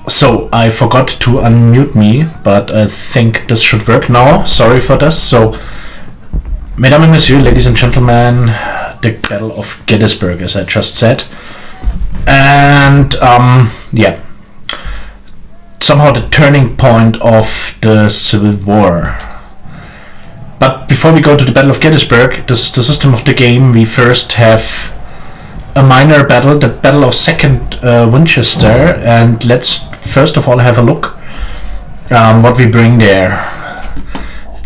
So I forgot to unmute me, but I think this should work now. Sorry for this. So, Mesdames et Messieurs, ladies and gentlemen, the Battle of Gettysburg, as I just said. And yeah, somehow the turning point of the Civil War. But before we go to the Battle of Gettysburg, this is the system of the game. We first have a minor battle, the Battle of Second Winchester, and let's first of all have a look what we bring there.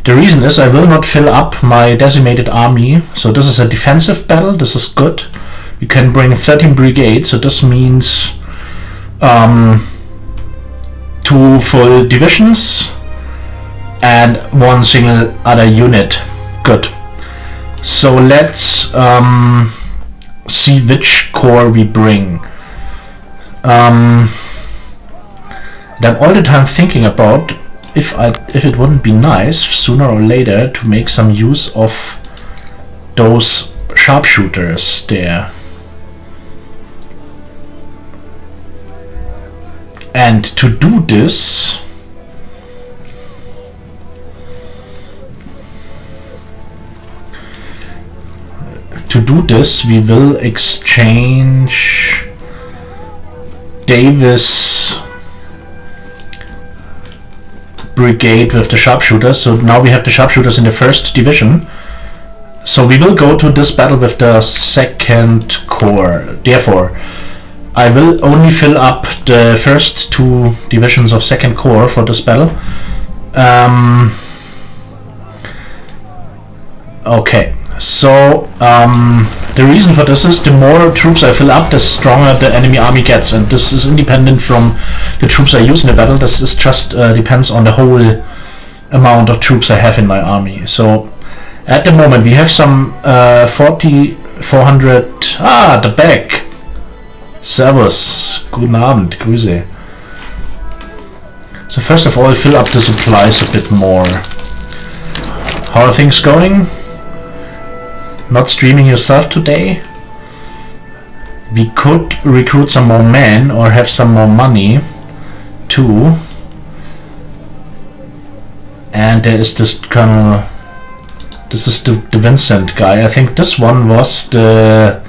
The reason is I will not fill up my decimated army, so this is a defensive battle. This is good. You can bring 13 brigades, so this means 2 full divisions and 1 single other unit. Good. So let's see which corps we bring. And I'm all the time thinking about if it wouldn't be nice sooner or later to make some use of those sharpshooters there. And to do this, we will exchange Davis' brigade with the sharpshooters. So now we have the sharpshooters in the 1st division. So we will go to this battle with the 2nd Corps. Therefore, I will only fill up the first 2 divisions of 2nd Corps for this battle. Okay. So the reason for this is the more troops I fill up, the stronger the enemy army gets, and this is independent from the troops I use in the battle. This is just depends on the whole amount of troops I have in my army. So at the moment we have some 400. The back. Servus, guten Abend, Grüße. So first of all, fill up the supplies a bit more. How are things going? Not streaming yourself today? We could recruit some more men or have some more money too. And there is this Colonel. This is the Vincent guy. I think this one was the.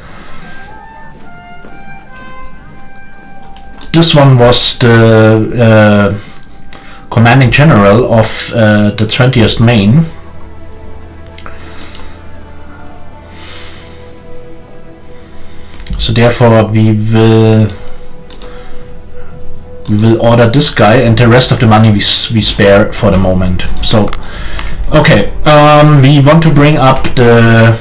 This one was the commanding general of the 20th Maine. So therefore we will order this guy, and the rest of the money we spare for the moment. So okay, we want to bring up the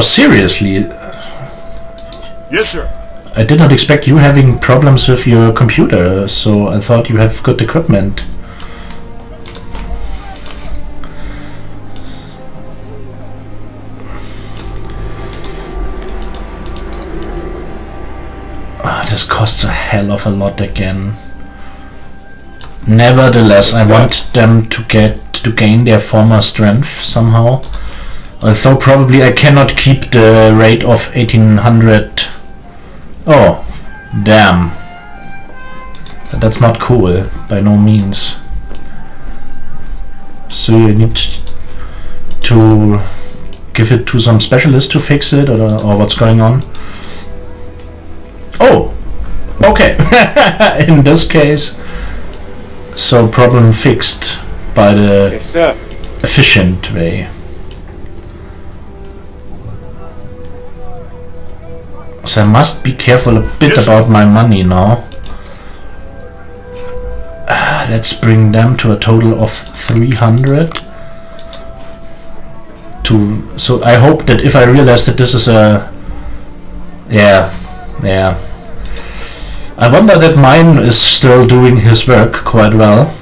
seriously? Yes, sir. I did not expect you having problems with your computer, so I thought you have good equipment. This costs a hell of a lot again. Nevertheless, I want them to gain their former strength somehow. Although probably I cannot keep the rate of 1800. Oh, damn. That's not cool, by no means. So you need to give it to some specialist to fix it, or what's going on? Oh, okay. In this case, so problem fixed by the efficient way. So I must be careful a bit about my money now. Let's bring them to a total of 300. So I hope that if I realize that this is a... Yeah. I wonder that mine is still doing his work quite well.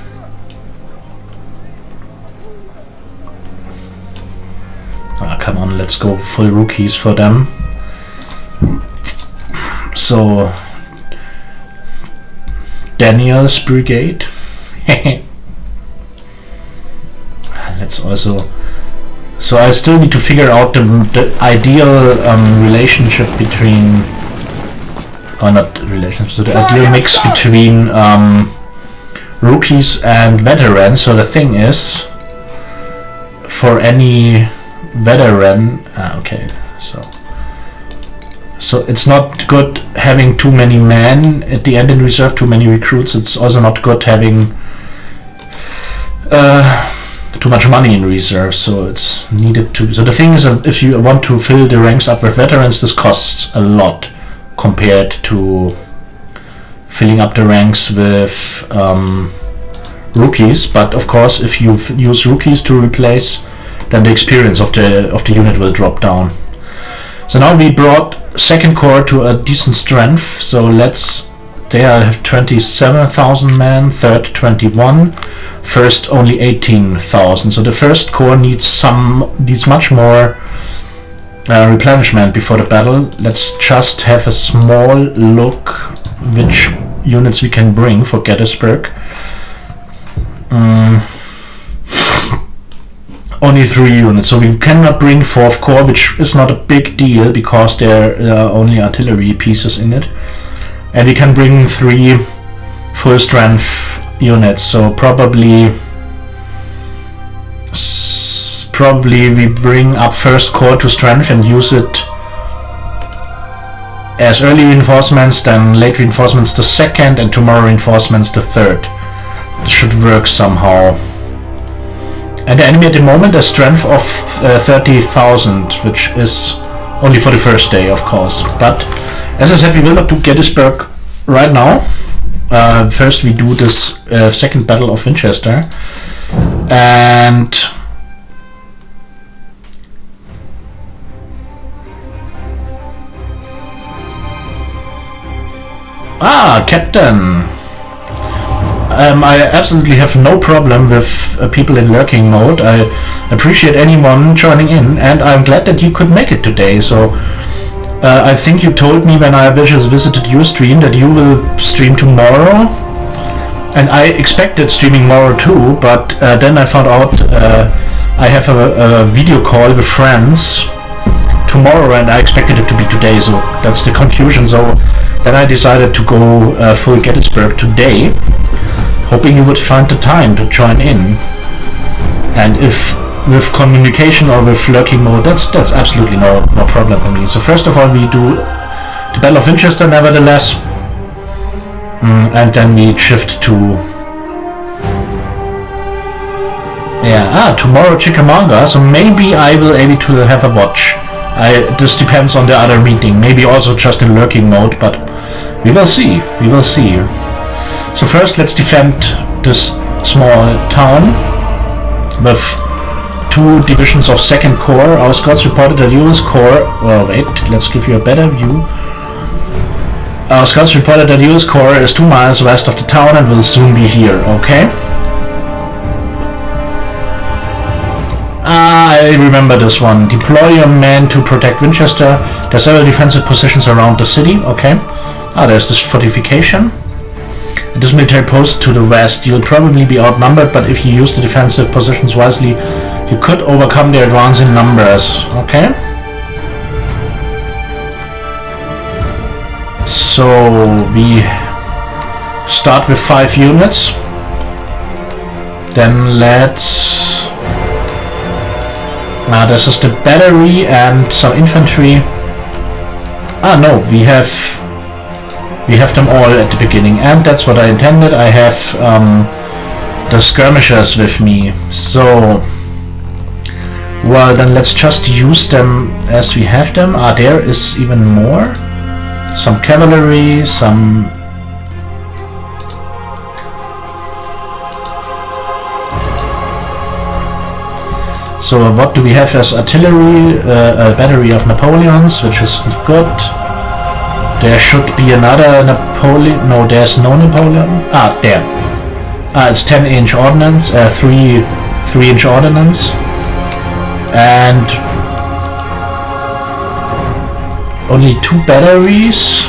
Come on, let's go full rookies for them. So Daniel's brigade. Let's also So I still need to figure out the ideal relationship between, or not relationship, so the ideal mix between rookies and veterans. So the thing is, for any veteran, okay, so it's not good having too many men at the end in reserve, too many recruits. It's also not good having too much money in reserve, so it's needed to. So the thing is, if you want to fill the ranks up with veterans, this costs a lot compared to filling up the ranks with rookies. But of course, if you use rookies to replace, then the experience of the unit will drop down. So now we brought second corps to a decent strength. So they have 27,000 men, third 21, first only 18,000. So the first corps needs much more replenishment before the battle. Let's just have a small look which units we can bring for Gettysburg. Only 3 units, so we cannot bring 4th Corps, which is not a big deal because there are only artillery pieces in it. And we can bring 3 full strength units, so probably we bring up 1st Corps to strength and use it as early reinforcements, then late reinforcements the 2nd, and tomorrow reinforcements the 3rd. This should work somehow. And the enemy at the moment has strength of 30,000, which is only for the first day, of course. But as I said, we will not do Gettysburg right now. First we do this second battle of Winchester. And Captain! I absolutely have no problem with people in lurking mode. I appreciate anyone joining in, and I'm glad that you could make it today. So I think you told me when I visited your stream that you will stream tomorrow, and I expected streaming tomorrow too, but then I found out I have a video call with friends tomorrow, and I expected it to be today, so that's the confusion. So then I decided to go full Gettysburg today, hoping you would find the time to join in. And if with communication or with lurking mode, that's absolutely no problem for me. So first of all, we do the Battle of Winchester nevertheless, and then we shift to tomorrow Chickamauga. So maybe I will able to have a watch. This depends on the other meeting. Maybe also just in lurking mode, but we will see. We will see. So first, let's defend this small town with 2 divisions of 2nd Corps. Our scouts reported that U.S. Corps... Well, wait, let's give you a better view. Our scouts reported that U.S. Corps is 2 miles west of the town and will soon be here, okay? I remember this one. Deploy your men to protect Winchester. There are several defensive positions around the city, okay? There's this fortification. At this military post to the west, you'll probably be outnumbered, but if you use the defensive positions wisely, you could overcome their advance in numbers, okay? So we start with 5 units. Then let's... this is the battery and some infantry. No, we have them all at the beginning, and that's what I intended. I have the skirmishers with me, so well, then let's just use them as we have them. There is even more. Some cavalry, some... So what do we have as artillery? A battery of Napoleons, which is good. There should be another Napoleon. No, there's no Napoleon. There. It's 10-inch ordnance, 3-inch ordnance, and only 2 batteries.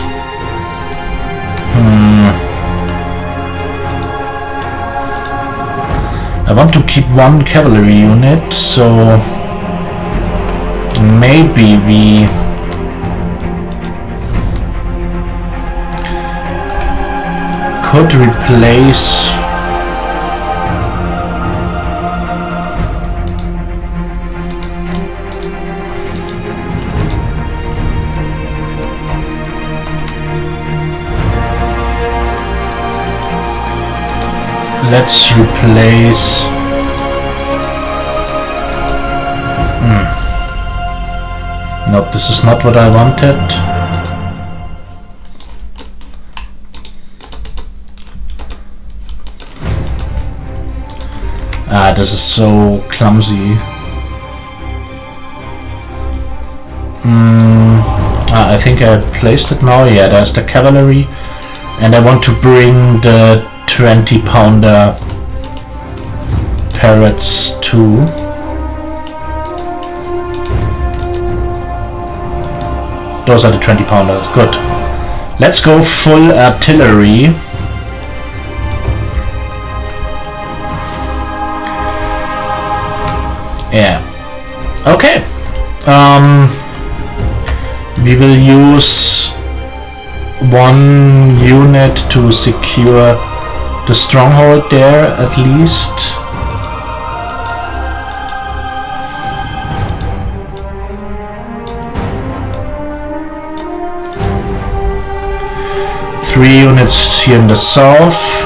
I want to keep 1 cavalry unit, so maybe we could replace let's replace nope, this is not what I wanted. This is so clumsy. I think I placed it now. Yeah, there's the cavalry, and I want to bring the 20-pounder parrots too. Those are the 20-pounders. Good. Let's go full artillery. Yeah. Okay. We will use one unit to secure the stronghold there at least. Three units here in the south.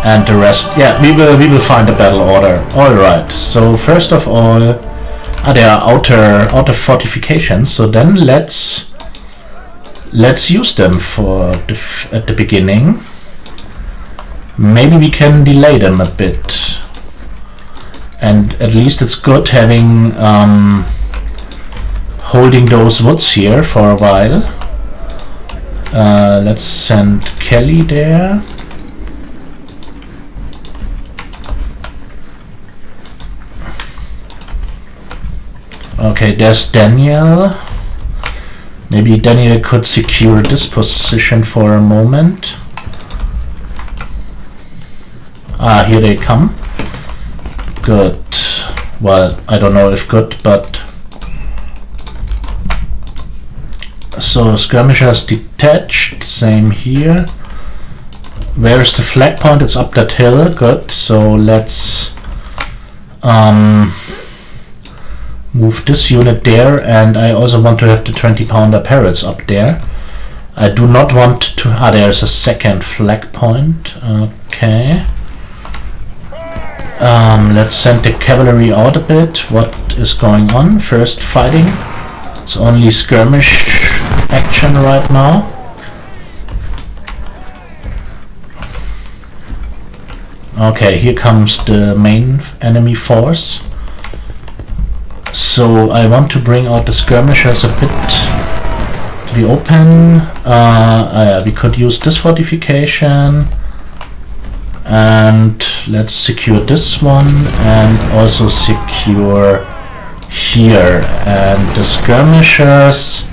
And the rest, yeah, we will find a battle order. All right. So first of all, there are outer fortifications. So then let's use them for at the beginning. Maybe we can delay them a bit. And at least it's good having holding those woods here for a while. Let's send Kelly there. Okay, there's Daniel. Maybe Daniel could secure this position for a moment. Here they come. Good. Well, I don't know if good, but... So, skirmishers detached. Same here. Where's the flag point? It's up that hill. Good. So, let's... move this unit there, and I also want to have the 20-pounder parrots up there. I do not want to... there's a second flag point. Okay. Let's send the cavalry out a bit. What is going on? First fighting. It's only skirmish action right now. Okay, here comes the main enemy force. So I want to bring out the skirmishers a bit to the open. We could use this fortification, and let's secure this one and also secure here. And the skirmishers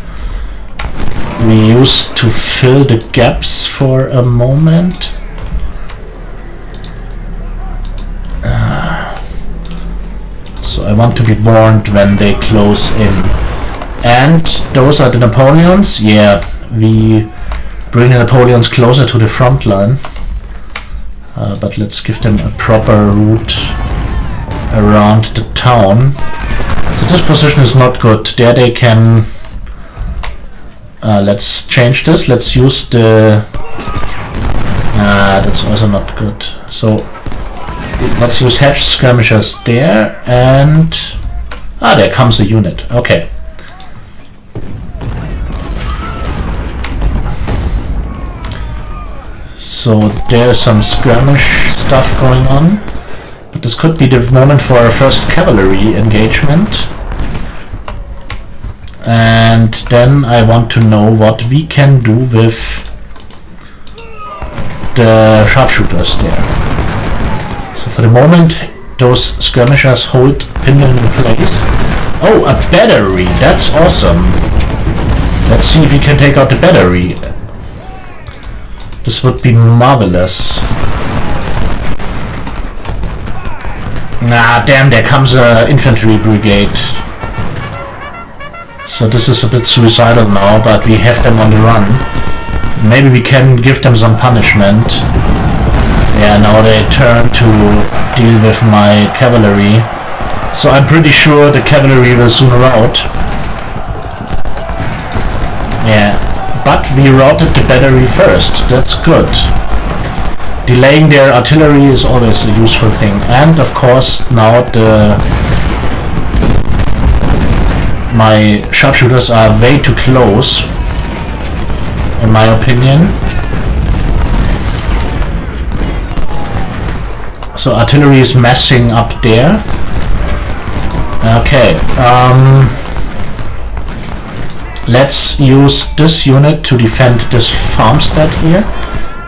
we used to fill the gaps for a moment. So I want to be warned when they close in. And those are the Napoleons. Yeah, we bring the Napoleons closer to the front line. But let's give them a proper route around the town. So this position is not good. There they can... let's change this. Let's use the... that's also not good. So let's use hedge skirmishers there, and there comes a unit. Okay. So there's some skirmish stuff going on, but this could be the moment for our first cavalry engagement. And then I want to know what we can do with the sharpshooters there. So for the moment, those skirmishers hold Pinwheel in place. Oh, a battery! That's awesome! Let's see if we can take out the battery. This would be marvelous. Damn, there comes a infantry brigade. So this is a bit suicidal now, but we have them on the run. Maybe we can give them some punishment. Yeah, now they turn to deal with my cavalry. So I'm pretty sure the cavalry will soon rout. Yeah, but we routed the battery first. That's good. Delaying their artillery is always a useful thing. And of course now my sharpshooters are way too close, in my opinion. So artillery is messing up there. Okay, let's use this unit to defend this farmstead here,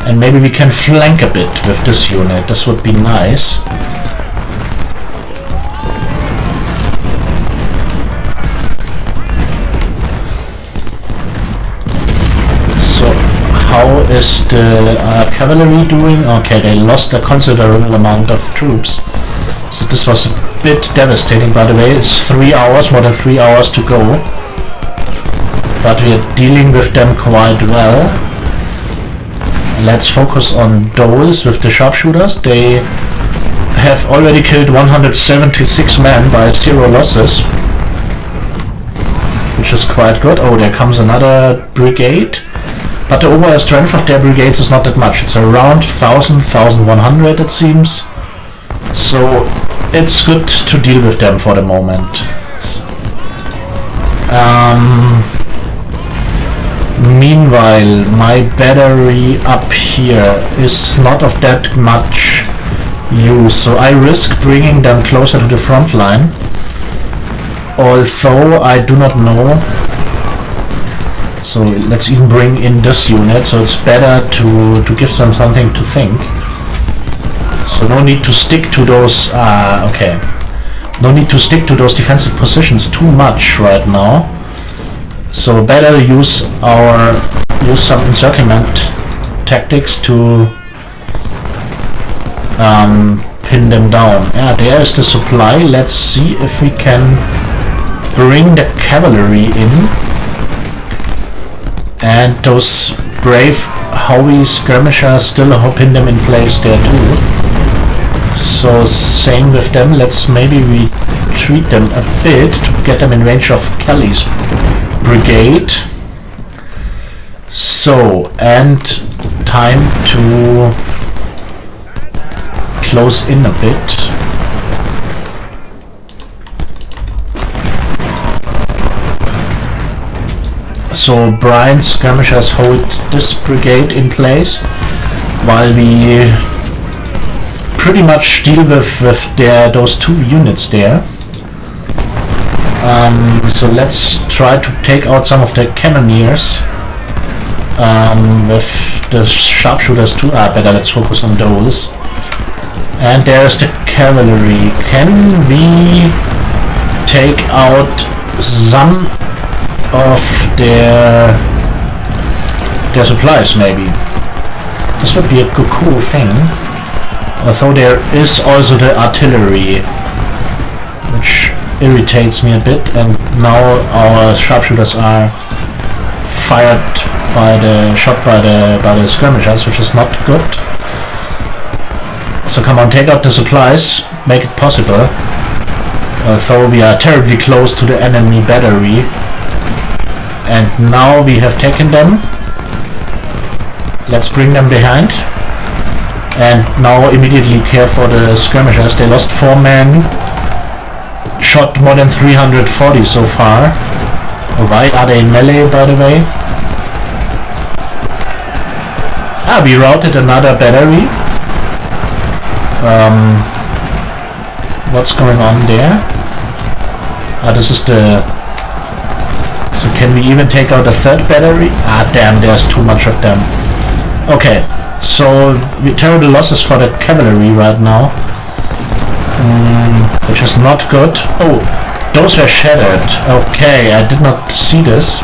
and maybe we can flank a bit with this unit. This would be nice. So how is the cavalry doing? Okay, they lost a considerable amount of troops. So this was a bit devastating, by the way. It's 3 hours, more than 3 hours to go. But we are dealing with them quite well. Let's focus on those with the sharpshooters. They have already killed 176 men by 0 losses, which is quite good. Oh, there comes another brigade. But the overall strength of their brigades is not that much. It's around 1000, 1100 it seems. So it's good to deal with them for the moment. Meanwhile, my battery up here is not of that much use, so I risk bringing them closer to the front line. Although I do not know. So let's even bring in this unit, so it's better to give them something to think. So no need to stick to those, okay. No need to stick to those defensive positions too much right now. So better use some encirclement tactics to pin them down. Yeah, there is the supply. Let's see if we can bring the cavalry in. And those brave Howie skirmishers still pin them in place there too. So same with them. Let's maybe retreat them a bit to get them in range of Kelly's brigade. So, and time to close in a bit. So Brian's skirmishers hold this brigade in place while we pretty much deal with those 2 units there. So let's try to take out some of the cannoneers with the sharpshooters too. Better let's focus on those. And there's the cavalry. Can we take out some of their supplies maybe? This would be a cool thing. Although there is also the artillery, which irritates me a bit, and now our sharpshooters are shot by the skirmishers, which is not good. So come on, take out the supplies, make it possible. Although we are terribly close to the enemy battery, and now we have taken them. Let's bring them behind. And now immediately care for the skirmishers. They lost 4 men. Shot more than 340 so far. Why are they in melee, by the way? We routed another battery. What's going on there? This is the... So can we even take out a 3rd battery? Damn, there's too much of them. Okay, so terrible losses for the cavalry right now. Which is not good. Oh, those were shattered. Okay, I did not see this.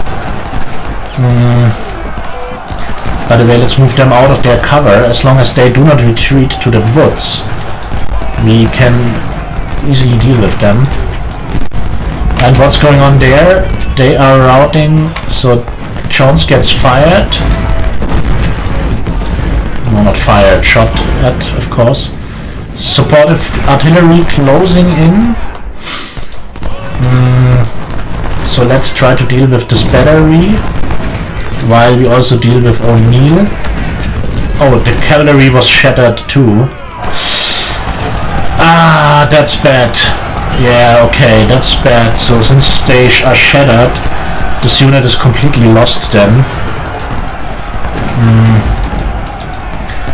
By the way, let's move them out of their cover. As long as they do not retreat to the woods, we can easily deal with them. And what's going on there? they are routing, so Jones gets fired. No, not fired, shot at, of course. Supportive artillery closing in. So let's try to deal with this battery, while we also deal with O'Neill. Oh, the cavalry was shattered too. Ah, that's bad. Yeah, okay, that's bad. So since they are shattered, this unit is completely lost then.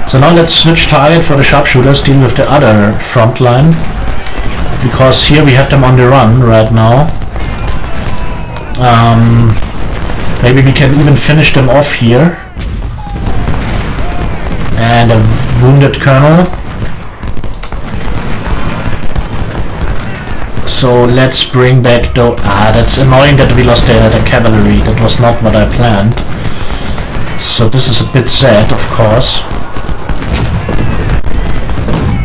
So now let's switch target for the sharpshooters, deal with the other front line. Because here we have them on the run right now. Maybe we can even finish them off here. And a wounded colonel. So let's bring back the... that's annoying that we lost the cavalry. That was not what I planned. So this is a bit sad, of course.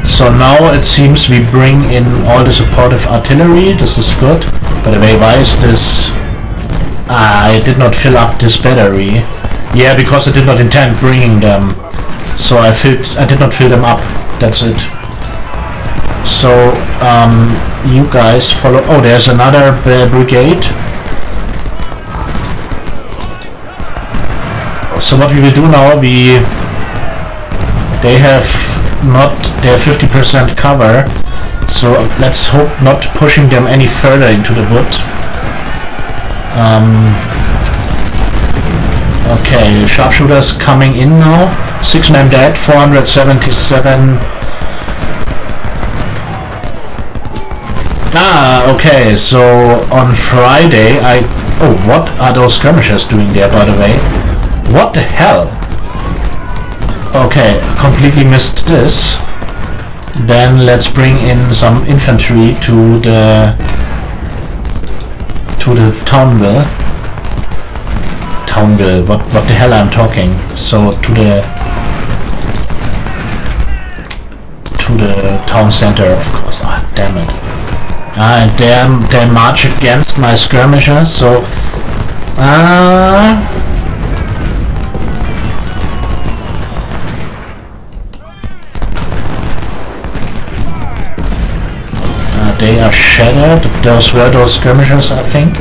So now it seems we bring in all the supportive artillery. This is good. By the way, why is this... I did not fill up this battery. Yeah, because I did not intend bringing them. So I did not fill them up. That's it. So you guys follow. Oh, there's another brigade. So what we will do now? They have 50% cover. So let's hope not pushing them any further into the wood. Okay, sharpshooters coming in now. 6 men dead, 477. Okay, so on Friday oh, what are those skirmishers doing there, by the way? What the hell? Okay, completely missed this. Then let's bring in some infantry to the Townville, what the hell I'm talking. So to the town center, of course. Ah, damn it. And they march against my skirmishers, so they are shattered. Those were those skirmishers, I think.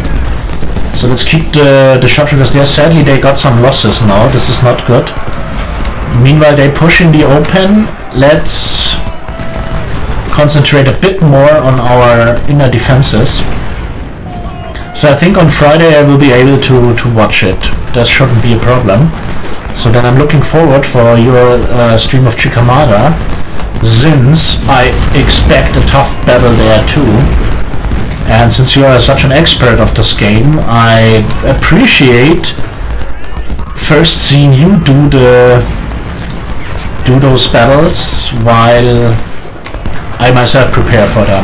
So let's keep the sharpshooters there. Sadly, they got some losses now. This is not good. Meanwhile, they push in the open. Let's concentrate a bit more on our inner defenses. So I think on Friday I will be able to watch it. That shouldn't be a problem. So then I'm looking forward for your stream of Chickamauga, since I expect a tough battle there too. And since you are such an expert of this game, I appreciate first seeing you do those battles while I myself prepare for them.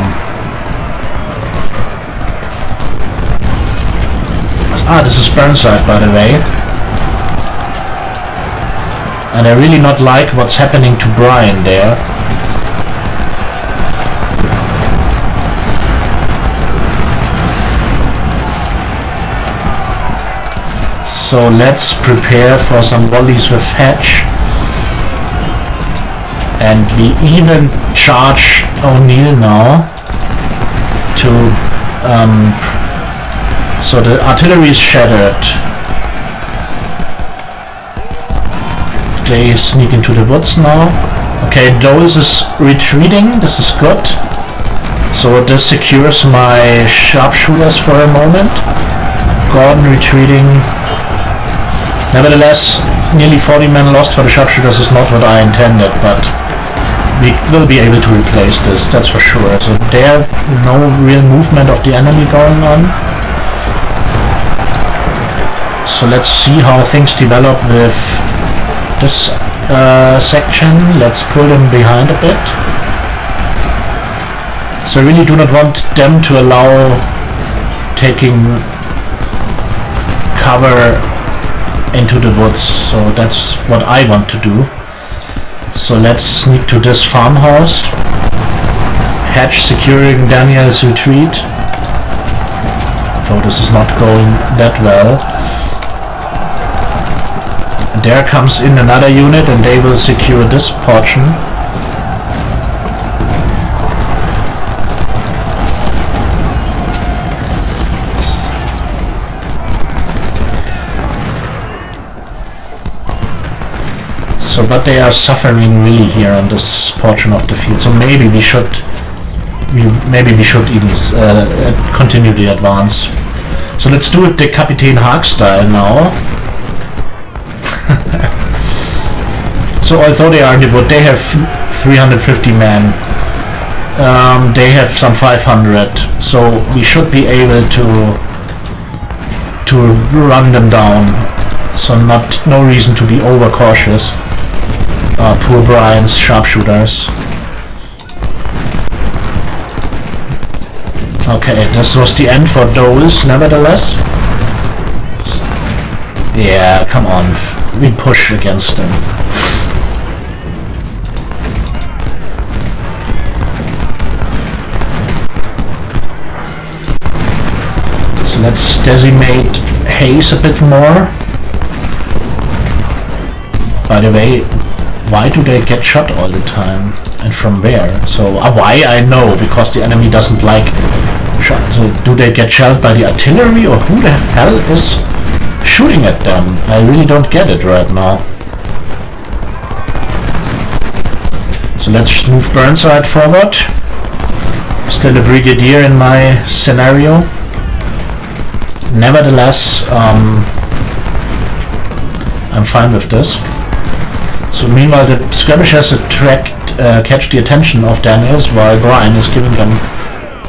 This is Burnside, by the way. And I really not like what's happening to Brian there. So let's prepare for some volleys with Hatch. And we even charge O'Neill now to so the artillery is shattered. They sneak into the woods now. Okay, Doles is retreating. This is good. So this secures my sharpshooters for a moment. Gordon retreating. Nevertheless, nearly 40 men lost for the sharpshooters is not what I intended, but we will be able to replace this, that's for sure. So there, no real movement of the enemy going on. So let's see how things develop with this section. Let's pull them behind a bit. So I really do not want them to allow taking cover into the woods, so that's what I want to do. So let's sneak to this farmhouse. Hatch securing Daniel's retreat. So this is not going that well. And there comes in another unit and they will secure this portion. So, but they are suffering really here on this portion of the field. So maybe we should even continue the advance. So let's do it the Kapitän Haag style now. So although they are in the wood, they have 350 men. They have some 500. So we should be able to run them down. So no reason to be overcautious. Poor Brian's sharpshooters. Okay, this was the end for those, nevertheless. Yeah, come on. We push against them. So let's decimate Hayes a bit more. By the way, why do they get shot all the time? And from where? So why? I know, because the enemy doesn't like shot. So do they get shelled by the artillery, or who the hell is shooting at them? I really don't get it right now. So let's move Burnside forward. Still a brigadier in my scenario. Nevertheless, I'm fine with this. So meanwhile the skirmishers catch the attention of Daniels while Brian is giving them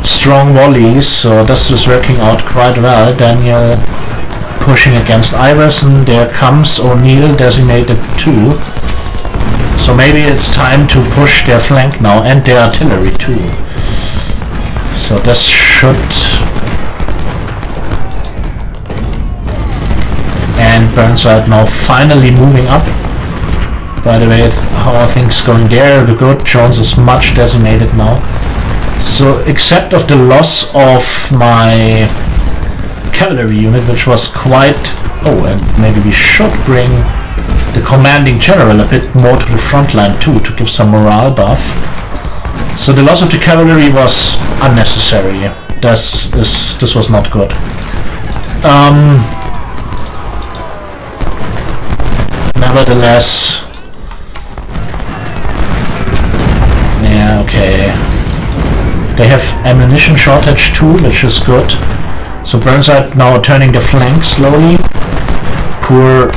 strong volleys, so this is working out quite well. Daniel pushing against Iverson, there comes O'Neill, decimated too. So maybe it's time to push their flank now, and their artillery too. So this should... And Burnside now finally moving up. By the way, how are things going there? Good, Jones is much decimated now. So, except of the loss of my cavalry unit, which was quite... Oh, and maybe we should bring the commanding general a bit more to the front line too, to give some morale buff. So the loss of the cavalry was unnecessary. This was not good. Nevertheless... Yeah, okay. They have ammunition shortage too, which is good. So Burnside now turning the flank slowly. Poor...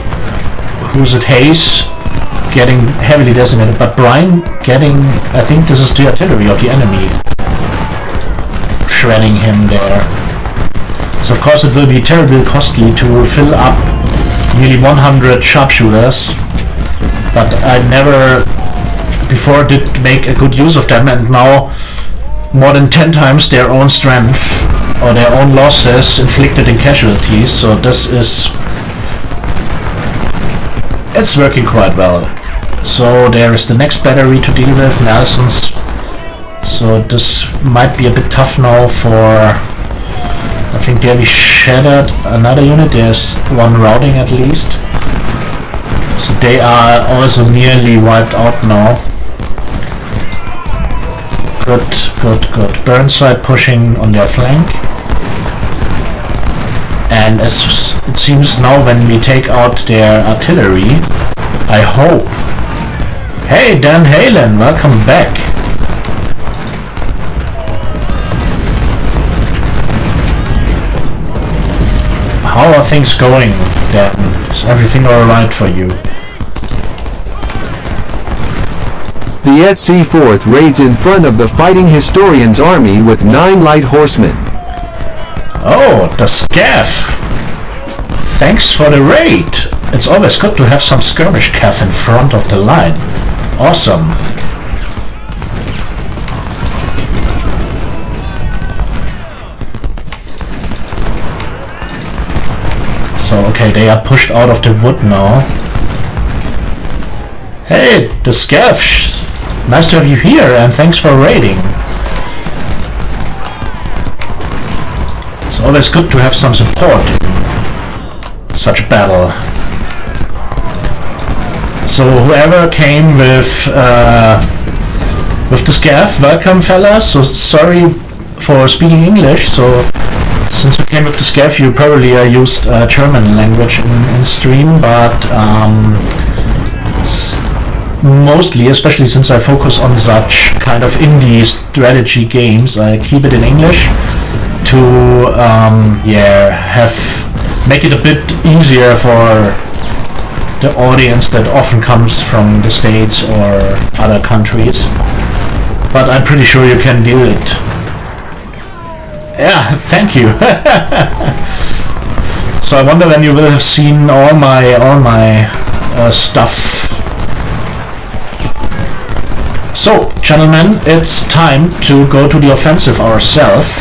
Who's it? Hayes getting heavily decimated, but Brian getting... I think this is the artillery of the enemy. Shredding him there. So of course it will be terribly costly to fill up nearly 100 sharpshooters. But I never... before did make a good use of them, and now more than 10 times their own strength or their own losses inflicted in casualties, so this is... it's working quite well. So there is the next battery to deal with, Nelson's. So this might be a bit tough now for... I think there we shattered another unit, there's one routing at least. So they are also nearly wiped out now. Good, good, good. Burnside pushing on their flank. And as it seems now when we take out their artillery, I hope... Hey, Dan Halen, welcome back. How are things going, Dan? Is everything alright for you? The SC 4th raids in front of the Fighting Historians army with 9 light horsemen. Oh, the Scav! Thanks for the raid! It's always good to have some skirmish cav in front of the line. Awesome! So, okay, they are pushed out of the wood now. Hey, the Scav! Nice to have you here, and thanks for raiding. So always good to have some support in such a battle. So whoever came with the scav, welcome fellas. So sorry for speaking English. So since you came with the scav, you probably used German language in stream, but mostly, especially since I focus on such kind of indie strategy games, I keep it in English to make it a bit easier for the audience that often comes from the States or other countries. But I'm pretty sure you can do it. Yeah, thank you. So I wonder when you will have seen all my stuff. So, gentlemen, it's time to go to the offensive ourselves.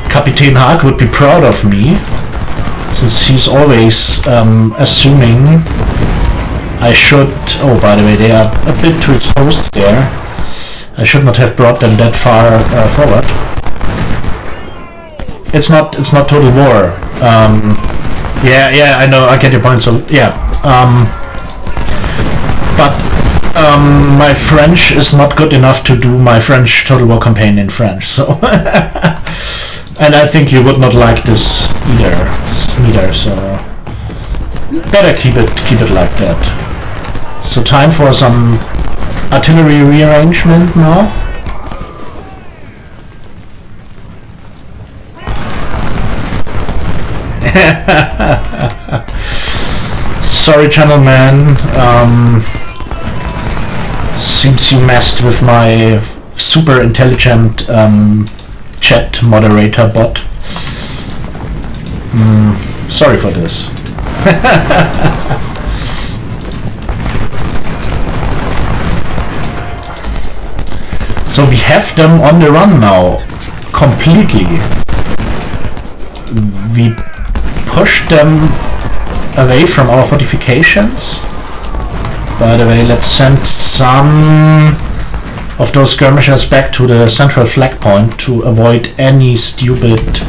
Kapitän Haag would be proud of me, since he's always assuming I should... Oh, by the way, they are a bit too exposed there. I should not have brought them that far forward. It's not total war. Yeah, I know, I get your point. So yeah, but my French is not good enough to do my French Total War campaign in French. So and I think you would not like this either. So better keep it like that. So time for some artillery rearrangement now. Sorry, gentlemen. Seems you messed with my super intelligent chat moderator bot. Sorry for this. So we have them on the run now, completely. We pushed them away from our fortifications. By the way, let's send some of those skirmishers back to the central flag point to avoid any stupid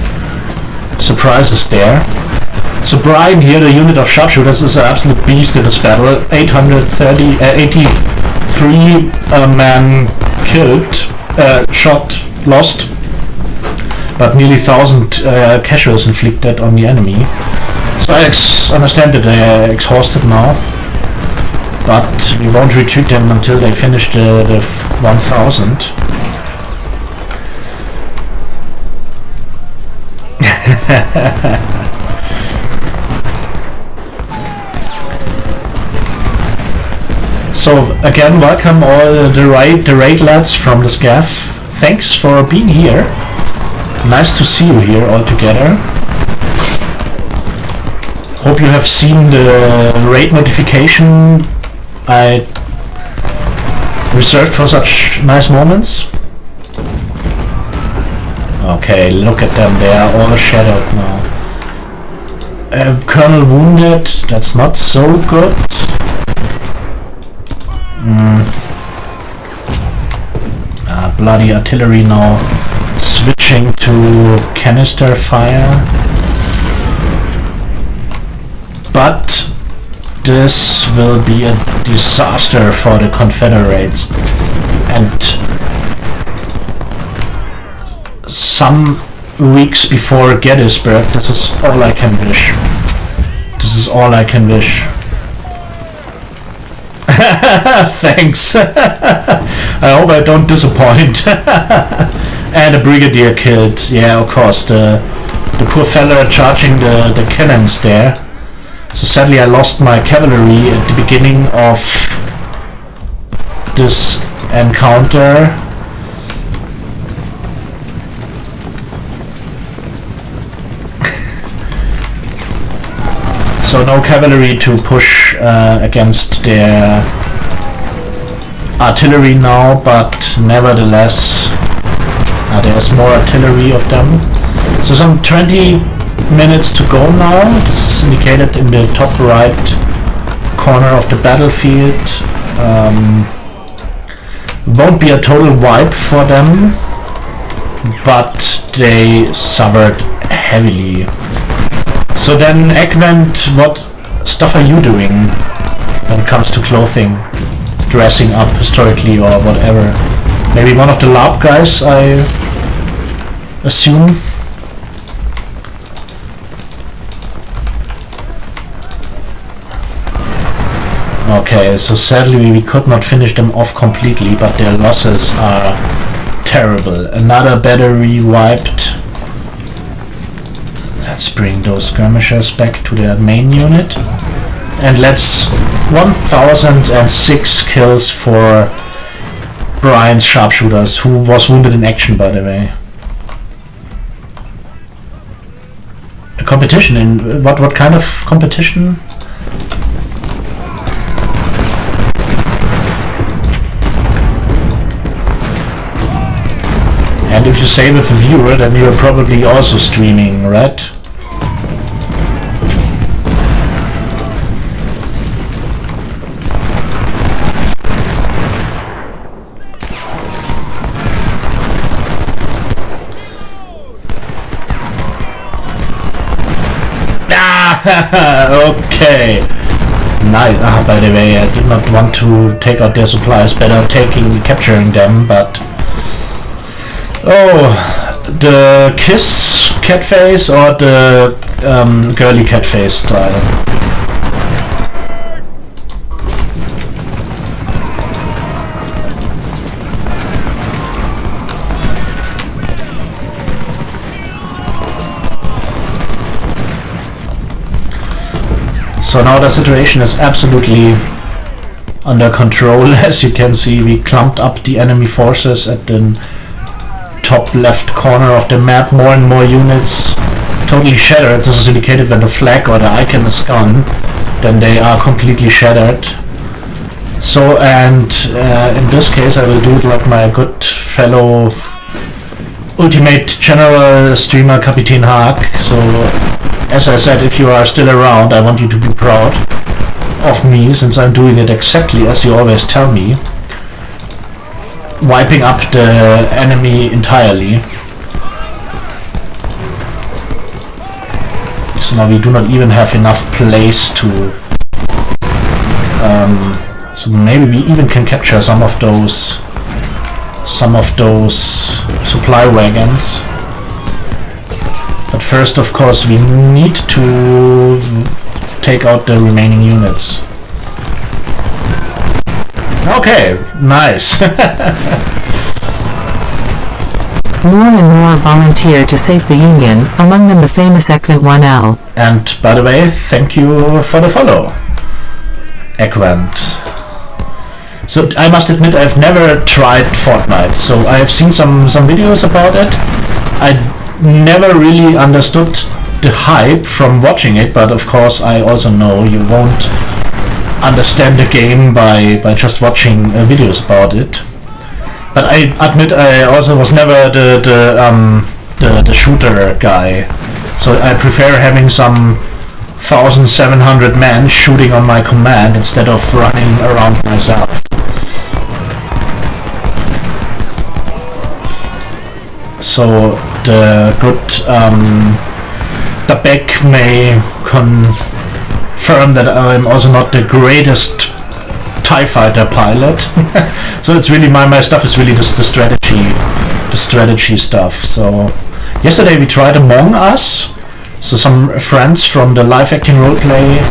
surprises there. So Brian here, the unit of sharpshooters, is an absolute beast in this battle. 83 men killed, shot, lost, but nearly 1,000 casualties inflicted on the enemy. So I understand that they are exhausted now, but we won't retreat them until they finish the 1,000. So again, welcome all the raid lads from the SCAF. Thanks for being here. Nice to see you here all together. Hope you have seen the raid notification I reserved for such nice moments. Okay, look at them, they are all shadowed now. Colonel wounded, that's not so good. Bloody artillery now switching to canister fire. But this will be a disaster for the Confederates, and some weeks before Gettysburg, this is all I can wish. This is all I can wish. Thanks. I hope I don't disappoint. And a brigadier killed. Yeah, of course, the poor fella charging the cannons there. So sadly I lost my cavalry at the beginning of this encounter. So no cavalry to push against their artillery now, but nevertheless there's more artillery of them. So some 20 minutes to go now. This is indicated in the top right corner of the battlefield. Won't be a total wipe for them, but they suffered heavily. So then, Eggvent, what stuff are you doing when it comes to clothing, dressing up historically or whatever? Maybe one of the LARP guys, I assume? Okay, so sadly we could not finish them off completely, but their losses are terrible. Another battery wiped. Let's bring those skirmishers back to their main unit. And let's 1006 kills for Brian's sharpshooters, who was wounded in action, by the way. A competition in what kind of competition? And if you say with a viewer, then you're probably also streaming, right? Okay. Nice. By the way, I did not want to take out their supplies. Better capturing them, but the kiss cat face or the girly cat face style. So now the situation is absolutely under control. As you can see, we clumped up the enemy forces at the top left corner of the map. More and more units totally shattered. This is indicated when the flag or the icon is gone, then they are completely shattered. So, and in this case I will do it like my good fellow Ultimate General streamer Kapitän Haag. So, as I said, if you are still around, I want you to be proud of me, since I'm doing it exactly as you always tell me. Wiping up the enemy entirely. So now we do not even have enough place to... so maybe we even can capture some of those supply wagons. But first, of course, we need to take out the remaining units. Okay, nice. More and more volunteer to save the Union, among them the famous Eggvent 1L. And by the way, thank you for the follow, Eggvent. So I must admit I've never tried Fortnite, so I have seen some videos about it. I never really understood the hype from watching it, but of course I also know you won't understand the game by just watching videos about it. But I admit I also was never the shooter guy, so I prefer having some 1,700 men shooting on my command instead of running around myself. So the good the Beck may confirm that I'm also not the greatest TIE fighter pilot. So it's really my stuff is really just the strategy stuff. So yesterday we tried Among Us. So some friends from the live acting roleplay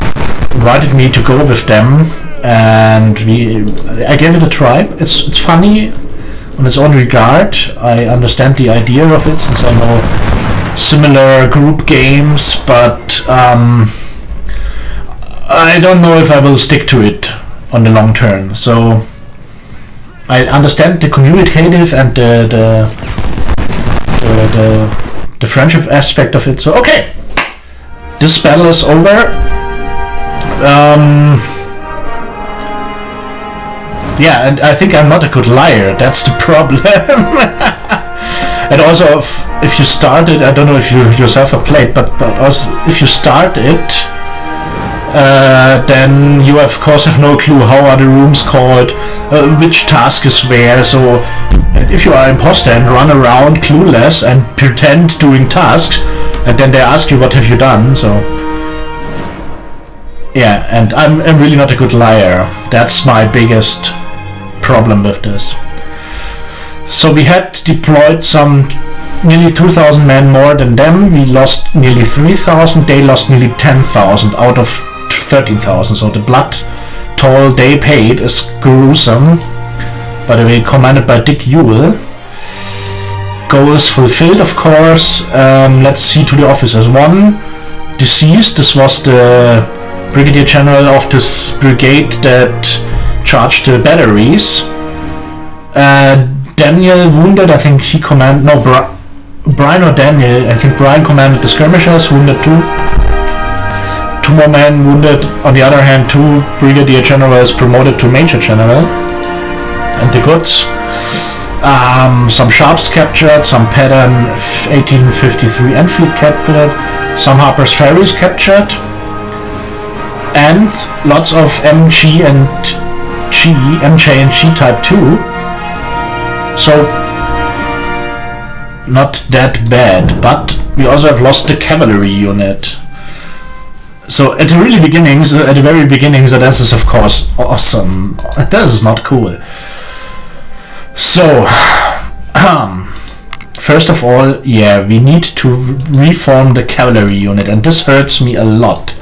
invited me to go with them, and I gave it a try. It's funny on its own regard. I understand the idea of it since I know similar group games, but I don't know if I will stick to it on the long term. So I understand the communicative and the friendship aspect of it. So okay, this battle is over. Yeah, and I think I'm not a good liar. That's the problem. And also, if you start it, I don't know if you yourself have played, but also if you start it, then you of course have no clue how are the rooms called, which task is where. So if you are an imposter and run around clueless and pretend doing tasks, and then they ask you what have you done, so yeah, and I'm really not a good liar. That's my biggest problem with this. So we had deployed some nearly 2,000 men more than them. We lost nearly 3,000. They lost nearly 10,000 out of 13,000. So the blood toll they paid is gruesome. By the way, commanded by Dick Ewell. Goals fulfilled, of course. Let's see to the officers. One deceased. This was the brigadier general of this brigade that charged the batteries. Daniel wounded. I think he commanded. No, Brian or Daniel. I think Brian commanded the skirmishers. Wounded 2. 2 more men wounded. On the other hand, 2 brigadier generals promoted to major general. And the goods. Some sharps captured, some pattern 1853 Enfield captured, some Harper's Ferries captured, and lots of MJ and G type 2. So not that bad, but we also have lost the cavalry unit. So at the very beginnings, so this is of course awesome. This is not cool. So, first of all, yeah, we need to reform the cavalry unit, and this hurts me a lot,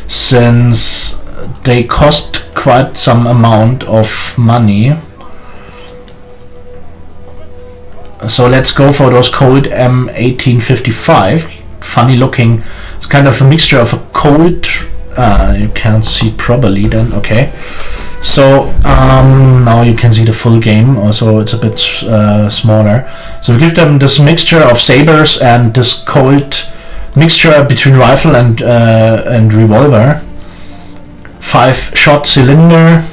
since they cost quite some amount of money. So let's go for those Colt M1855, funny looking. It's kind of a mixture of a Colt, you can't see properly then, okay. So now you can see the full game, also it's a bit smaller. So we give them this mixture of sabers and this Colt mixture between rifle and revolver. 5-shot cylinder,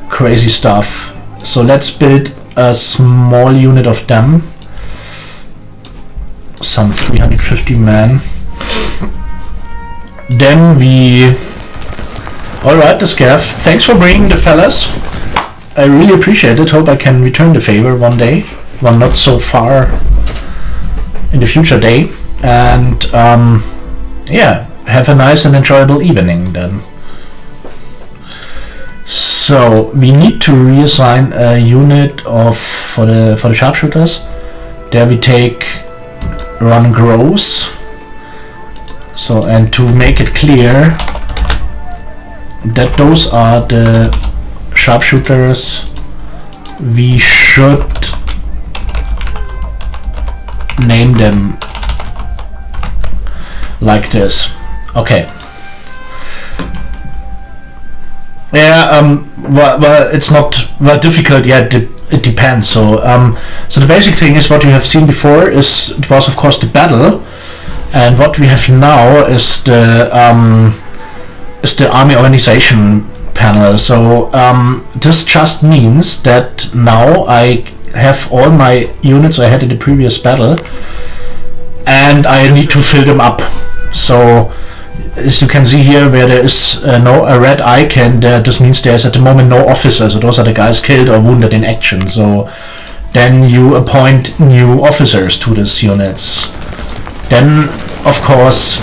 crazy stuff. So let's build a small unit of them, some 350 men. Then we... Alright, the Scav, thanks for bringing the fellas. I really appreciate it. Hope I can return the favor one day, one not so far in the future day. And yeah, have a nice and enjoyable evening then. So we need to reassign a unit for the sharpshooters. There we take Run Gross. So, and to make it clear that those are the sharpshooters, we should name them like this. Okay. Yeah, well, it's not difficult yet. It depends. So, so the basic thing is what you have seen before it was of course the battle, and what we have now is the army organization panel. So this just means that now I have all my units I had in the previous battle, and I need to fill them up. So as you can see here, where there is a red icon, this means there's at the moment no officers. So those are the guys killed or wounded in action. So then you appoint new officers to these units. Then of course,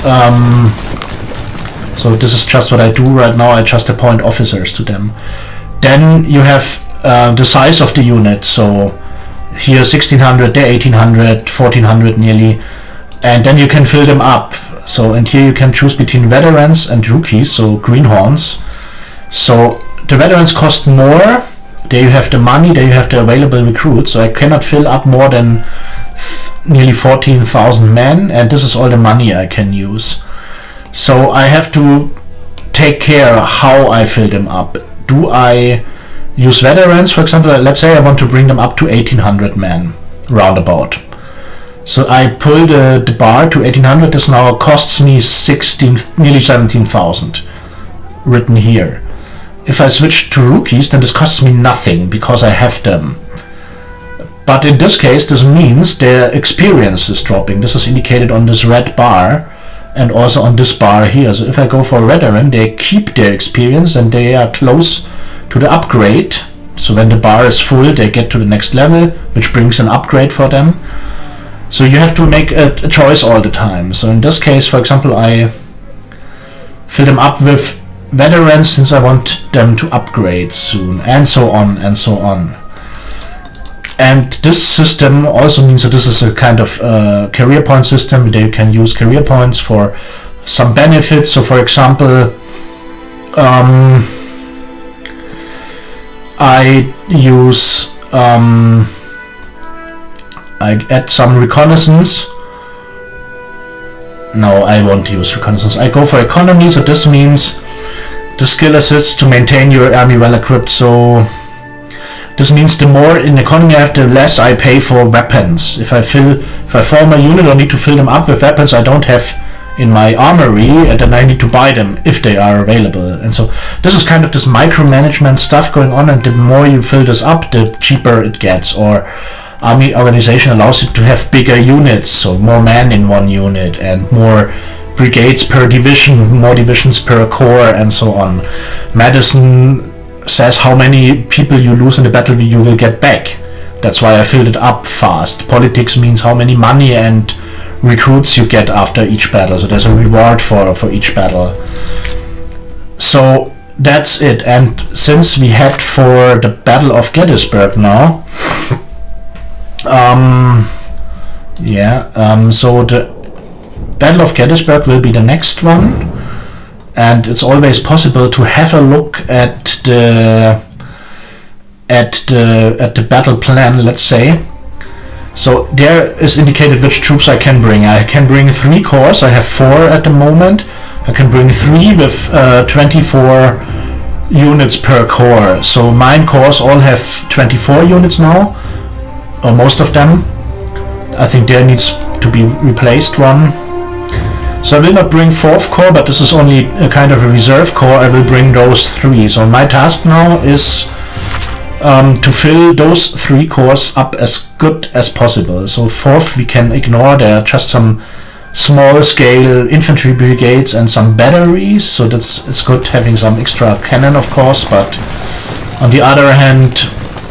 so this is just what I do right now, I just appoint officers to them. Then you have the size of the unit, so here 1600, there 1800, 1400 nearly, and then you can fill them up. So, and here you can choose between veterans and rookies, so greenhorns. So the veterans cost more, there you have the money, there you have the available recruits, so I cannot fill up more than nearly 14,000 men, and this is all the money I can use. So I have to take care how I fill them up. Do I use veterans, for example? Let's say I want to bring them up to 1800 men, roundabout. So I pull the bar to 1800. This now costs me nearly 17,000 written here. If I switch to rookies, then this costs me nothing because I have them. But in this case, this means their experience is dropping. This is indicated on this red bar. and also on this bar here. So if I go for a veteran, they keep their experience and they are close to the upgrade. So when the bar is full, they get to the next level, which brings an upgrade for them. So you have to make a choice all the time. So in this case, for example, I fill them up with veterans since I want them to upgrade soon, and so on and so on. And this system also means that this is a kind of career point system. They can use career points for some benefits. So for example, I use I add some reconnaissance. No, I won't use reconnaissance. I go for economy, so this means the skill assists to maintain your army well equipped. So this means the more in economy I have, the less I pay for weapons. If I form a unit or need to fill them up with weapons I don't have in my armory, and then I need to buy them if they are available. And so this is kind of this micromanagement stuff going on, and the more you fill this up, the cheaper it gets. Or army organization allows you to have bigger units, so more men in one unit, and more brigades per division, more divisions per corps, and so on. Medicine says how many people you lose in the battle you will get back. That's why I filled it up fast. Politics means how many money and recruits you get after each battle. So there's a reward for each battle. So that's it. And since we head for the Battle of Gettysburg now, so the Battle of Gettysburg will be the next one. And it's always possible to have a look at the battle plan, let's say. So there is indicated which troops I can bring. I can bring 3 corps. I have 4 at the moment. I can bring 3 with 24 units per corps. So mine corps all have 24 units now, or most of them. I think there needs to be replaced one. So I will not bring 4th corps, but this is only a kind of a reserve corps. I will bring those 3. So my task now is to fill those 3 corps up as good as possible. So 4th we can ignore. There are just some small scale infantry brigades and some batteries. So it's good having some extra cannon, of course. But on the other hand,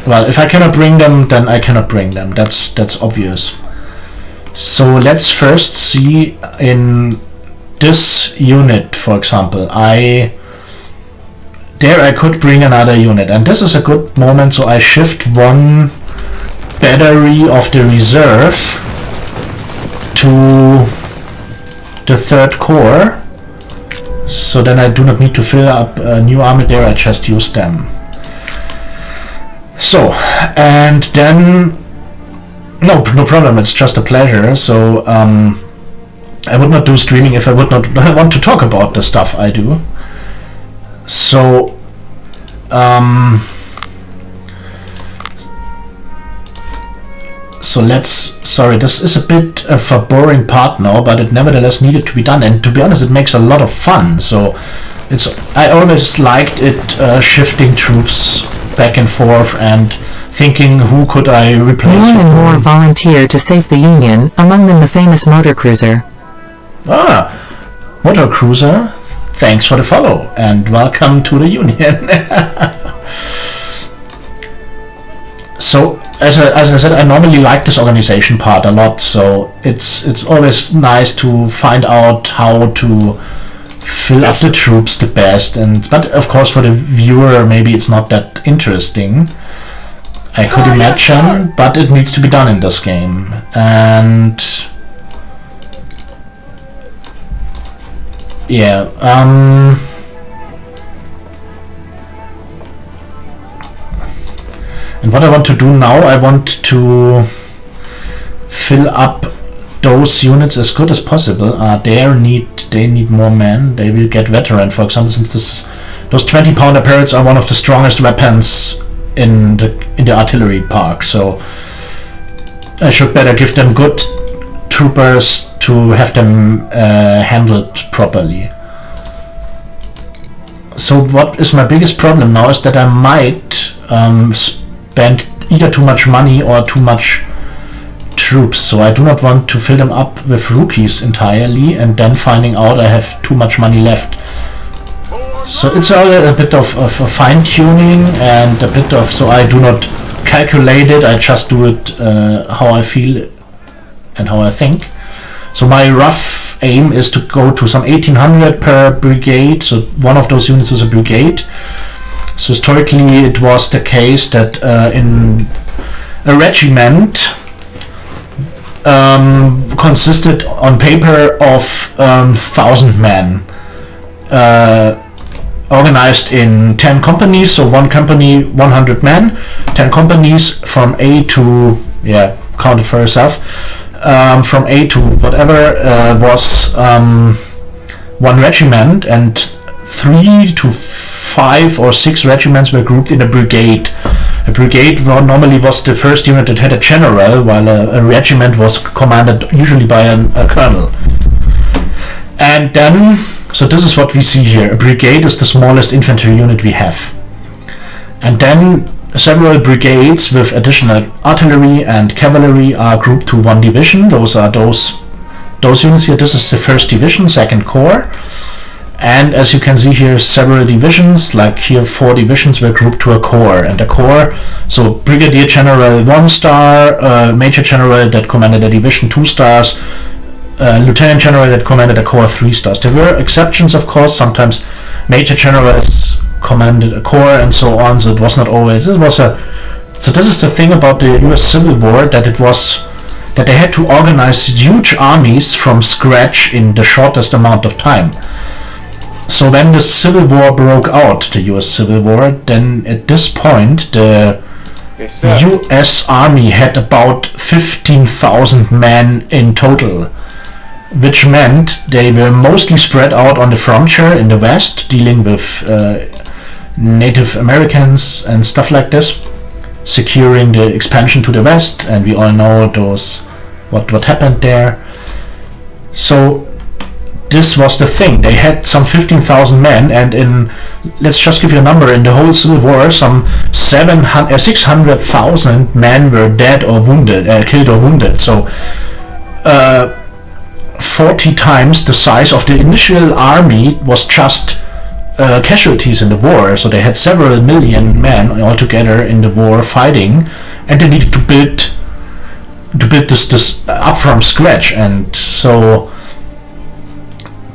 well, if I cannot bring them, then I cannot bring them. That's obvious. So let's first see in this unit, for example, I could bring another unit, and this is a good moment, so I shift 1 battery of the reserve to the 3rd corps, so then I do not need to fill up a new army there, I just use them. So, and then no problem, it's just a pleasure. So I would not do streaming if I would not want to talk about the stuff I do. So sorry, this is a bit of a boring part now, but it nevertheless needed to be done, and to be honest it makes a lot of fun. So I always liked it, shifting troops back and forth and thinking who could I replace. More and more volunteer to save the Union, among them the famous motor cruiser. Motor cruiser, thanks for the follow and welcome to the Union. So as I said, I normally like this organization part a lot, so it's always nice to find out how to fill up the troops the best, but of course for the viewer maybe it's not that interesting, I could imagine, but it needs to be done in this game. And yeah, and what I want to do now, I want to fill up those units as good as possible. They need more men. They will get veteran, for example, since those 20-pounder parrots are one of the strongest weapons in the artillery park. So I should better give them good troopers to have them handled properly. So what is my biggest problem now is that I might spend either too much money or too much troops, so I do not want to fill them up with rookies entirely and then finding out I have too much money left. So it's a bit of fine-tuning and a bit of, so I do not calculate it, I just do it how I feel and how I think. So my rough aim is to go to some 1800 per brigade, so one of those units is a brigade. So historically it was the case that in a regiment consisted on paper of 1,000 men, organized in 10 companies, so one company 100 men, 10 companies from A to, yeah, count it for yourself, from A to whatever was one regiment, and 3 to 5 or 6 regiments were grouped in a brigade. A brigade normally was the first unit that had a general, while a regiment was commanded usually by a colonel. And then, so this is what we see here. A brigade is the smallest infantry unit we have. And then several brigades with additional artillery and cavalry are grouped to one division. Those are those units here. This is the 1st Division, 2nd Corps. And as you can see here, several divisions, like here 4 divisions were grouped to a corps. And a corps, so brigadier general 1 star, major general that commanded a division 2 stars, lieutenant general that commanded a corps 3 stars. There were exceptions, of course. Sometimes major generals commanded a corps and so on. So it was not always. So this is the thing about the U.S. Civil War, that they had to organize huge armies from scratch in the shortest amount of time. So when the Civil War broke out, the U.S. Civil War, then at this point the U.S. Army had about 15,000 men in total, which meant they were mostly spread out on the frontier in the West, dealing with Native Americans and stuff like this, securing the expansion to the West, and we all know what happened there. So this was the thing. They had some 15,000 men, and let's just give you a number, in the whole Civil War, some 600,000 men were dead or wounded, killed or wounded. So 40 times the size of the initial army was just casualties in the war. So they had several million men altogether in the war fighting, and they needed to build this up from scratch. And so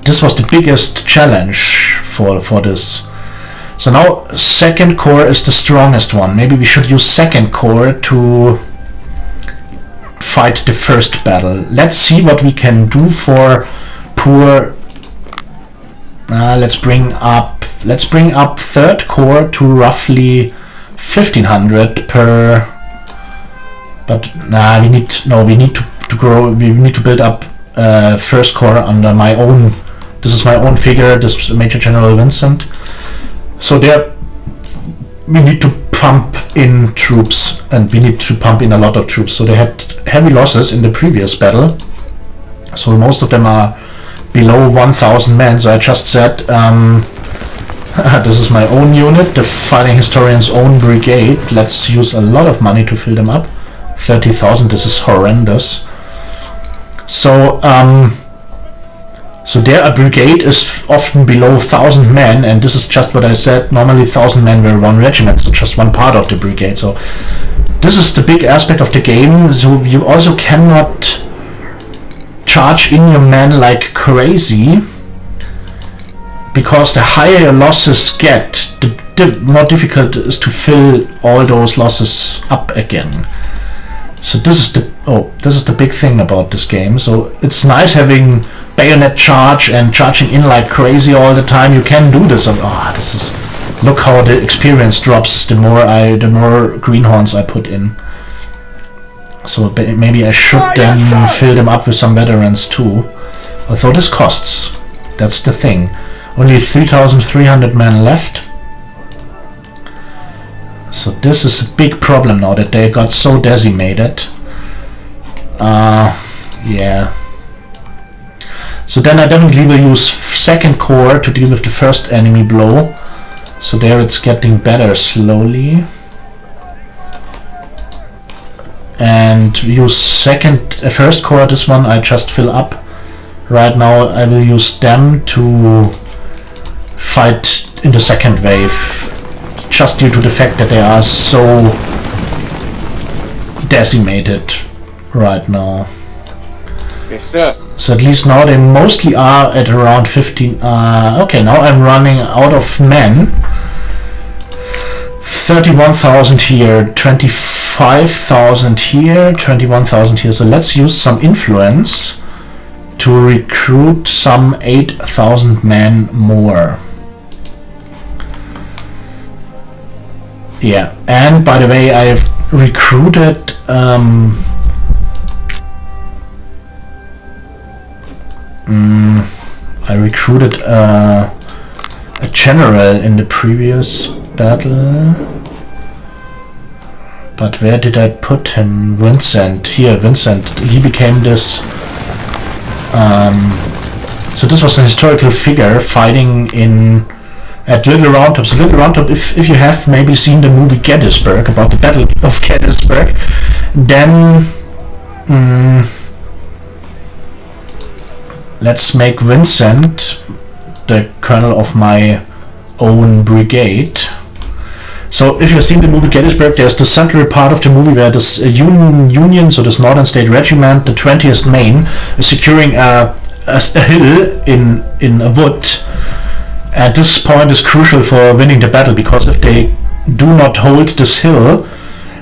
this was the biggest challenge for this. So now 2nd Corps is the strongest one. Maybe we should use 2nd Corps to fight the first battle. Let's see what we can do for poor. Let's bring up 3rd Corps to roughly 1,500 per. But we need to grow. We need to build up 1st Corps under my own. This is my own figure. This is Major General Vincent. So there, we need to pump in troops, and we need to pump in a lot of troops. So they had heavy losses in the previous battle. So most of them are below 1,000 men. So I just said, this is my own unit, the Fighting Historian's own brigade. Let's use a lot of money to fill them up. 30,000. This is horrendous. So so there a brigade is often below 1,000 men, and this is just what I said. Normally 1,000 men were one regiment, so just one part of the brigade. So this is the big aspect of the game. So you also cannot charge in your men like crazy, because the higher your losses get, the more difficult it is to fill all those losses up again. So this is the big thing about this game. So it's nice having bayonet charge and charging in like crazy all the time. You can do this, and look how the experience drops the more greenhorns I put in. So maybe I should then fill them up with some veterans too. Although this costs. That's the thing. Only 3,300 men left. So this is a big problem now that they got so decimated. Yeah. So then I definitely will use 2nd Corps to deal with the first enemy blow. So there it's getting better slowly. and use first corps. This one I just fill up right now. I will use them to fight in the second wave, just due to the fact that they are so decimated right now. Yes, sir. So at least now they mostly are at around 15. Okay, now I'm running out of men. 31,000 here, 25,000 here, 21,000 here. So let's use some influence to recruit some 8,000 men more. Yeah, and by the way, I've recruited a general in the previous battle, but where did I put him? Vincent. Here, Vincent. He became this. So this was a historical figure fighting at Little Round Top. So Little Round Top, if you have maybe seen the movie Gettysburg, about the Battle of Gettysburg, then let's make Vincent the colonel of my own brigade. So if you've seen the movie Gettysburg, there's the central part of the movie where this Union, so this Northern State Regiment, the 20th Maine, is securing a hill in a wood. At this point is crucial for winning the battle, because if they do not hold this hill,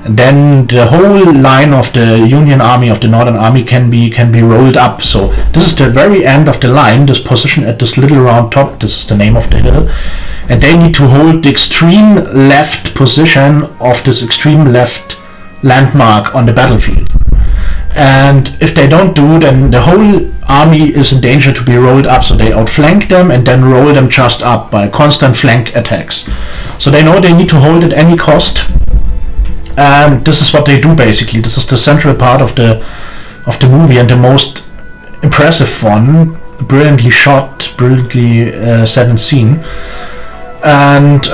then the whole line of the Union Army, of the Northern Army, can be rolled up. So this is the very end of the line, this position at this Little Round Top. This is the name of the hill, and they need to hold the extreme left position of this extreme left landmark on the battlefield. And if they don't do, then the whole army is in danger to be rolled up. So they outflank them and then roll them just up by constant flank attacks. So they know they need to hold at any cost. And this is what they do basically. This is the central part of the movie, and the most impressive one. Brilliantly shot, brilliantly set and scene. And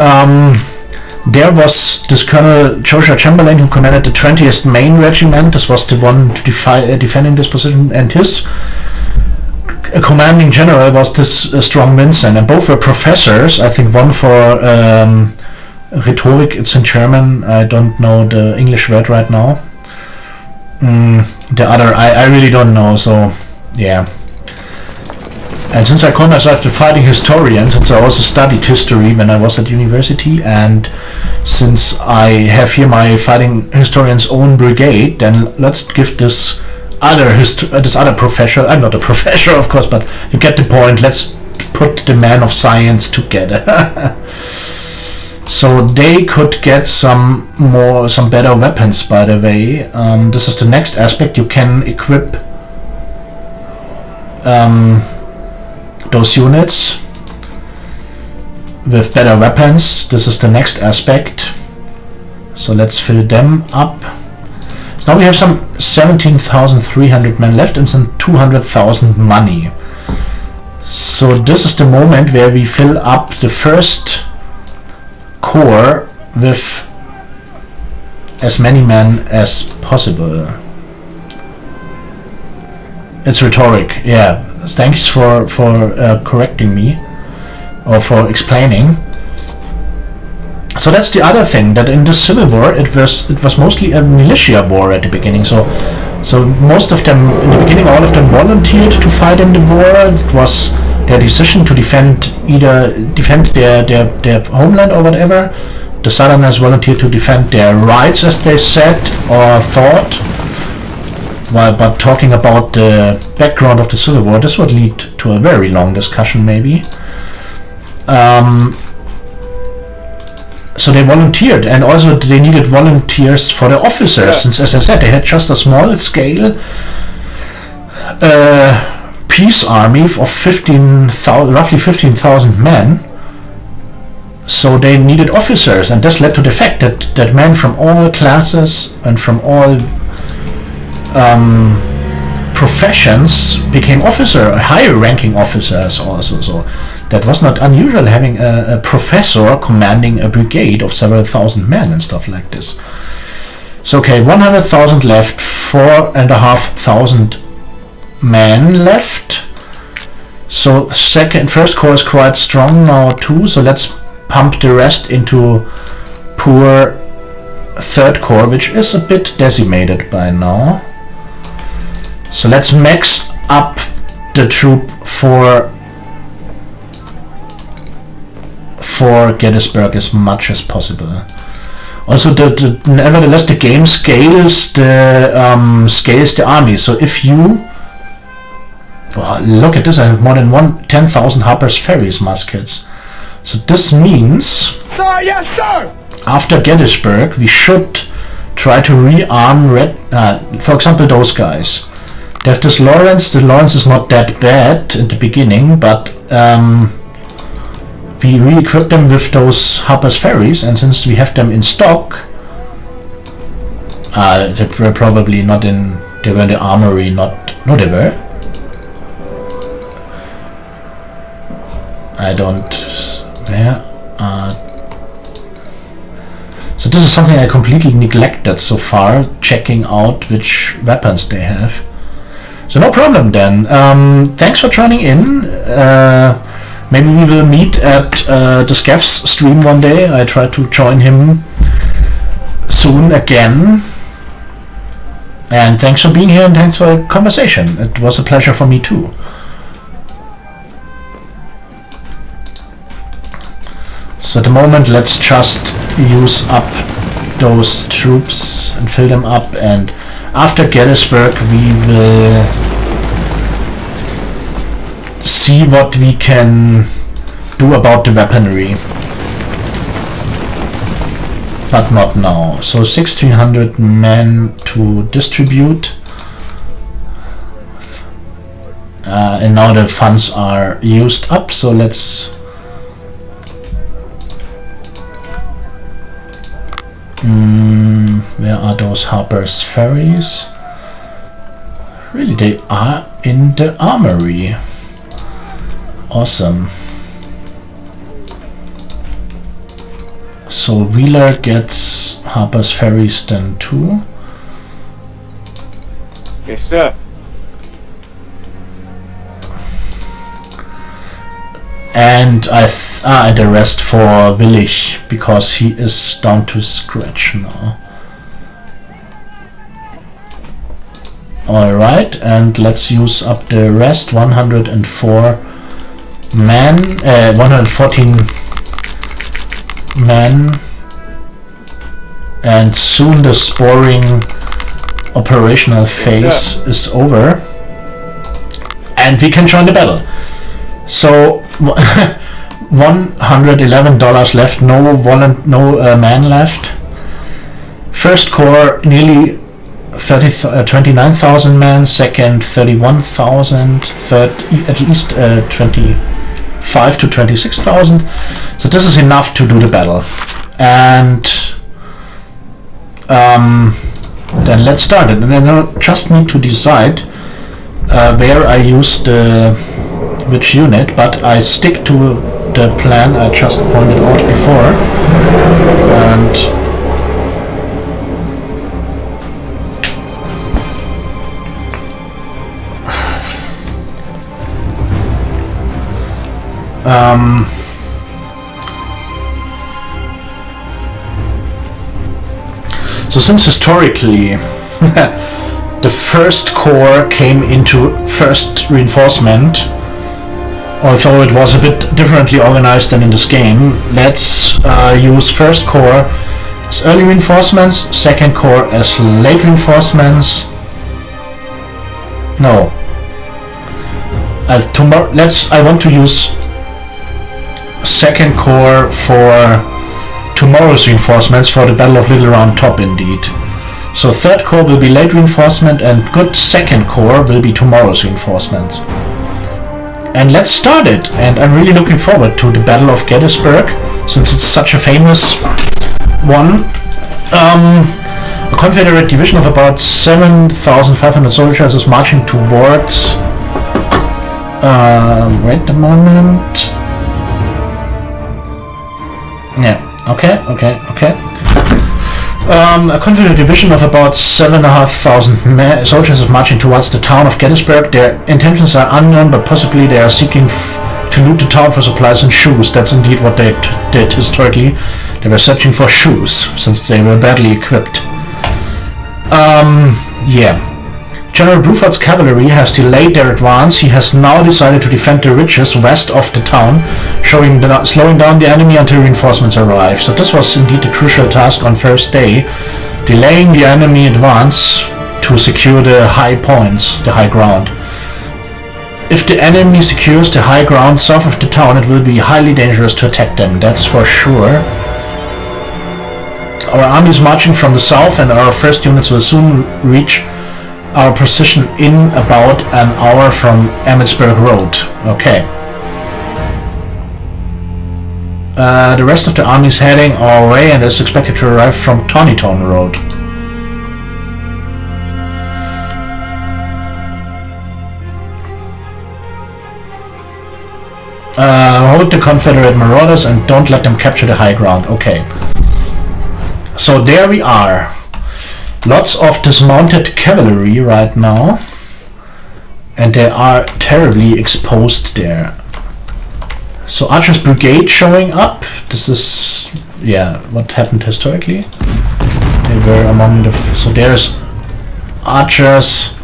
there was this Colonel Joshua Chamberlain, who commanded the 20th Maine Regiment. This was the one defending this position, and his commanding general was this Strong Vincent, and both were professors. I think one for rhetoric, it's in German, I don't know the English word right now. The other, I really don't know, so yeah. And since I call myself the fighting historian, since I also studied history when I was at university, and since I have here my fighting historian's own brigade, then let's give this other professor, I'm not a professor of course, but you get the point, let's put the man of science together. So they could get some better weapons, by the way. This is the next aspect. You can equip those units with better weapons. This is the next aspect. So let's fill them up. So now we have some 17,300 men left and some 200,000 money. So this is the moment where we fill up the first corps with as many men as possible. It's rhetoric, yeah. Thanks for correcting me, or for explaining. So that's the other thing, that in the Civil War it was mostly a militia war at the beginning. So most of them in the beginning, all of them volunteered to fight in the war. It was their decision to defend their homeland or whatever. The Southerners volunteered to defend their rights, as they said or thought. But talking about the background of the Civil War, this would lead to a very long discussion, maybe. So they volunteered, and also they needed volunteers for the officers, since, as I said, they had just a small scale peace army of roughly 15,000 men. So they needed officers, and this led to the fact that men from all classes and from all professions became higher ranking officers also. So that was not unusual, having a professor commanding a brigade of several thousand men and stuff like this. So okay, 100,000 left, 4,500 men left. So first corps is quite strong now too, so let's pump the rest into poor third corps, which is a bit decimated by now. So let's max up the troop for Gettysburg as much as possible. Also, nevertheless, the game scales the army. So if you look at this, I have more than 10,000 Harper's Ferries muskets. So this means, Sir, yes, sir! After Gettysburg, we should try to rearm for example, those guys. They have this Lawrence. The Lawrence is not that bad in the beginning, but we re-equip them with those Harper's Ferries, and since we have them in stock, that were probably not in. They were in the armory, not. No, they were. I don't. Yeah. So this is something I completely neglected so far, checking out which weapons they have. So no problem then. Thanks for joining in. Maybe we will meet at the Scavs stream one day. I try to join him soon again. And thanks for being here and thanks for the conversation. It was a pleasure for me too. So at the moment, let's just use up those troops and fill them up, and after Gettysburg we will see what we can do about the weaponry. But not now. So 1,600 men to distribute. And now the funds are used up, so let's where are those Harper's Ferries? Really, they are in the armory. Awesome. So Wheeler gets Harper's Ferries then too. Yes, sir. And and the rest for Willich, because he is down to scratch now. Alright, and let's use up the rest. 104 men, 114 men, and soon the sporing operational phase is over, and we can join the battle. So $111 left, no man left. First corps nearly 29,000 men, second 31,000, third at least 25 to 26,000. So this is enough to do the battle, and then let's start it. And I just need to decide where I use which unit, but I stick to the plan I just pointed out before, and so since historically the first corps came into first reinforcement, although it was a bit differently organized than in this game, let's use first corps as early reinforcements, second corps as late reinforcements. No. I want to use second corps for tomorrow's reinforcements for the Battle of Little Round Top indeed. So third corps will be late reinforcement and good second corps will be tomorrow's reinforcements. And let's start it, and I'm really looking forward to the Battle of Gettysburg, since it's such a famous one. A Confederate division of about 7,500 soldiers is marching towards... wait a moment... Yeah, okay. A Confederate division of about 7,500 soldiers is marching towards the town of Gettysburg. Their intentions are unknown, but possibly they are seeking to loot the town for supplies and shoes. That's indeed what they did historically. They were searching for shoes, since they were badly equipped. Yeah. General Bruford's cavalry has delayed their advance. He has now decided to defend the ridges west of the town, slowing down the enemy until reinforcements arrive. So this was indeed a crucial task on first day, delaying the enemy advance to secure the high points, the high ground. If the enemy secures the high ground south of the town, it will be highly dangerous to attack them, that's for sure. Our army is marching from the south, and our first units will soon reach our position in about an hour from Emmitsburg Road. Okay. The rest of the army is heading our way and is expected to arrive from Tawnytown Road. Hold the Confederate marauders and don't let them capture the high ground. Okay. So there we are. Lots of dismounted cavalry right now, and they are terribly exposed there. So Archer's brigade showing up. This is, yeah, what happened historically. They were among the... so there's Archers,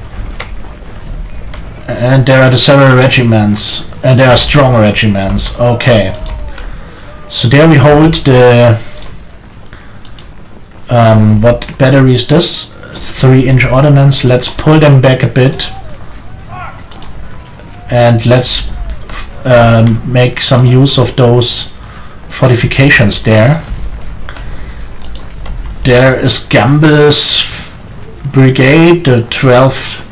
and there are the several regiments, and there are strong regiments. Okay. So there we hold the... what battery is this? 3-inch ordnance. Let's pull them back a bit, and let's make some use of those fortifications there. There is Gamble's brigade, the 12th,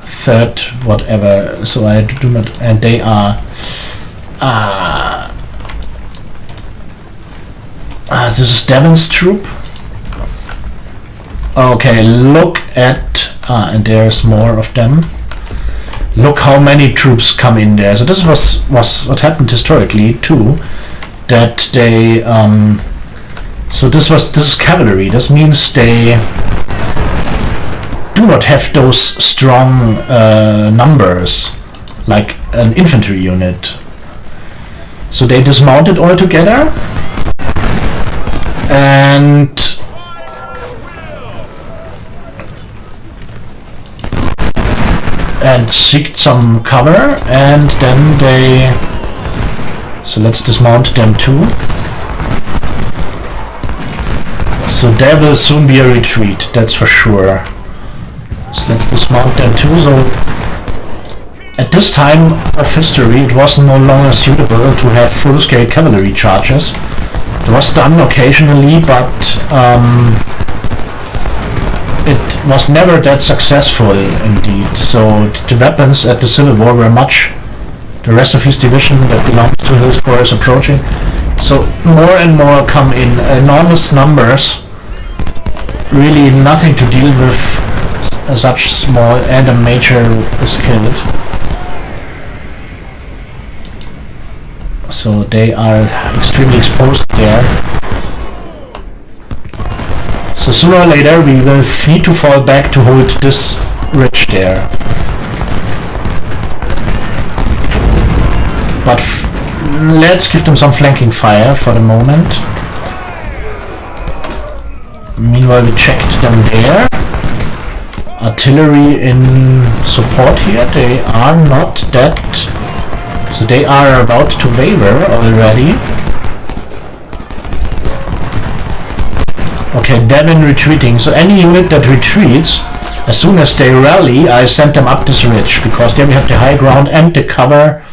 3rd, whatever. So I do not, and they are this is Devon's troop. Okay, look at... and there's more of them. Look how many troops come in there. So this was what happened historically too. That they... so this cavalry. This means they do not have those strong numbers like an infantry unit. So they dismounted all together and seeked some cover, and then they... so let's dismount them too. So there will soon be a retreat, that's for sure. So let's dismount them too. So at this time of history it was no longer suitable to have full-scale cavalry charges. It was done occasionally, but it was never that successful indeed. So the weapons at the Civil War were much... the rest of his division that belongs to Hillsborough is approaching. So more and more come in enormous numbers. Really nothing to deal with such small, and a major is killed. So they are extremely exposed there. So sooner or later we will need to fall back to hold this ridge there. But let's give them some flanking fire for the moment. Meanwhile we checked them there. Artillery in support here. They are not that... so they are about to waver already. Okay, Devon retreating. So any unit that retreats, as soon as they rally, I send them up this ridge, because there we have the high ground and the cover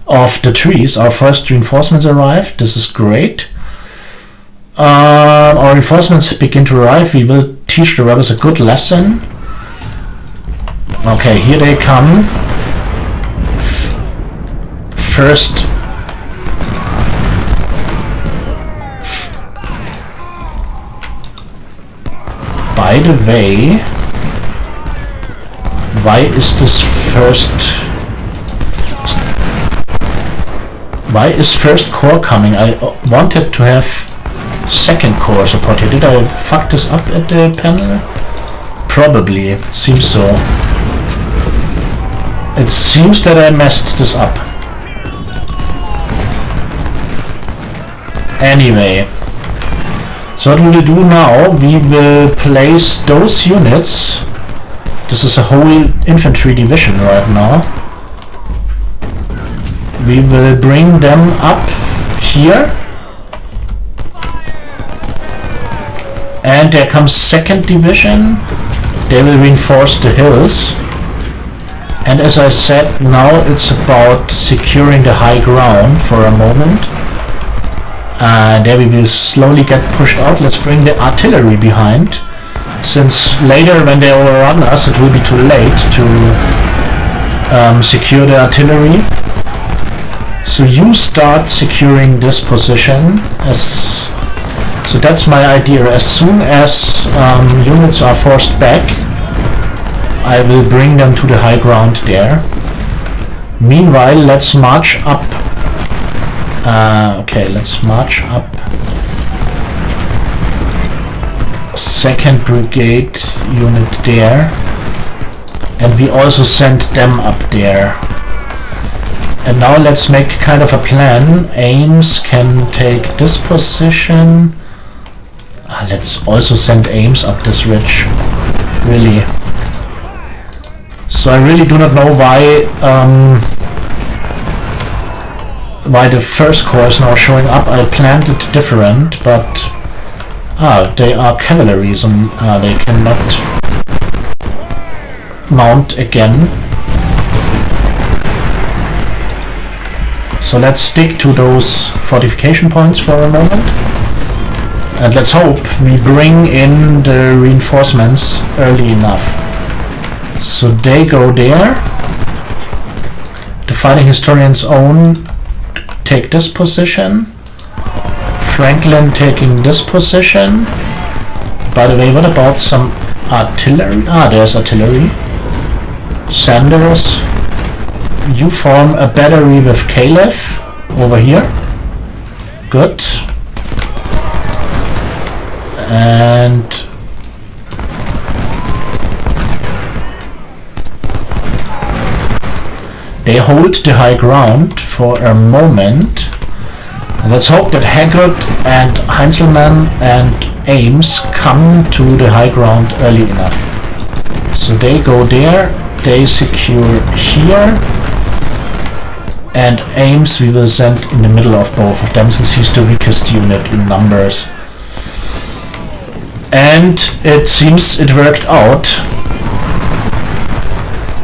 of the trees. Our first reinforcements arrived. This is great. Our reinforcements begin to arrive. We will teach the rebels a good lesson. Okay, here they come. First... by the way, why is this first... why is First Corps coming? I wanted to have second corps support here. Did I fuck this up at the panel? Probably. It seems so. It seems that I messed this up. Anyway. So what we will do now, we will place those units. This is a whole infantry division right now. We will bring them up here. And there comes 2nd division. They will reinforce the hills. And as I said, now it's about securing the high ground for a moment. There we will slowly get pushed out. Let's bring the artillery behind. Since later when they overrun us, it will be too late to secure the artillery. So you start securing this position. So that's my idea. As soon as units are forced back, I will bring them to the high ground there. Meanwhile, let's march up. Okay, let's march up. 2nd Brigade unit there. And we also send them up there. And now let's make kind of a plan. Ames can take this position. Let's also send Ames up this ridge. Really. So I really do not know why the 1st corps is now showing up. I planned it different, but they are cavalry, so they cannot mount again. So let's stick to those fortification points for a moment. And let's hope we bring in the reinforcements early enough. So they go there. The fighting historians take this position. Franklin taking this position. By the way, what about some artillery? There's artillery. Sanders, you form a battery with Caliph over here. Good. And they hold the high ground for a moment. And let's hope that Haggard and Heinzelmann and Ames come to the high ground early enough. So they go there, they secure here, and Ames we will send in the middle of both of them since he's the weakest unit in numbers. And it seems it worked out.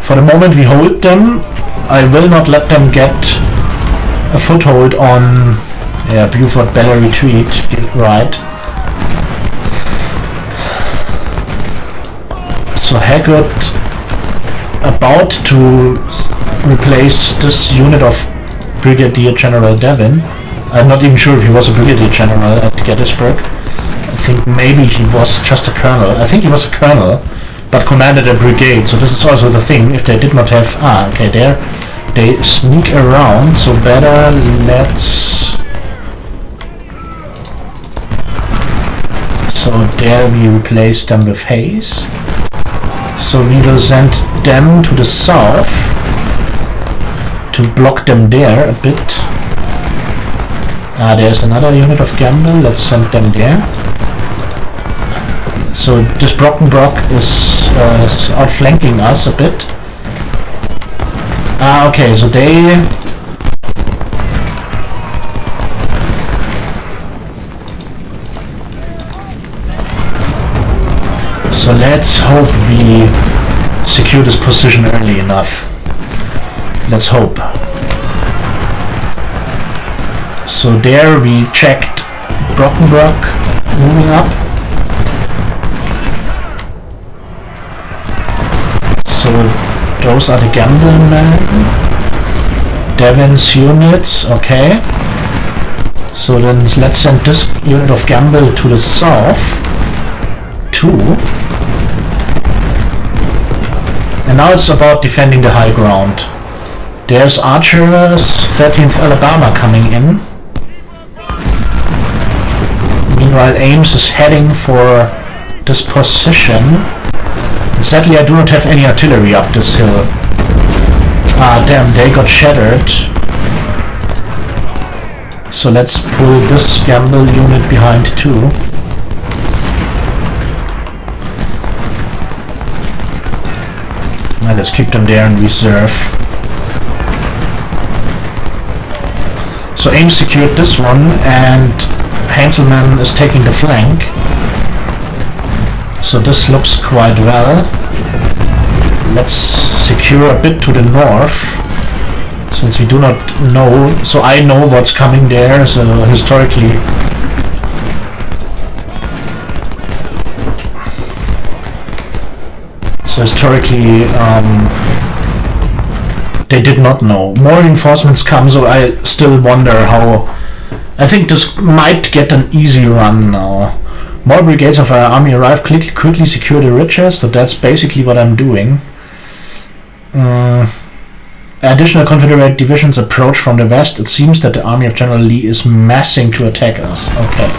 For the moment we hold them. I will not let them get a foothold on Buford Better Retreat, right. So Haggard about to replace this unit of Brigadier General Devon. I'm not even sure if he was a Brigadier General at Gettysburg. I think maybe he was just a colonel. I think he was a colonel, but commanded a brigade. So this is also the thing. If they did not have... okay, there. They sneak around, so better let's... So there we replace them with Hayes. So we will send them to the south to block them there a bit. There's another unit of Gamble. Let's send them there. So this Brockenbrock is outflanking us a bit. Okay, so they... So let's hope we secure this position early enough. Let's hope. So there we checked Brockenbrock moving up. So those are the Gamble men. Devon's units, okay. So then let's send this unit of Gamble to the south. And now it's about defending the high ground. There's archers, 13th Alabama coming in. while Ames is heading for this position. And sadly I do not have any artillery up this hill. Ah damn, they got shattered. So let's pull this gamble unit behind too. Now let's keep them there in reserve. So Ames secured this one and Hanselman is taking the flank. So this looks quite well. Let's secure a bit to the north, since we do not know. So I know what's coming there, so historically. So historically, they did not know. More reinforcements come, so I still wonder how. I think this might get an easy run now. More brigades of our army arrive, quickly secure the ridges, so that's basically what I'm doing. Additional Confederate divisions approach from the west. It seems that the army of General Lee is massing to attack us. Okay.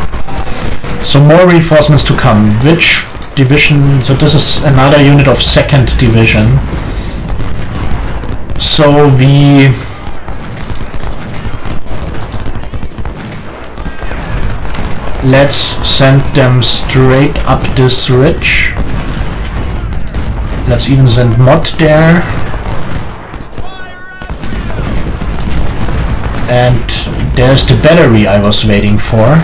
So more reinforcements to come. Which division? So this is another unit of 2nd Division. So we... Let's send them straight up this ridge. Let's even send Mod there. And there's the battery I was waiting for.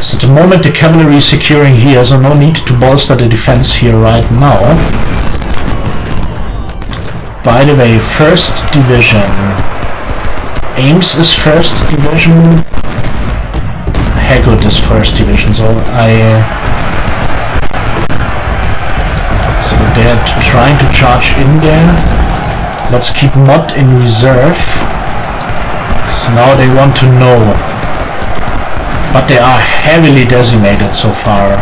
So at the moment the cavalry is securing here, so no need to bolster the defense here right now. By the way, 1st Division. Ames is 1st Division. Haggard is 1st Division, so so they're trying to charge in there. Let's keep Mod in reserve. So now they want to know. But they are heavily decimated so far.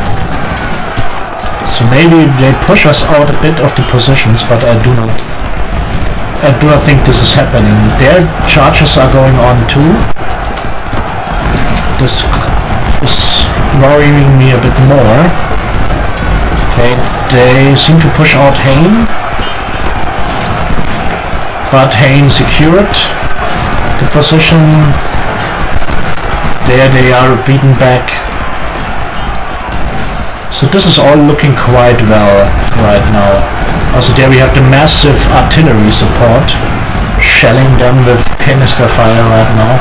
So maybe they push us out a bit of the positions, but I do not think this is happening. Their charges are going on too. This is worrying me a bit more. Okay, they seem to push out Hain. But Hain secured the position. There they are beaten back. So this is all looking quite well right now. Also there we have the massive artillery support, shelling them with canister fire right now.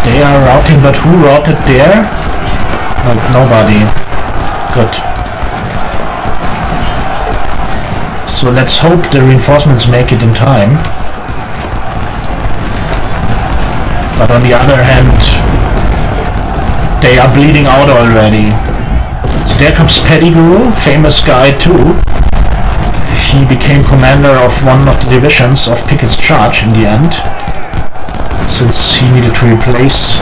They are routing, but who routed there? Nobody. Good. So let's hope the reinforcements make it in time. But on the other hand, they are bleeding out already. So there comes Pettigrew, famous guy too. He became commander of one of the divisions of Pickett's charge in the end, since he needed to replace.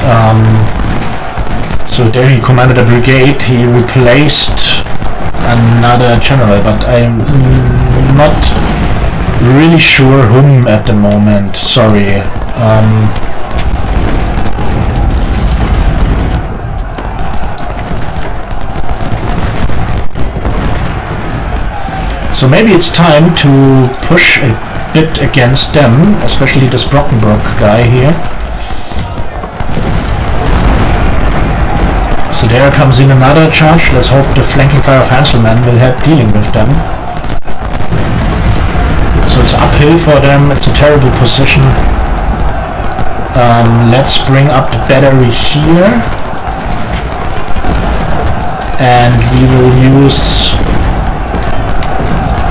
So there he commanded a brigade. He replaced another general, but I'm not really sure whom at the moment. Sorry. So maybe it's time to push a bit against them, especially this Brockenbrook guy here. So there comes in another charge. Let's hope the flanking fire of Hanselman will help dealing with them. So it's uphill for them, it's a terrible position. Let's bring up the battery here. And we will use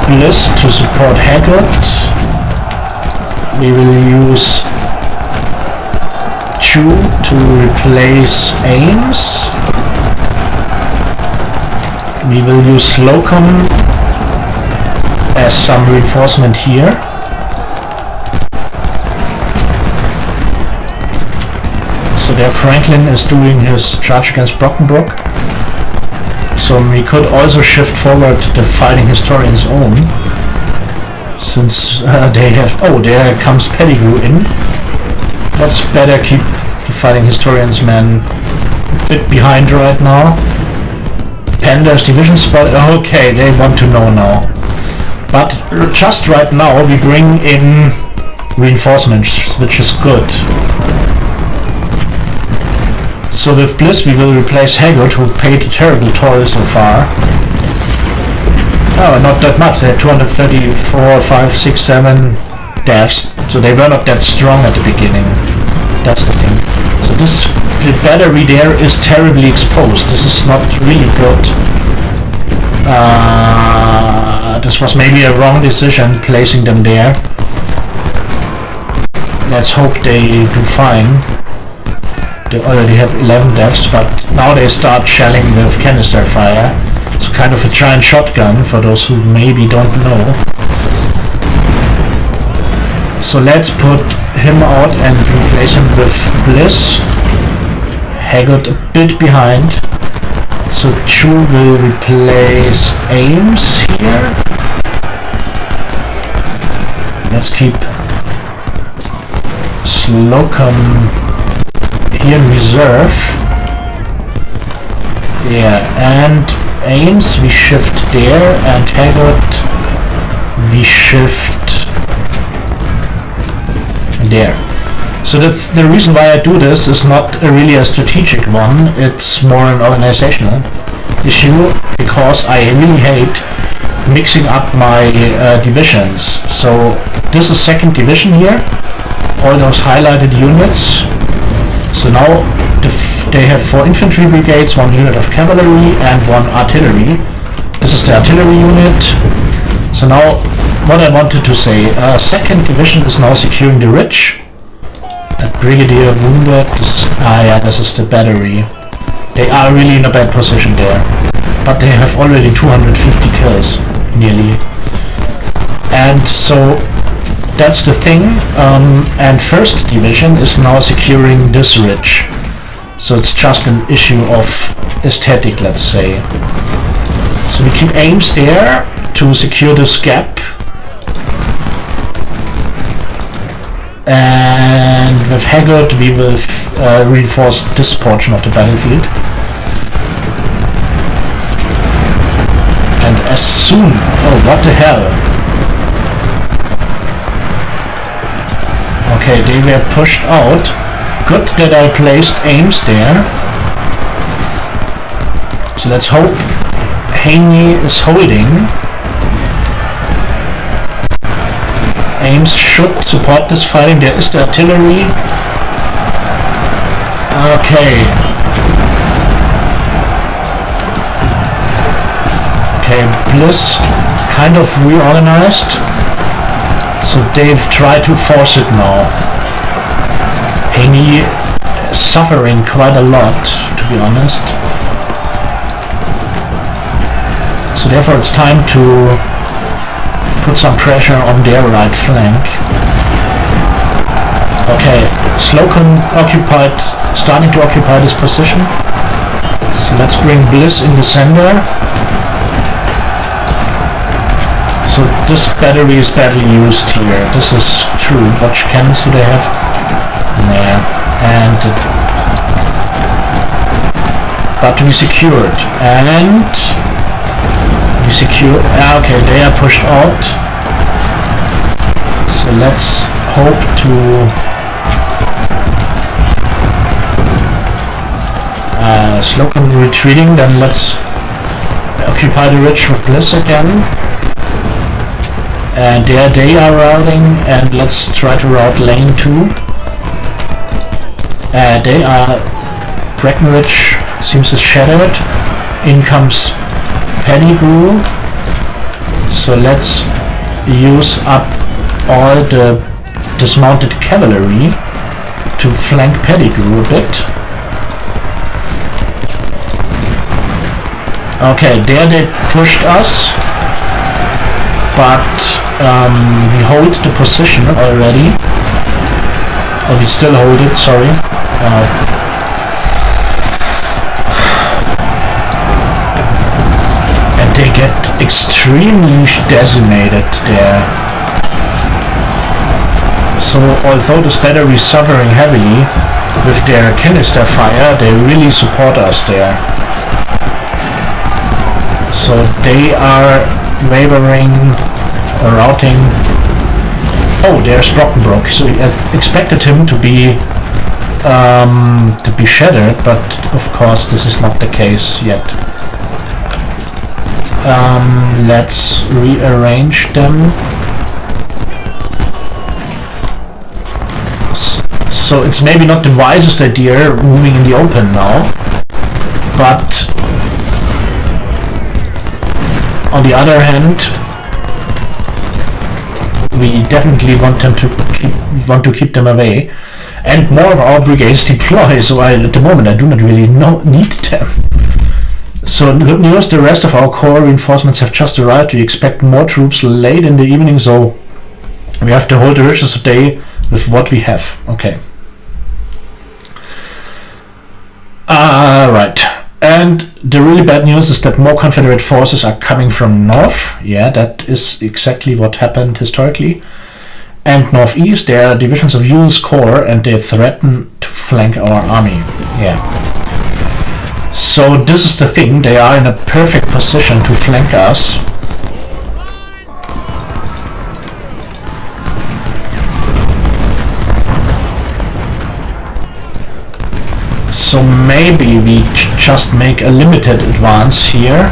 Bliss to support Haggard. We will use Chu to replace Ames. We will use Slocum as some reinforcement here. So there Franklin is doing his charge against Brockenbrook. So we could also shift forward the Fighting Historian's own, since they have... Oh, there comes Pettigrew in. Let's better keep The Fighting Historians men a bit behind right now. Pander's division spot. Okay, they want to know now. But just right now we bring in reinforcements, which is good. So with Bliss we will replace Haggard, who paid a terrible toll so far. Oh, not that much. They had 234, 5, 6, 7 deaths. So they were not that strong at the beginning. That's the thing. So the battery there is terribly exposed. This is not really good. This was maybe a wrong decision placing them there. Let's hope they do fine. They already have 11 deaths, but now they start shelling with canister fire. So kind of a giant shotgun for those who maybe don't know. So let's put him out and replace him with Bliss. Haggard a bit behind. So Chu will replace Ames here. Let's keep Slocum here in reserve. Yeah, and Ames we shift there, and Haggard we shift there. So the reason why I do this is not really a strategic one, it's more an organizational issue, because I really hate mixing up my divisions. So this is 2nd division here, all those highlighted units. So now they have 4 infantry brigades, 1 unit of cavalry and 1 artillery. This is the artillery unit. So now what I wanted to say, 2nd division is now securing the ridge. A brigadier wounded. This is the battery. They are really in a bad position there, but they have already 250 kills nearly. And so that's the thing. And 1st division is now securing this ridge. So it's just an issue of aesthetic, let's say. So we keep Ames there to secure this gap. And with Haggard we will reinforce this portion of the battlefield. And as soon... oh, what the hell? Okay, they were pushed out. Good that I placed Ames there. So let's hope Haney is holding. Ames should support this fighting. There is the artillery. Okay. Okay, Bliss kind of reorganized. So they've tried to force it now. Haney is suffering quite a lot, to be honest. So therefore it's time to put some pressure on their right flank. Okay, Slocum starting to occupy this position. So let's bring Bliss in the center. So this battery is badly used here. This is true. What cannons do they have? Nah. And but we secured, and we secure. Okay, they are pushed out. So let's hope to Slocum retreating. Then let's occupy the ridge with Bliss again. And there they are routing, and let's try to route lane 2. They are... Breckenridge seems to shattered. In comes Pettigrew. So let's use up all the dismounted cavalry to flank Pettigrew a bit. Okay, there they pushed us, but we hold the position already. Oh, we still hold it, sorry. And they get extremely decimated there. So although this battery is suffering heavily, with their canister fire, they really support us there. So they are wavering or routing. Oh, there's Brockenbrock. So I expected him to be shattered, but of course this is not the case yet. Let's rearrange them. So it's maybe not the wisest idea moving in the open now, but on the other hand, we definitely want to keep them away, and more of our brigades deploy. So at the moment I do not really need them. So good news, the rest of our core reinforcements have just arrived. We expect more troops late in the evening, so we have to hold the rest of the day with what we have. Okay. Right. And the really bad news is that more Confederate forces are coming from north. Yeah, that is exactly what happened historically. And northeast, there are divisions of Ewell's Corps, and they threaten to flank our army. Yeah. So this is the thing, they are in a perfect position to flank us. So maybe we just make a limited advance here.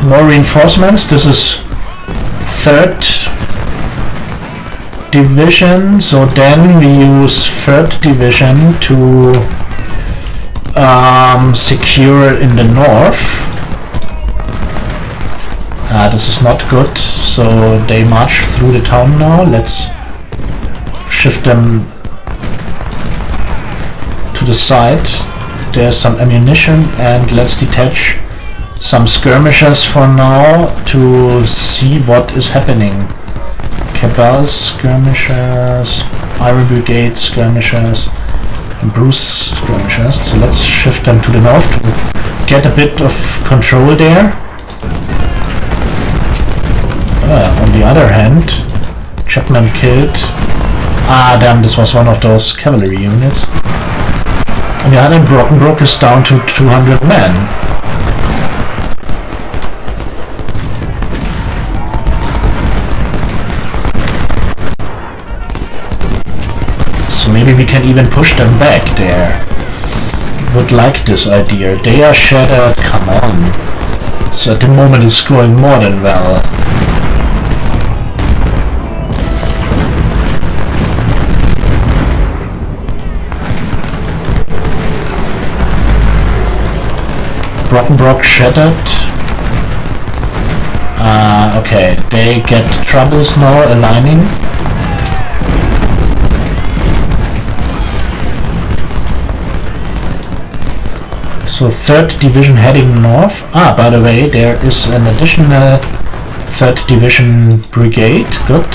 More reinforcements. This is 3rd Division, so then we use 3rd Division to secure in the north. This is not good, so they march through the town now. Let's shift them to the side. There's some ammunition, and let's detach some skirmishers for now to see what is happening. Cabal skirmishers, Iron Brigade skirmishers, and Bruce skirmishers. So let's shift them to the north to get a bit of control there. On the other hand, Chapman killed. Damn, this was one of those cavalry units. On the other hand, Brockenbrock is down to 200 men. So maybe we can even push them back there. Would like this idea. They are shattered, come on. So at the moment it's going more than well. Brockenbrock shattered. Okay, they get troubles now aligning. So 3rd Division heading north. By the way, there is an additional 3rd Division brigade. Good.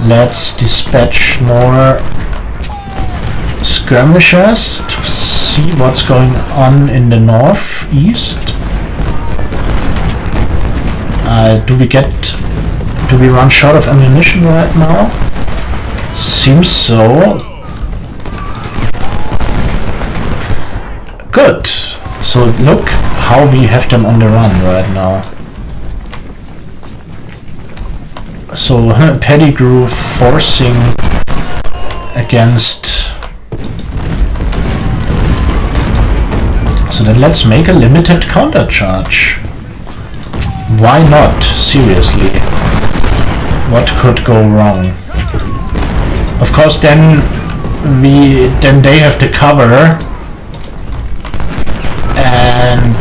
Let's dispatch more skirmishers to see what's going on in the northeast. Do we run short of ammunition right now? Seems so. Good. So look how we have them on the run right now. So Pettigrew forcing against. So then let's make a limited countercharge. Why not? Seriously. What could go wrong? Of course then they have to cover, and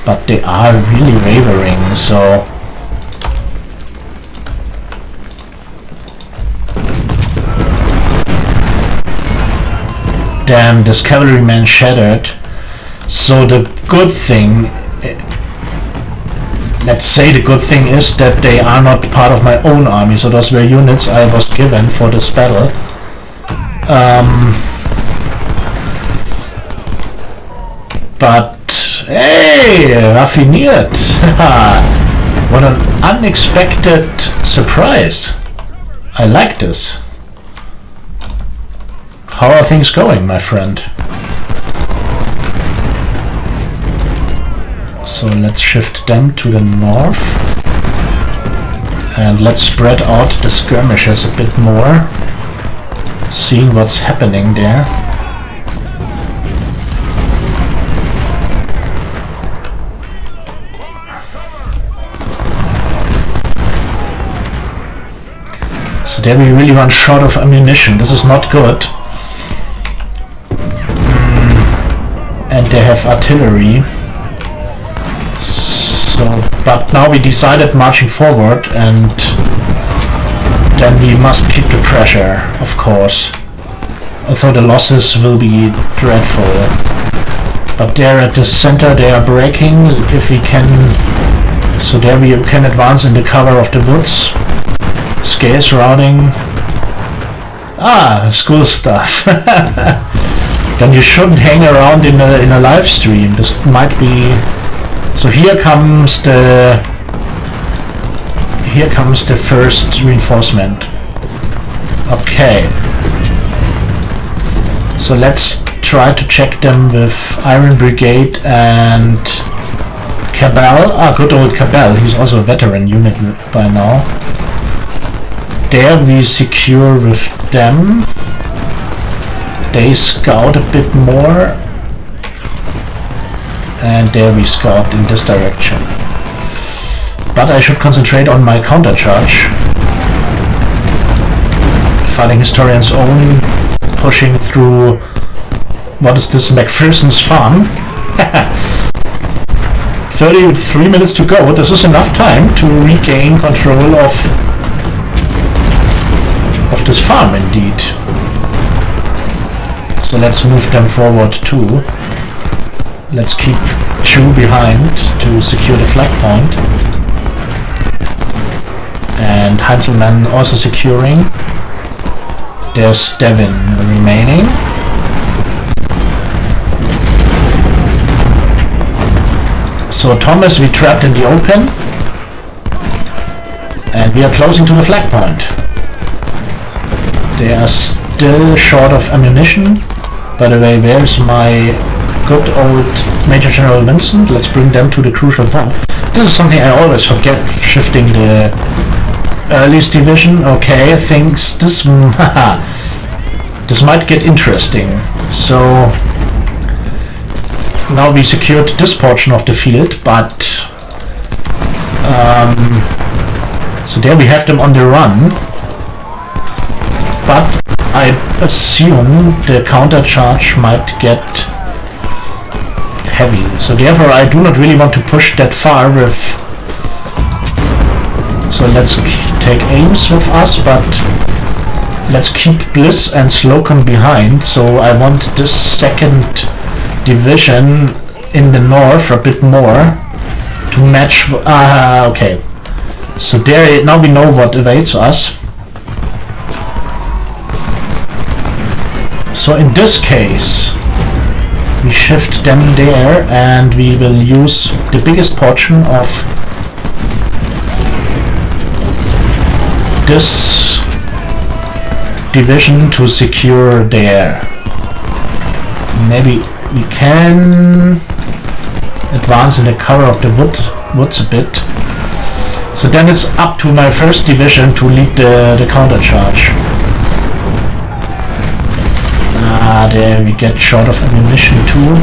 but they are really wavering, so damn, this cavalryman shattered. So the good thing, let's say the good thing is that they are not part of my own army, so those were units I was given for this battle. But hey, raffiniert! What an unexpected surprise! I like this. How are things going, my friend? So let's shift them to the north. And let's spread out the skirmishes a bit more. Seeing what's happening there. So there we really run short of ammunition. This is not good. And they have artillery. So, but now we decided marching forward, and then we must keep the pressure, of course. Although the losses will be dreadful. But there at the center they are breaking. If we can... So there we can advance in the cover of the woods. Scarce routing. Ah, school stuff. Then you shouldn't hang around in a live stream. This might be... So here comes the first reinforcement. Okay. So let's try to check them with Iron Brigade and Cabal. Ah, good old Cabal. He's also a veteran unit by now. There we secure with them. They scout a bit more. And there we scout in this direction. But I should concentrate on my countercharge. Fighting Historian's own, pushing through... What is this? McPherson's farm? 33 minutes to go. This is enough time to regain control of this farm, indeed. So let's move them forward too. Let's keep Chu behind to secure the flag point. And Heinzelmann also securing. There's Devin remaining. So Thomas we trapped in the open. And we are closing to the flag point. They are still short of ammunition. By the way, where's my good old Major General Vincent? Let's bring them to the crucial point. This is something I always forget, shifting the earliest division. Okay, things this this might get interesting. So now we secured this portion of the field, but so there we have them on the run. But I assume the countercharge might get heavy. So therefore I do not really want to push that far with... So let's take Ames with us, but let's keep Bliss and Slocum behind. So I want this second division in the north a bit more to match... okay. So there, now we know what awaits us. So in this case, we shift them there and we will use the biggest portion of this division to secure there. Maybe we can advance in the cover of the woods a bit. So then it's up to my first division to lead the countercharge. There we get short of ammunition too.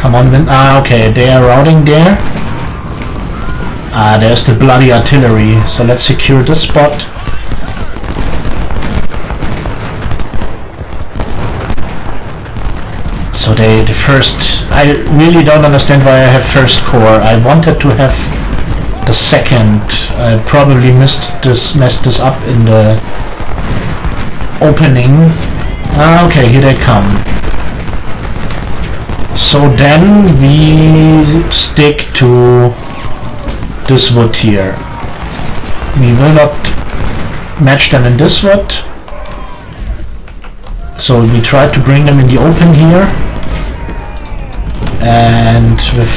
Come on, then. Okay, they are routing there. There's the bloody artillery. So let's secure this spot. So the first... I really don't understand why I have first corps. I wanted to have the second. I probably messed this up in the opening. Okay, here they come. So then we stick to this wood here. We will not match them in this wood. So we try to bring them in the open here. And with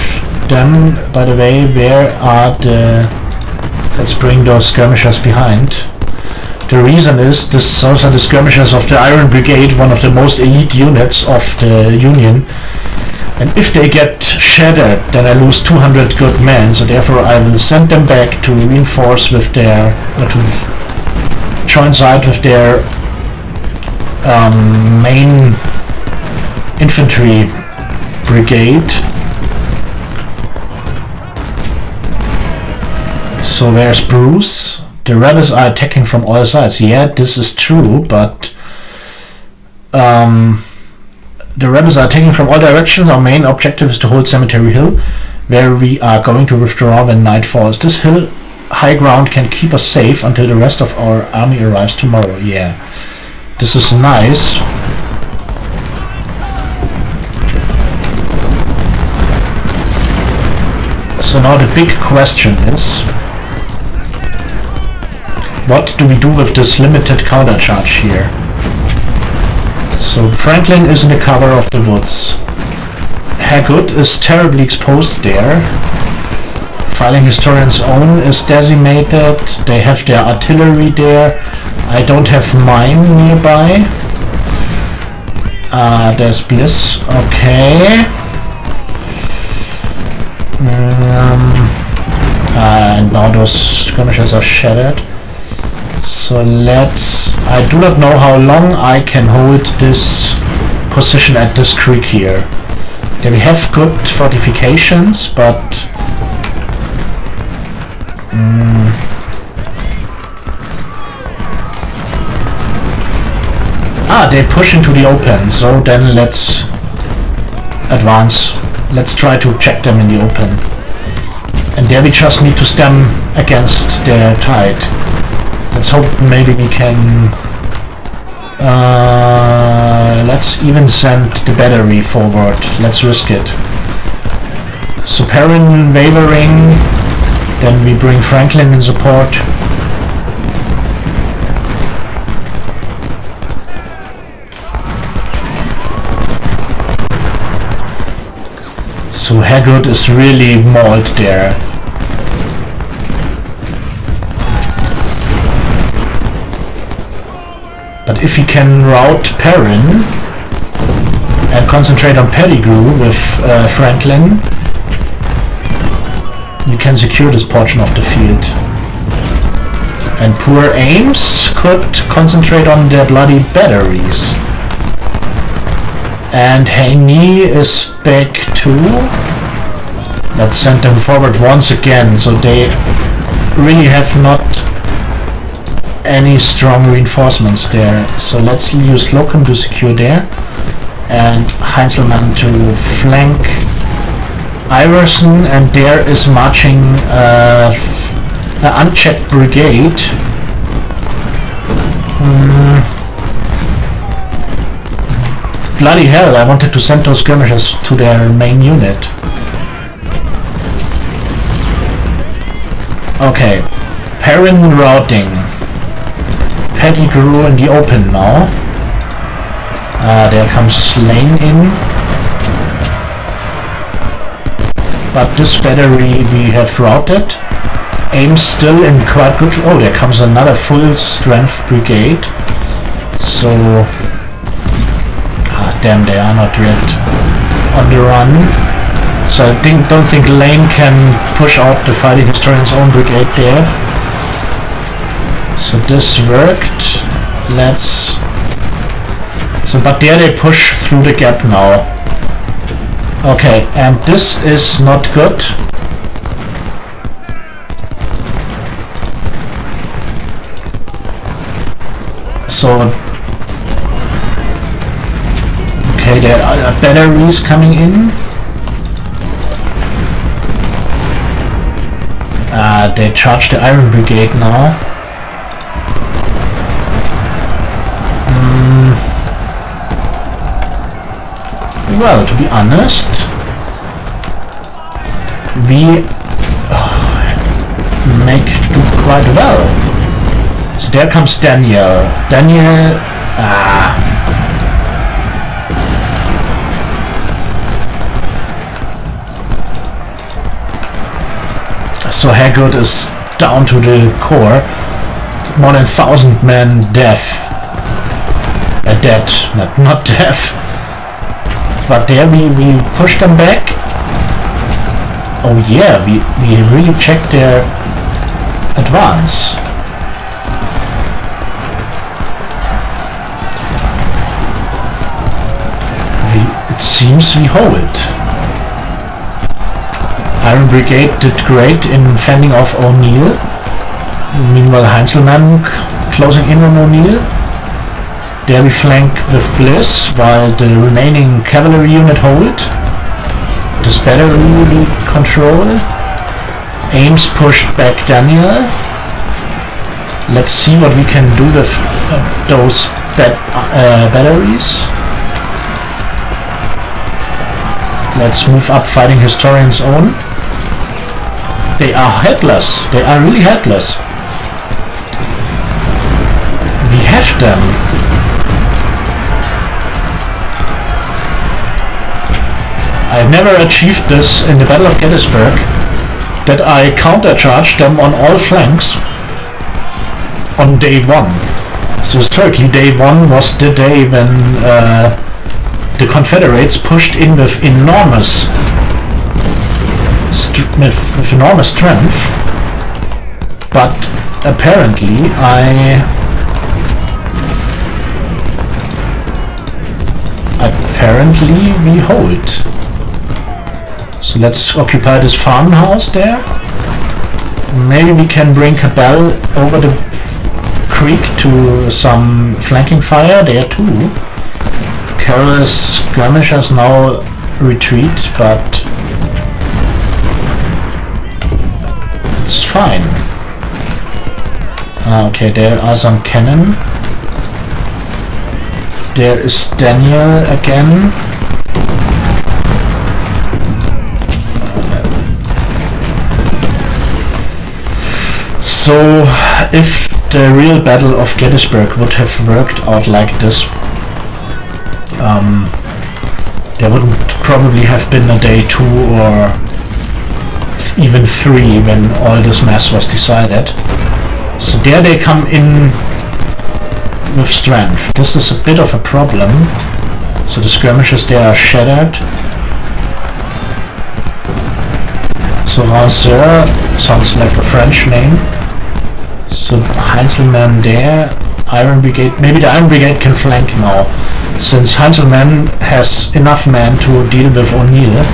them, by the way, where are the... Let's bring those skirmishers behind. The reason is, those are the skirmishers of the Iron Brigade, one of the most elite units of the Union. And if they get shattered, then I lose 200 good men, so therefore I will send them back to reinforce with their... to join side with their main infantry brigade. So where's Bruce? The rebels are attacking from all sides. Yeah, this is true, but the rebels are attacking from all directions. Our main objective is to hold Cemetery Hill, where we are going to withdraw when night falls. This hill high ground can keep us safe until the rest of our army arrives tomorrow. Yeah, this is nice. So now the big question is, what do we do with this limited countercharge here? So Franklin is in the cover of the woods. Haggard is terribly exposed there. Fighting Historian's Own is decimated. They have their artillery there. I don't have mine nearby. There's Bliss. Okay. And now those skirmishers are shattered. So I do not know how long I can hold this position at this creek here. Okay, we have good fortifications, but they push into the open, so then let's advance. Let's try to check them in the open. And there we just need to stem against their tide. Let's hope maybe we can... let's even send the battery forward. Let's risk it. So Perrin wavering. Then we bring Franklin in support. So Haggard is really mauled there. But if he can rout Perrin and concentrate on Pettigrew with Franklin, we can secure this portion of the field. And poor Ames could concentrate on their bloody batteries. And Haney is back too. Let's send them forward once again, so they really have not any strong reinforcements there. So let's use Slocum to secure there, and Heinzelmann to flank Iverson, and there is marching an unchecked brigade. Bloody hell, I wanted to send those skirmishers to their main unit. Okay, Perrin routing. Pettigrew in the open now. There comes Lane in. But this battery we have routed. Ames still in quite good... Oh, there comes another full strength brigade. So... damn, they are not yet on the run. So I don't think Lane can push out the Fighting Historian's Own brigade there. So this worked. Let's... So, but there they push through the gap now. Okay, and this is not good. So... Okay, there are batteries coming in. They charge the Iron Brigade now. Well, to be honest, do quite well. So there comes Daniel. So Haggard is down to the core. More than 1,000 men dead. Dead, not deaf. But there we push them back. Oh yeah, we really checked their advance. It seems we hold. Iron Brigade did great in fending off O'Neill. Meanwhile Heinzelmann closing in on O'Neill. There we flank with Bliss while the remaining cavalry unit hold. This battery we control. Ames pushed back Daniel. Let's see what we can do with those batteries. Let's move up Fighting Historian's own. They are headless. They are really headless. We have them. I've never achieved this in the Battle of Gettysburg, that I countercharged them on all flanks on day 1. So historically day 1 was the day when the Confederates pushed in with enormous strength, but apparently we hold. So let's occupy this farmhouse there. Maybe we can bring Cabell over the creek to some flanking fire there too. Carol's skirmishers now retreat, but it's fine. Okay, there are some cannon. There is Daniel again. So, if the real Battle of Gettysburg would have worked out like this, there wouldn't probably have been a day 2 or even 3 when all this mess was decided. So there they come in with strength. This is a bit of a problem. So the skirmishers there are shattered. So Ranceur sounds like a French name. So Heinzelmann there, Iron Brigade, maybe the Iron Brigade can flank now, since Heinzelmann has enough men to deal with O'Neill.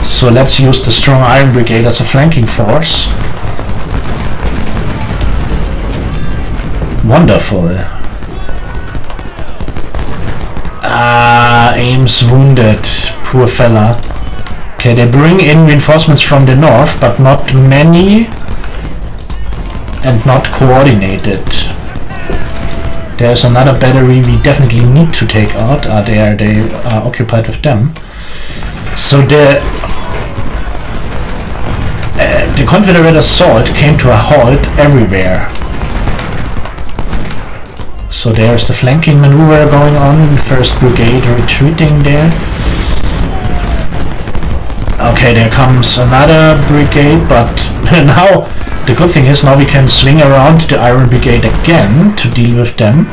So let's use the strong Iron Brigade as a flanking force. Wonderful. Ames wounded, poor fella. Okay, they bring in reinforcements from the north, but not many and not coordinated. There's another battery we definitely need to take out. They are occupied with them. So the Confederate assault came to a halt everywhere. So there's the flanking maneuver going on. First Brigade retreating there. Okay, there comes another brigade, but now the good thing is now we can swing around the Iron Brigade again to deal with them.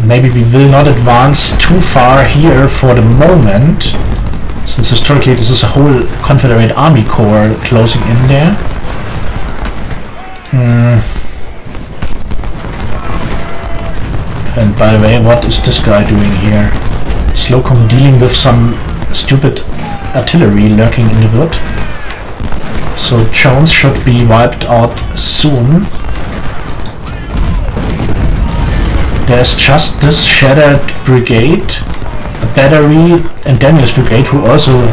Maybe we will not advance too far here for the moment, since historically this is a whole Confederate Army Corps closing in there. And by the way, what is this guy doing here? Slocum dealing with some stupid artillery lurking in the wood. So Jones should be wiped out soon. There's just this shattered brigade, a battery, and Daniel's brigade, who also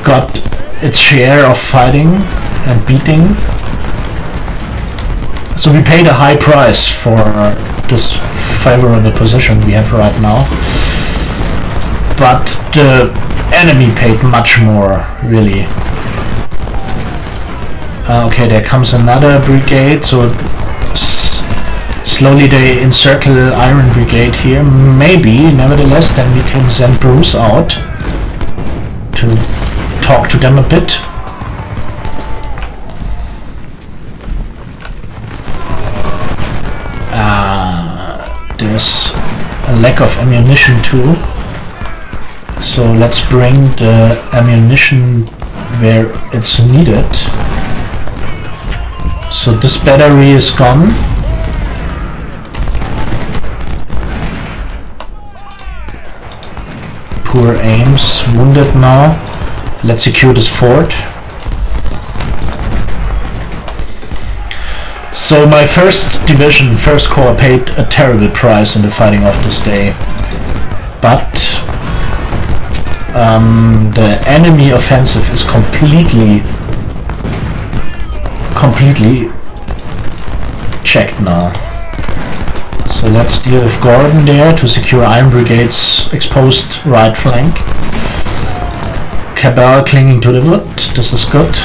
got its share of fighting and beating. So we paid a high price for this favorable position we have right now. But the enemy paid much more, really. Okay, there comes another brigade, so slowly they encircle Iron Brigade here. Maybe, nevertheless, then we can send Bruce out to talk to them a bit. There's a lack of ammunition too. So let's bring the ammunition where it's needed. So this battery is gone. Poor Ames, wounded now. Let's secure this fort. So my 1st Division, 1st Corps paid a terrible price in the fighting of this day. But the enemy offensive is completely checked now. So let's deal with Gordon there to secure Iron Brigade's exposed right flank. Cabal clinging to the wood, this is good.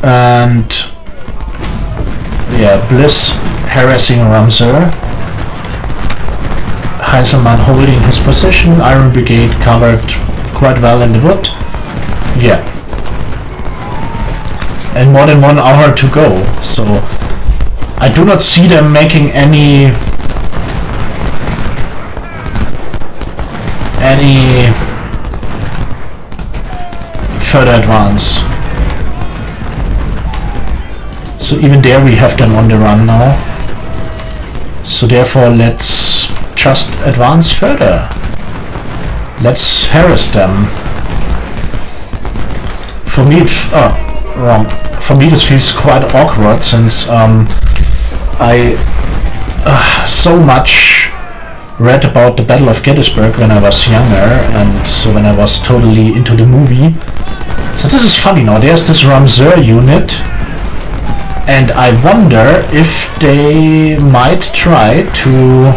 And yeah, Bliss harassing Ramseur. Heiselman holding his position. Iron Brigade covered quite well in the wood. Yeah. And more than 1 hour to go. So I do not see them making any further advance. So even there we have them on the run now. So therefore let's just advance further. Let's harass them. For me, wrong. For me this feels quite awkward since I so much read about the Battle of Gettysburg when I was younger, and so when I was totally into the movie. So this is funny now. There's this Ramseur unit. And I wonder if they might try to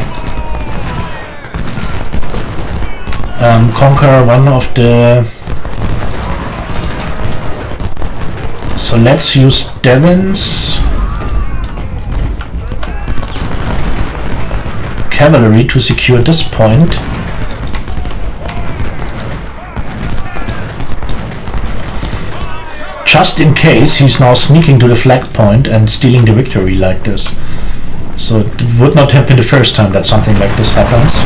conquer one of the... So let's use Devon's cavalry to secure this point. Just in case he's now sneaking to the flag point and stealing the victory like this. So it would not have been the first time that something like this happens.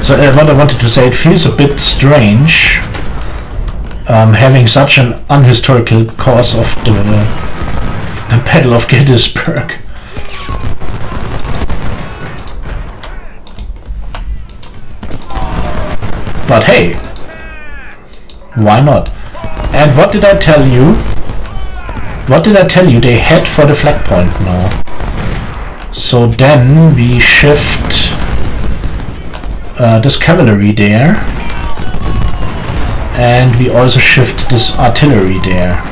So what I wanted to say, it feels a bit strange having such an unhistorical cause of the Battle of Gettysburg. But hey, why not? And what did I tell you? What did I tell you? They head for the flag point now. So then we shift this cavalry there. And we also shift this artillery there.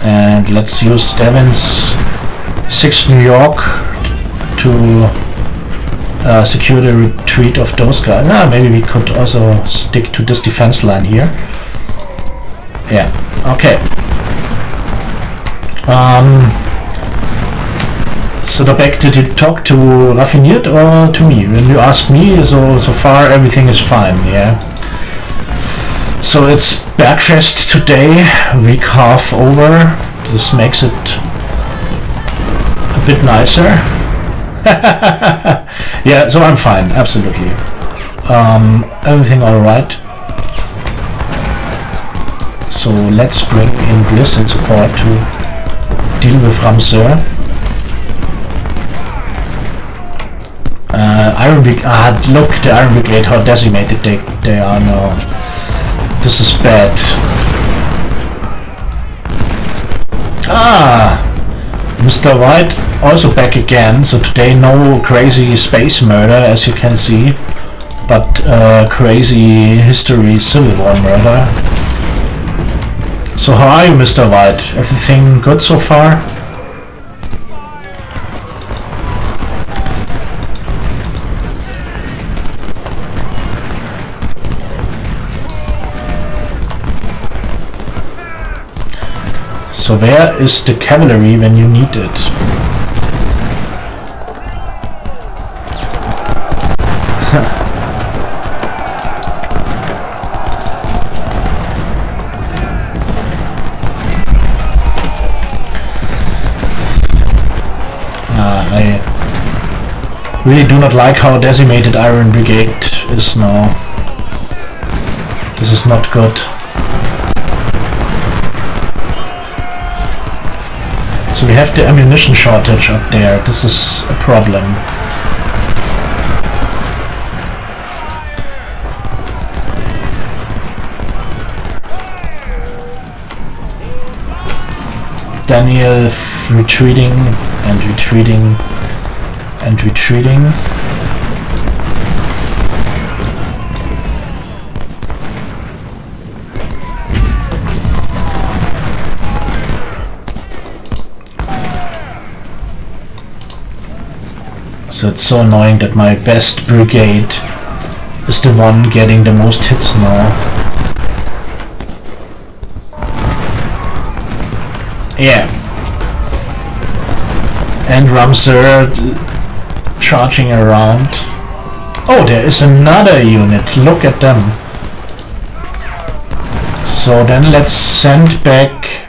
And let's use Devon's 6 New York to secure the retreat of those guys. Maybe we could also stick to this defense line here. Yeah, okay. So back, did you talk to Raffiniert or to me? When you ask me, so far everything is fine, yeah. So it's Bergfest today, week half over. This makes it a bit nicer. Yeah, so I'm fine, absolutely. Everything alright. So let's bring in Bliss and support to deal with Ramseur. Iron Brigade, look, the Iron Brigade, how decimated they are now. This is bad. Mr. White also back again, so today no crazy space murder as you can see, but crazy history Civil War murder. So how are you, Mr. White? Everything good so far? So where is the cavalry when you need it? I really do not like how decimated Iron Brigade is now. This is not good. So we have the ammunition shortage up there. This is a problem. Daniel retreating and retreating and retreating. So it's so annoying that my best brigade is the one getting the most hits now. Yeah. And Ramsar charging around. Oh, there is another unit. Look at them. So then let's send back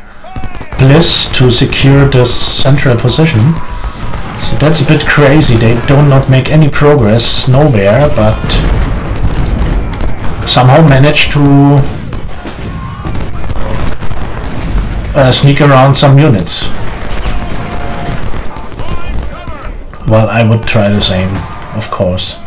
Bliss to secure the central position. So that's a bit crazy. They do not make any progress nowhere, but somehow manage to sneak around some units. Well, I would try the same, of course.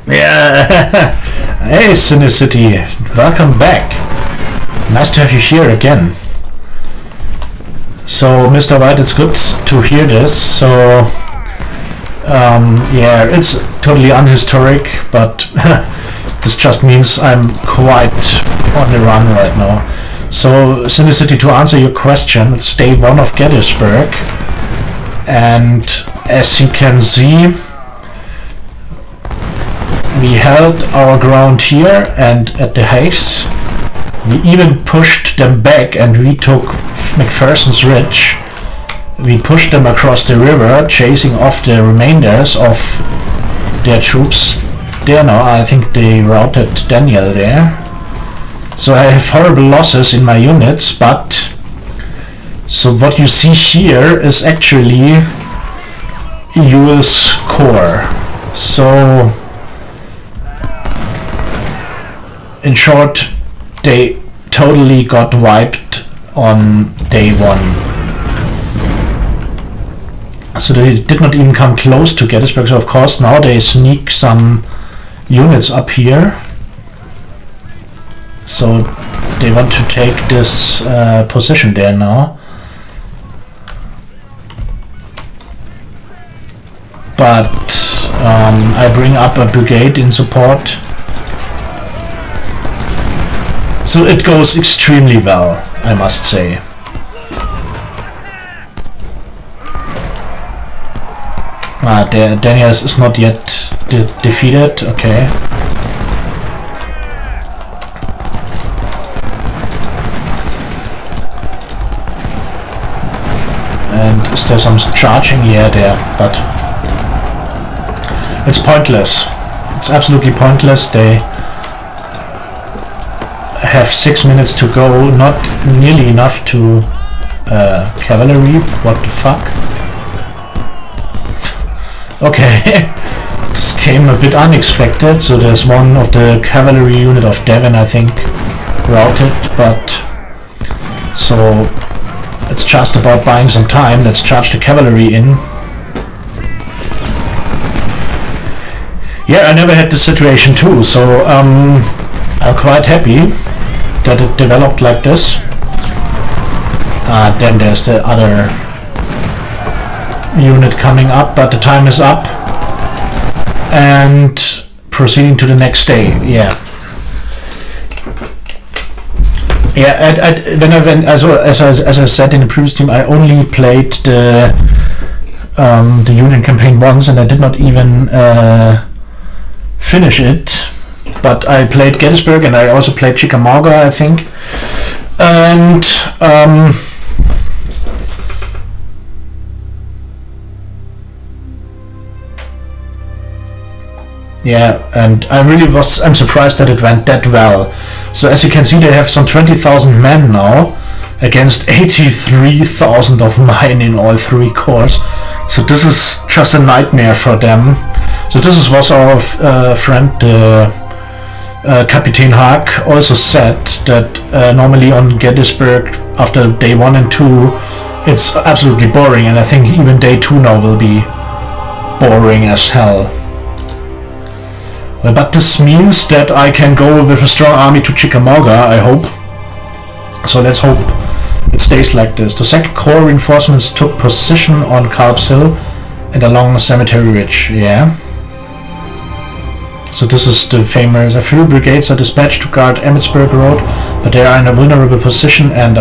Yeah. Hey, Cinicity, welcome back. Nice to have you here again. So, Mr. White, it's good to hear this. So, yeah, it's totally unhistoric, but this just means I'm quite on the run right now. So, Cinicity, to answer your question, it's day 1 of Gettysburg, and as you can see, we held our ground here and at the Heights. We even pushed them back and we took McPherson's Ridge. We pushed them across the river, chasing off the remainders of their troops there now. I think they routed Daniel there. So I have horrible losses in my units, but so what you see here is actually Ewell's Corps. So in short, they totally got wiped on day 1. So they did not even come close to Gettysburg. So of course now they sneak some units up here. So they want to take this position there now. But I bring up a brigade in support. So it goes extremely well, I must say. Daniels is not yet defeated, okay. And is there some charging? Yeah, there, but it's pointless. It's absolutely pointless. They have 6 minutes to go, not nearly enough to cavalry. What the fuck? Okay, this came a bit unexpected. So there's one of the cavalry unit of Devon, I think, routed, but so it's just about buying some time. Let's charge the cavalry in. Yeah, I never had this situation too, so I'm quite happy that it developed like this. Then there's the other unit coming up, but the time is up and proceeding to the next day. Yeah. Yeah, as I said in the previous team, I only played the Union campaign once, and I did not even finish it. But I played Gettysburg, and I also played Chickamauga, I think. And yeah, and I'm surprised that it went that well. So as you can see, they have some 20,000 men now against 83,000 of mine in all three corps. So this is just a nightmare for them. So this was our friend Kapitän Haag also said that normally on Gettysburg after day 1 and 2 it's absolutely boring, and I think even day 2 now will be boring as hell. But this means that I can go with a strong army to Chickamauga, I hope. So let's hope it stays like this. The 2nd Corps reinforcements took position on Carl's Hill and along Cemetery Ridge. Yeah. So this is the famous. A few brigades are dispatched to guard Emmitsburg Road, but they are in a vulnerable position and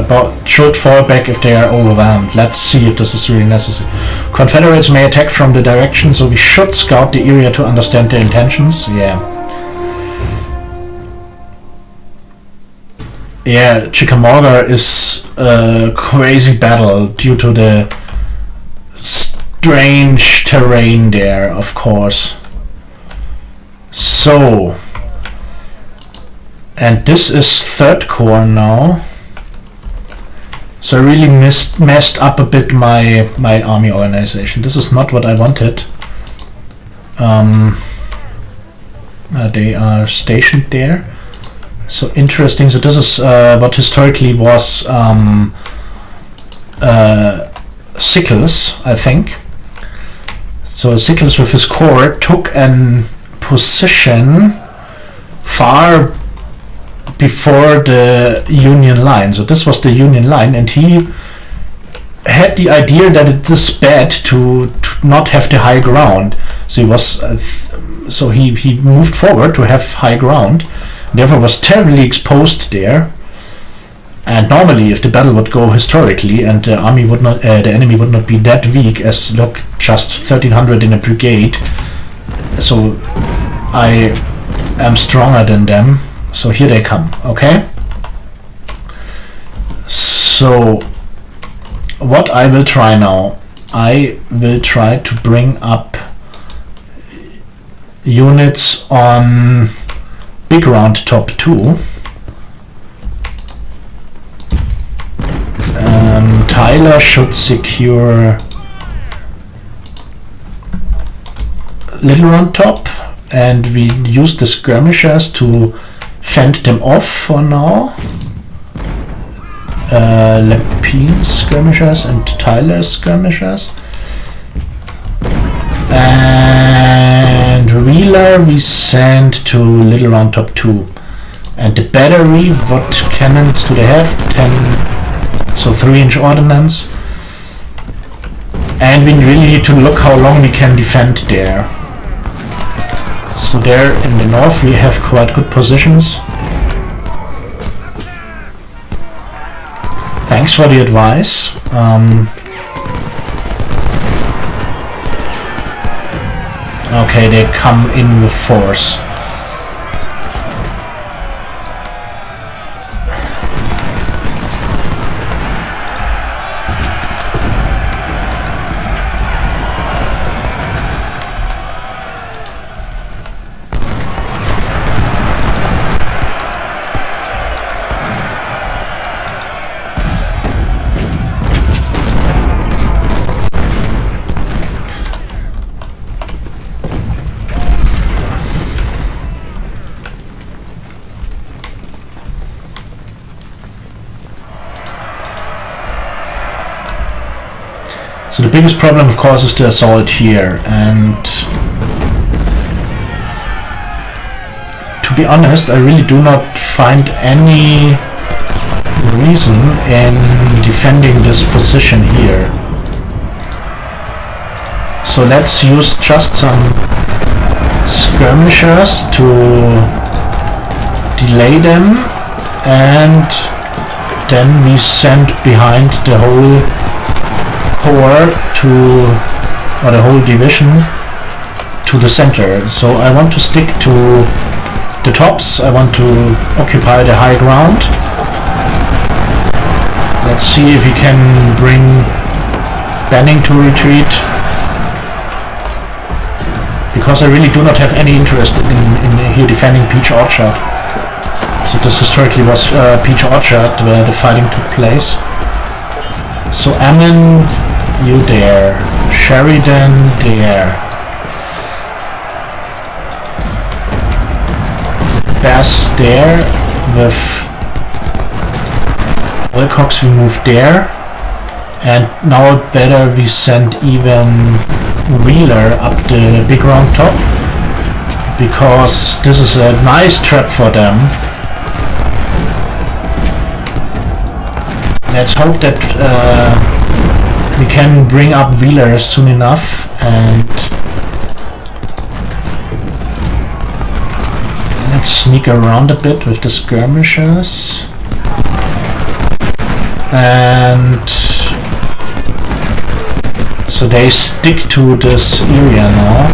should fall back if they are overwhelmed. Let's see if this is really necessary. Confederates may attack from the direction, so we should scout the area to understand their intentions. Yeah. Yeah, Chickamauga is a crazy battle due to the strange terrain there, of course. So, and this is 3rd Corps now. So I really messed up a bit my army organization. This is not what I wanted. They are stationed there. So interesting. So this is what historically was Sickles, I think. So Sickles with his corps took an position far before the Union line. So this was the Union line, and he had the idea that it is bad to not have the high ground. So he was he moved forward to have high ground, therefore was terribly exposed there. And normally if the battle would go historically and the army would not the enemy would not be that weak, as look, just 1,300 in a brigade, so I am stronger than them. So here they come. Okay, so what I will try now, I will try to bring up units on Big Round Top 2. Tyler should secure Little Round Top, and we use the skirmishers to fend them off for now. Lepine's skirmishers and Tyler's skirmishers. And Wheeler we send to Little Round Top 2. And the battery, what cannons do they have? 10, so 3-inch ordnance. And we really need to look how long we can defend there. So there in the north we have quite good positions. Thanks for the advice. Okay, they come in with force. So the biggest problem, of course, is the assault here, and to be honest, I really do not find any reason in defending this position here. So let's use just some skirmishers to delay them and then we send behind the whole corps or the whole division to the center. So I want to stick to the tops. I want to occupy the high ground. Let's see if we can bring Benning to retreat, because I really do not have any interest in here defending Peach Orchard. So this historically was Peach Orchard where the fighting took place. So Ammon, you there. Sheridan there. Bass there. With Wilcox we move there. And now better we send even Wheeler up the big round top, because this is a nice trap for them. Let's hope that we can bring up Wheeler soon enough, and let's sneak around a bit with the skirmishers. And so they stick to this area now.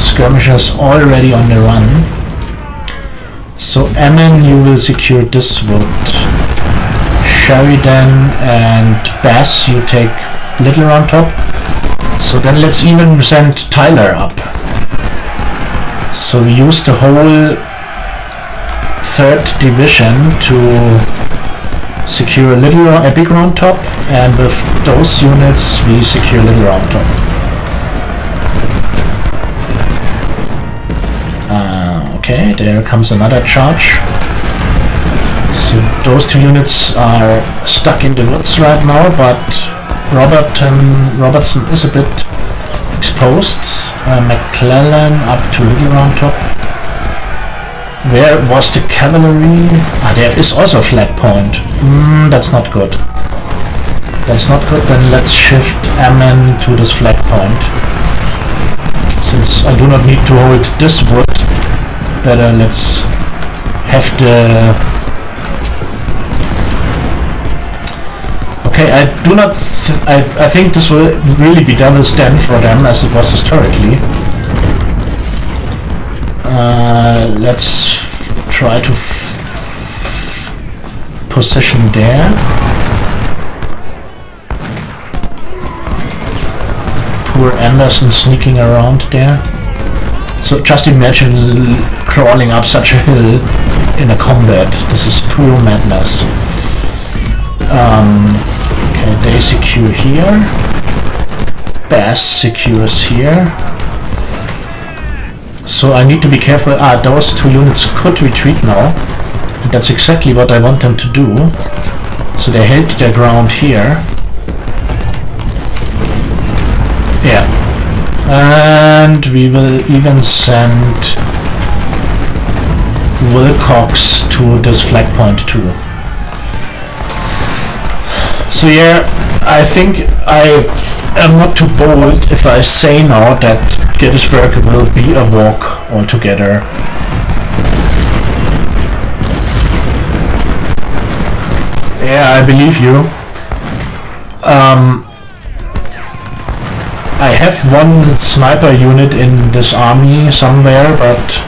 Skirmishers already on the run. So Ammon, you will secure this wood. Sheridan and Bass, you take Little Round Top. So then let's even send Tyler up. So we use the whole 3rd division to secure a big round top, and with those units we secure Little Round Top. Okay, there comes another charge. So those 2 units are stuck in the woods right now, but Robertson is a bit exposed. McClellan up to Little Round Top. Where was the cavalry? There is also a flag point. That's not good. That's not good. Then let's shift Ammon to this flag point. Since I do not need to hold this wood, better let's have the... Okay, I do not... I think this will really be Devil's Den for them, as it was historically. Let's try to position there. Poor Anderson sneaking around there. So just imagine crawling up such a hill in a combat. This is pure madness. Okay, they secure here. Bass secures here. So I need to be careful. Those 2 units could retreat now. And that's exactly what I want them to do. So they held their ground here. Yeah. And we will even send Wilcox to this flag point too. So yeah, I think I am not too bold if I say now that Gettysburg will be a walk altogether. Yeah, I believe you. I have one sniper unit in this army somewhere, but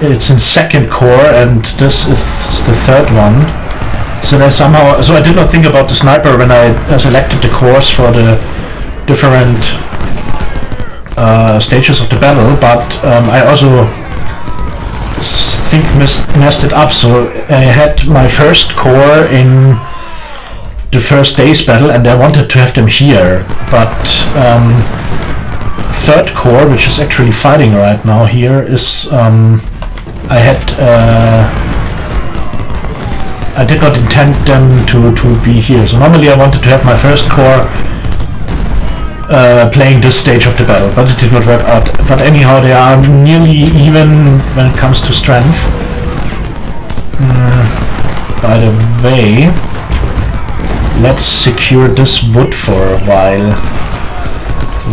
it's in 2nd Corps and this is the 3rd one. So I did not think about the sniper when I selected the corps for the different stages of the battle, but I also think messed it up. So I had my 1st Corps in the first day's battle, and I wanted to have them here, but 3rd Corps, which is actually fighting right now here, is I did not intend them to be here. So normally I wanted to have my 1st Corps playing this stage of the battle, but it did not work out. But anyhow, they are nearly even when it comes to strength. By the way, let's secure this wood for a while.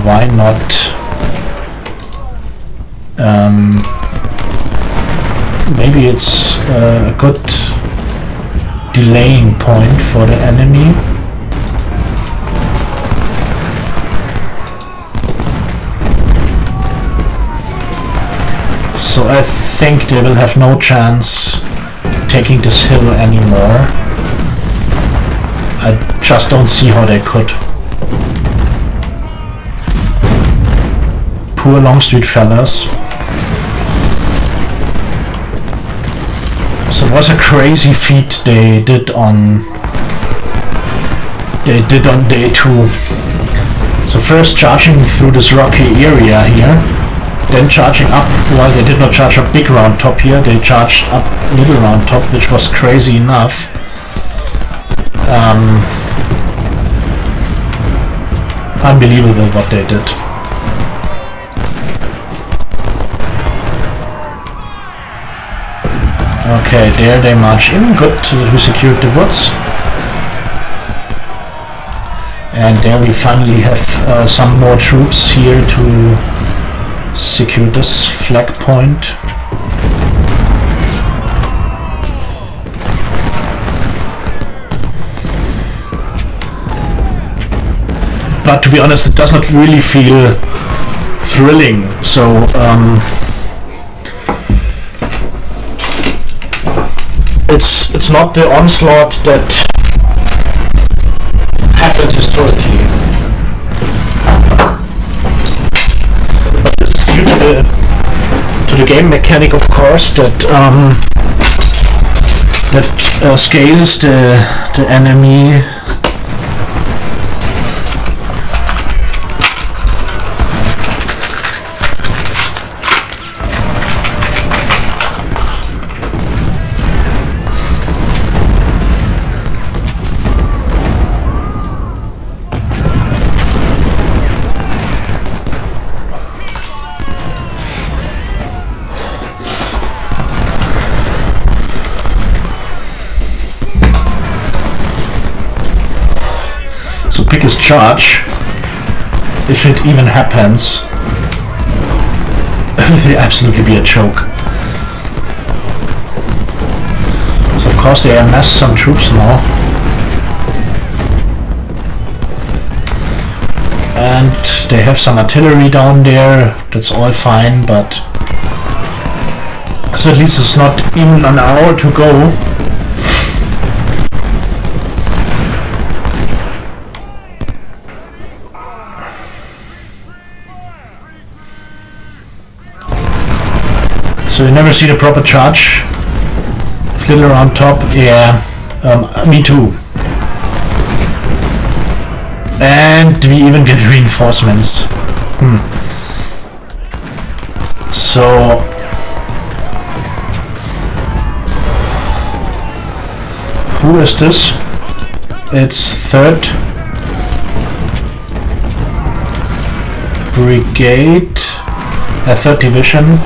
Why not? Maybe it's a good delaying point for the enemy. So I think they will have no chance taking this hill anymore. I just don't see how they could. Poor Longstreet fellas. So it was a crazy feat they did on day 2. So first charging through this rocky area here, then charging up. Well, they did not charge up big round top here, they charged up little round top, which was crazy enough. Unbelievable what they did. Okay, there they march in. Good, we secured the woods. And there we finally have some more troops here to secure this flag point. But to be honest, it does not really feel thrilling. So it's not the onslaught that happened historically. But this is due to the game mechanic, of course, that scales the enemy. Biggest charge, if it even happens, it will absolutely be a joke. So of course they amass some troops now, and they have some artillery down there. That's all fine, but so at least it's not even an hour to go. So you never see the proper charge. Little around top, yeah, me too. And we even get reinforcements. So who is this? It's 3rd Brigade, 3rd Division.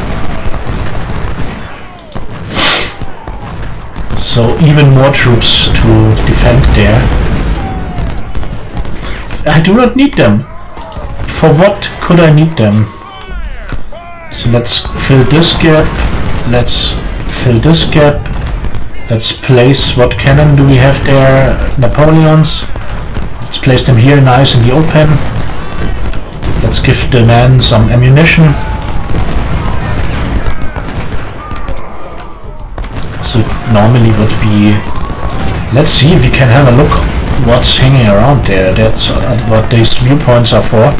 So even more troops to defend there. I do not need them. For what could I need them? So let's fill this gap. Let's fill this gap. Let's place, what cannon do we have there? Napoleons. Let's place them here nice in the open. Let's give the men some ammunition. So it normally would be, let's see if we can have a look what's hanging around there. That's what these viewpoints are for.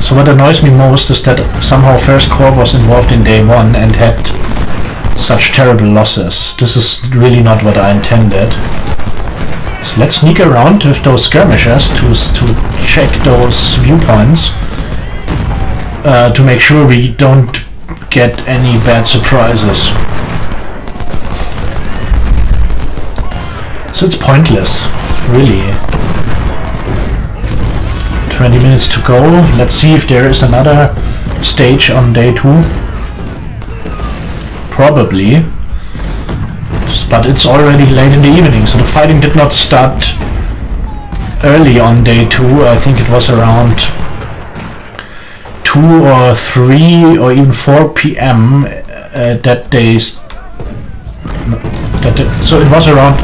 So what annoys me most is that somehow 1st Corps was involved in day 1 and had such terrible losses. This is really not what I intended. So let's sneak around with those skirmishers to check those viewpoints, to make sure we don't get any bad surprises. So it's pointless, really. 20 minutes to go. Let's see if there is another stage on day 2. Probably. But it's already late in the evening, so the fighting did not start early on day 2. I think it was around 2 or 3 or even 4 p.m. That day. So it was around.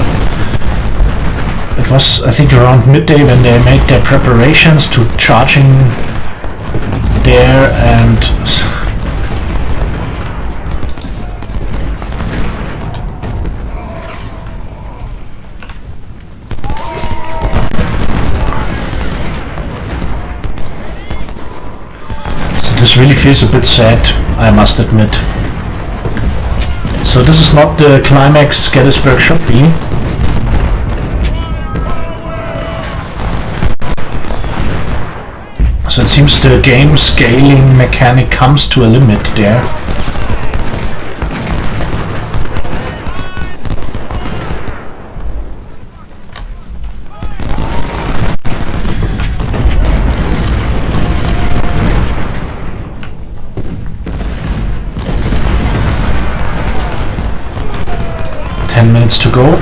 It was, I think, around midday when they made their preparations to charging there, and so this really feels a bit sad, I must admit. So this is not the climax Gettysburg should be. So it seems the game scaling mechanic comes to a limit there. Minutes to go.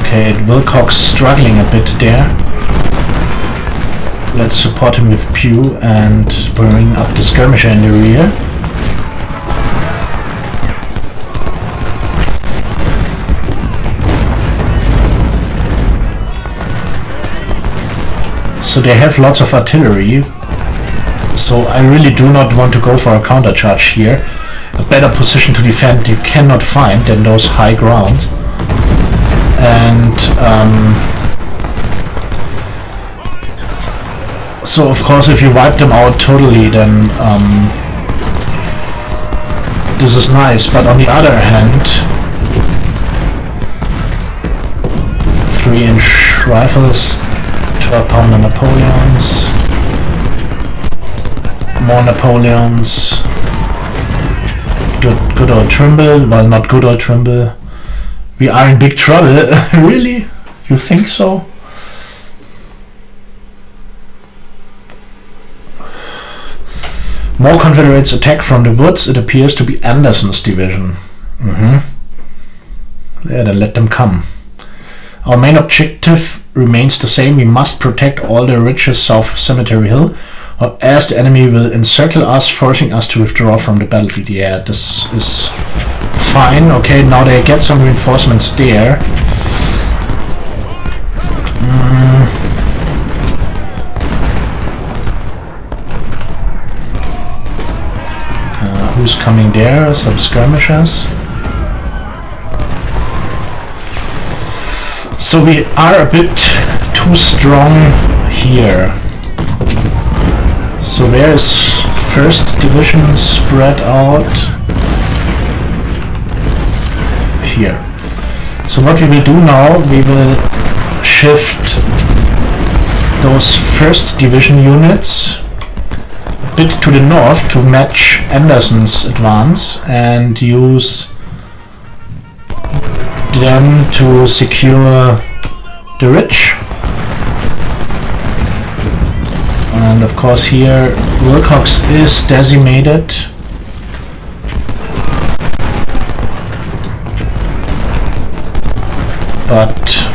Okay, Wilcox struggling a bit there. Let's support him with Pew and bring up the skirmisher in the rear. So they have lots of artillery. So I really do not want to go for a countercharge here. A better position to defend you cannot find than those high ground. And so of course if you wipe them out totally, then this is nice. But on the other hand, 3-inch rifles, 12-pounder Napoleons. More Napoleons. Good old Trimble. Well, not good old Trimble. We are in big trouble. Really? You think so? More Confederates attack from the woods. It appears to be Anderson's division. Yeah, then let them come. Our main objective remains the same. We must protect all the ridges south of Cemetery Hill, or as the enemy will encircle us, forcing us to withdraw from the battlefield. Yeah, this is fine. Okay, now they get some reinforcements there. Who's coming there? Some skirmishers. So we are a bit too strong here. So where is 1st Division spread out? Here. So what we will do now, we will shift those 1st Division units a bit to the north to match Anderson's advance and use them to secure the ridge. And of course here Wilcox is decimated. But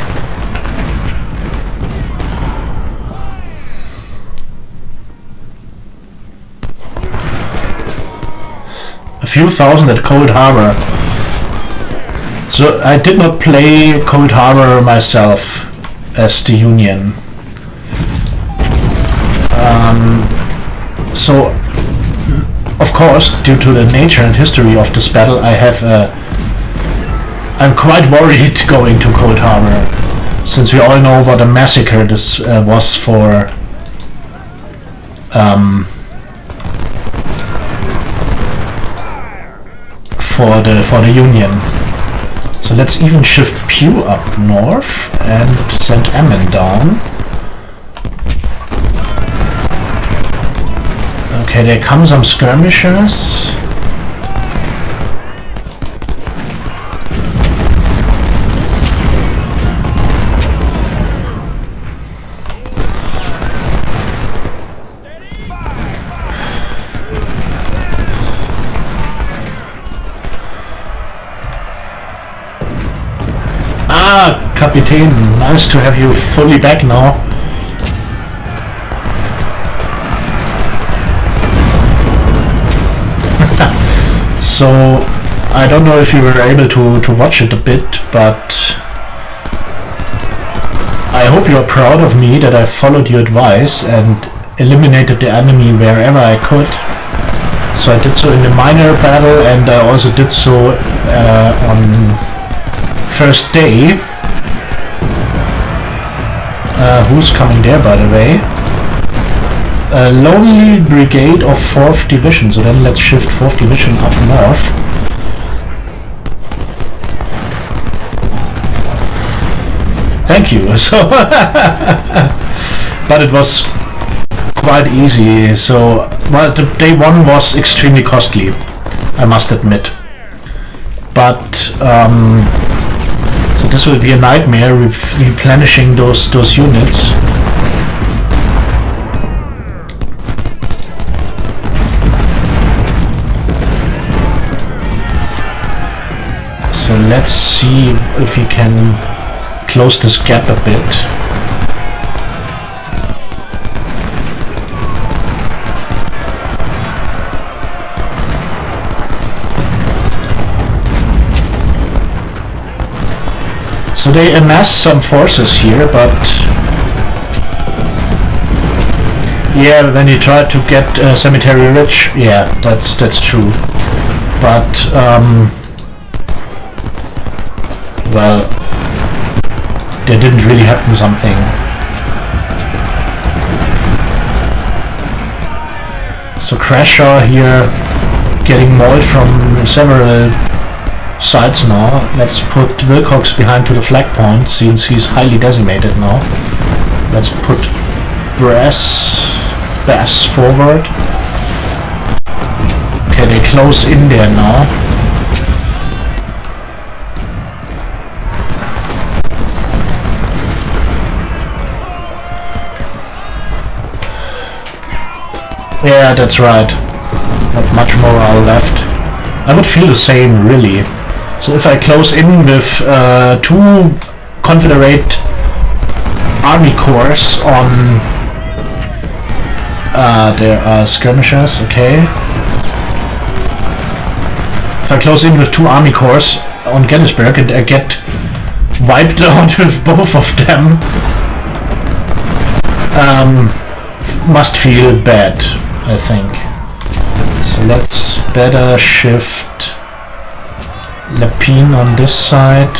a few thousand at Cold Harbor. So I did not play Cold Harbor myself as the Union. So, of course, due to the nature and history of this battle, I'm quite worried going to Cold Harbor, since we all know what a massacre this was for the Union. So let's even shift Pew up north and send Ammon down. Okay, there come some skirmishers. Kapitän. Nice to have you fully back now. So, I don't know if you were able to watch it a bit, but I hope you're proud of me that I followed your advice and eliminated the enemy wherever I could. So I did so in the minor battle, and I also did so on first day. Who's coming there, by the way? A lonely brigade of 4th Division, so then let's shift 4th Division up north. Thank you. So, but it was quite easy. So, well, the day 1 was extremely costly, I must admit. But so this will be a nightmare replenishing those units. So let's see if we can close this gap a bit. So they amassed some forces here, but yeah, when you try to get Cemetery Ridge, yeah, that's true. But well, there didn't really happen something. So Crashaw here getting mauled from several sides now. Let's put Wilcox behind to the flag point since he's highly decimated now. Let's put Bass forward. Okay, they close in there now. Yeah, that's right. Not much morale left. I would feel the same, really. So if I close in with 2 Confederate army corps on... there are skirmishers, okay. If I close in with 2 army corps on Gettysburg and I get wiped out with both of them, must feel bad, I think. So let's better shift Lapine on this side.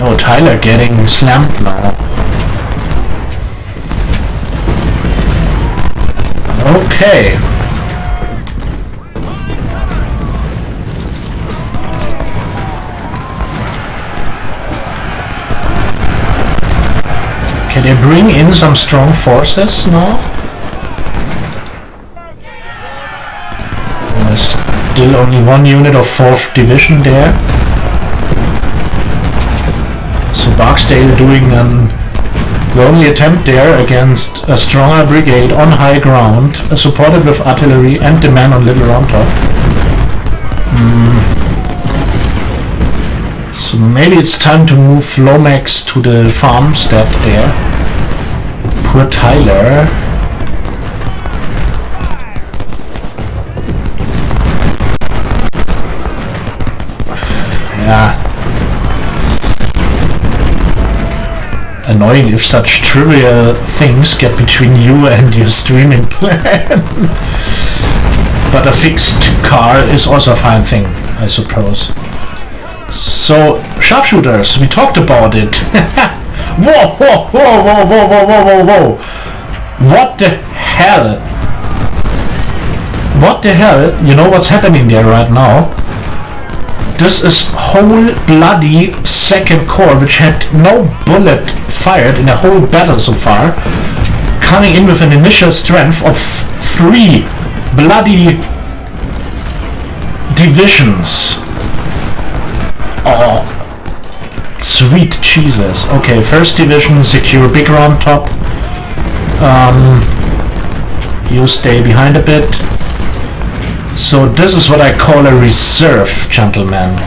Oh, Tyler getting slammed now. Okay. Can they bring in some strong forces now? There's still only 1 unit of 4th Division there. So Barksdale doing an lonely attempt there against a stronger brigade on high ground, supported with artillery and the man on Little Round Top. So maybe it's time to move Lomax to the farmstead there. Poor Tyler. Yeah. Annoying if such trivial things get between you and your streaming plan. But a fixed car is also a fine thing, I suppose. So, sharpshooters, we talked about it. Whoa, whoa, whoa, whoa, whoa, whoa, whoa, whoa, whoa. What the hell? What the hell? You know what's happening there right now? This is whole bloody 2nd Corps, which had no bullet fired in a whole battle so far, coming in with an initial strength of 3 bloody divisions. Oh, sweet Jesus. Okay, 1st Division secure Big Round Top. you stay behind a bit. So this is what I call a reserve, gentlemen.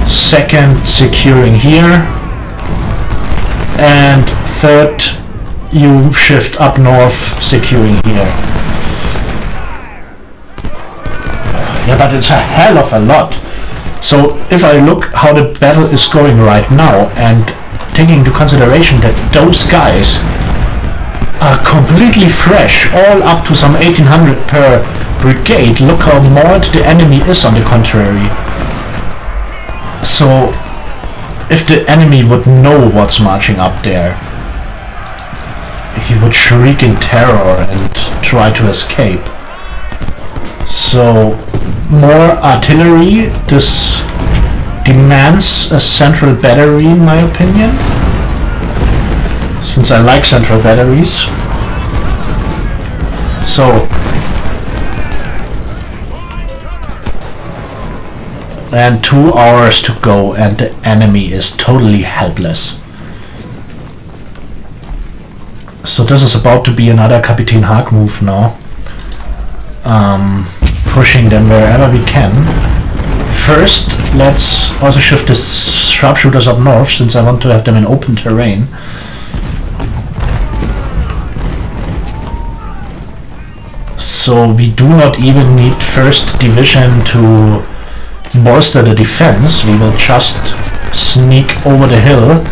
Second, securing here. And third, you shift up north, securing here. Yeah, but it's a hell of a lot. So if I look how the battle is going right now, and taking into consideration that those guys are completely fresh, all up to some 1800 per brigade, look how mauled the enemy is on the contrary. So if the enemy would know what's marching up there, he would shriek in terror and try to escape. So more artillery. This demands a central battery, in my opinion, since I like central batteries. So, and 2 hours to go, and the enemy is totally helpless. So this is about to be another Kapitän Haag move now. Pushing them wherever we can. First, let's also shift the sharpshooters up north, since I want to have them in open terrain. So we do not even need 1st Division to bolster the defense. We will just sneak over the hill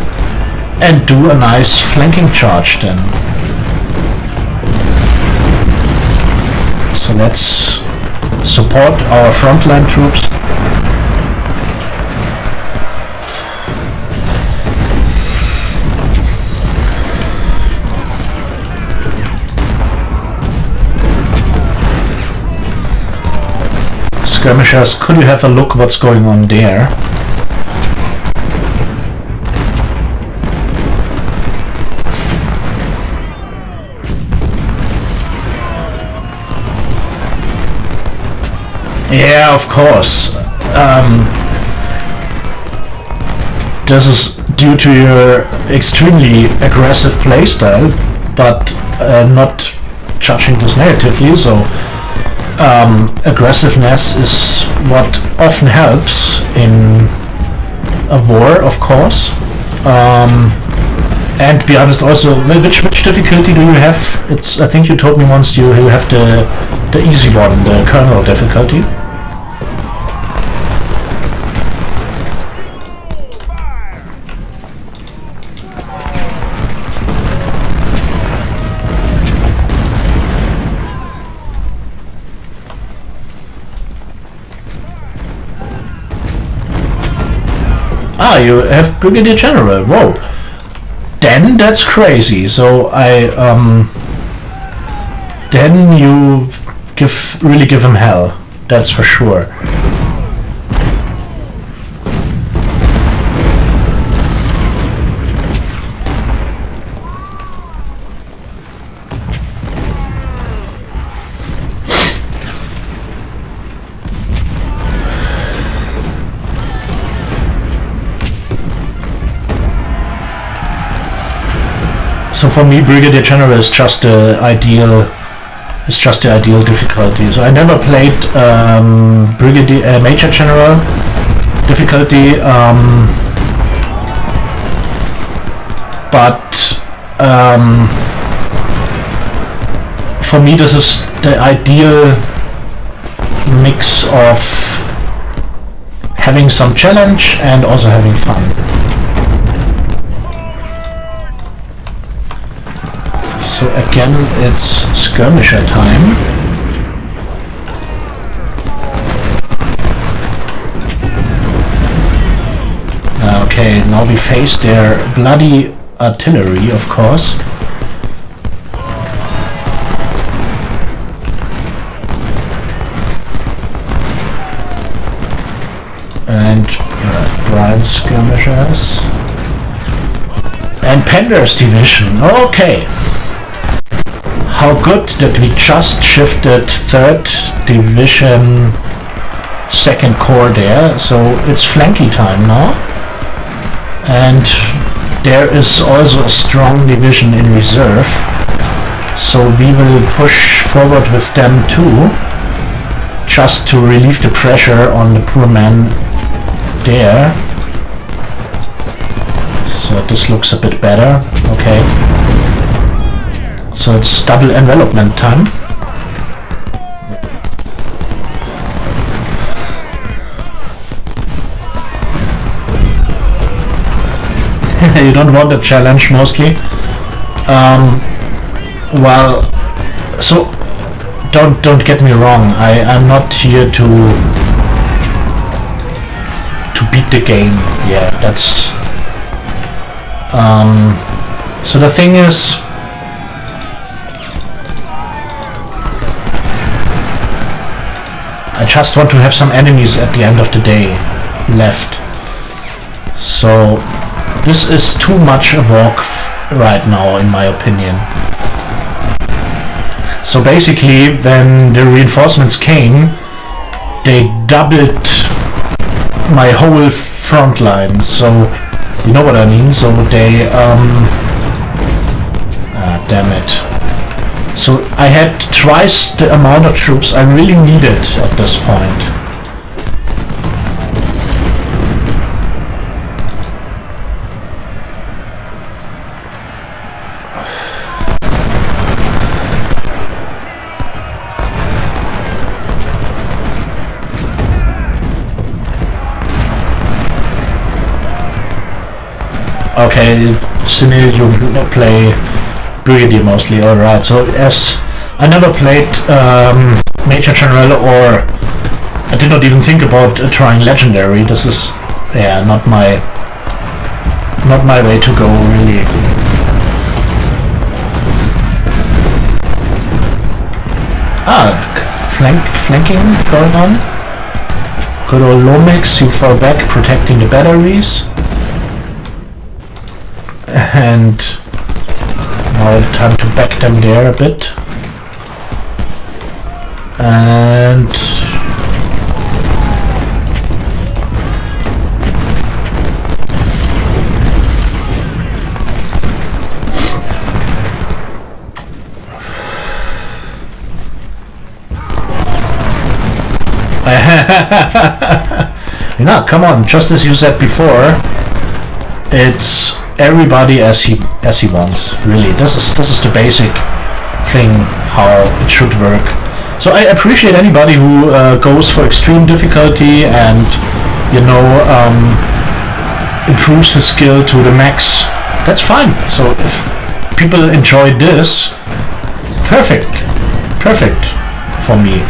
and do a nice flanking charge then. So let's support our frontline troops. Skirmishers, could you have a look what's going on there? Yeah, of course. This is due to your extremely aggressive playstyle, but not judging this negatively. So aggressiveness is what often helps in a war, of course. And to be honest, also, which difficulty do you have? It's, I think you told me once you have the easy one, the kernel difficulty. Ah, you have Brigadier General. Whoa. Then that's crazy. So then you really give him hell. That's for sure. So for me, Brigadier General is just the ideal. It's just the ideal difficulty. So I never played Major General difficulty, but for me this is the ideal mix of having some challenge and also having fun. So again, it's skirmisher time. Okay, now we face their bloody artillery, of course. And Brian's skirmishers. And Pender's division, okay. How good that we just shifted 3rd Division 2nd Corps there, so it's flanky time now. And there is also a strong division in reserve. So we will push forward with them too, just to relieve the pressure on the poor man there. So this looks a bit better. Okay. So it's double envelopment time. You don't want a challenge mostly. Well, so don't get me wrong. I'm not here to beat the game. Yeah, that's. So the thing is, I just want to have some enemies at the end of the day left. So this is too much a walk right now, in my opinion. So basically, when the reinforcements came, they doubled my whole front line. So you know what I mean. So they damn it. So I had twice the amount of troops I really needed at this point. Okay, Cine, you play brigadier mostly, alright. So as I never played Major General, or I did not even think about trying Legendary. This is, yeah, not my way to go, really. Flanking going on. Good old Lomax, you fall back, protecting the batteries. And now time to back them there a bit. And no, come on, just as you said before, it's everybody as he wants, really. This is the basic thing how it should work. So I appreciate anybody who goes for extreme difficulty and, you know, improves his skill to the max. That's fine. So if people enjoy this, perfect for me.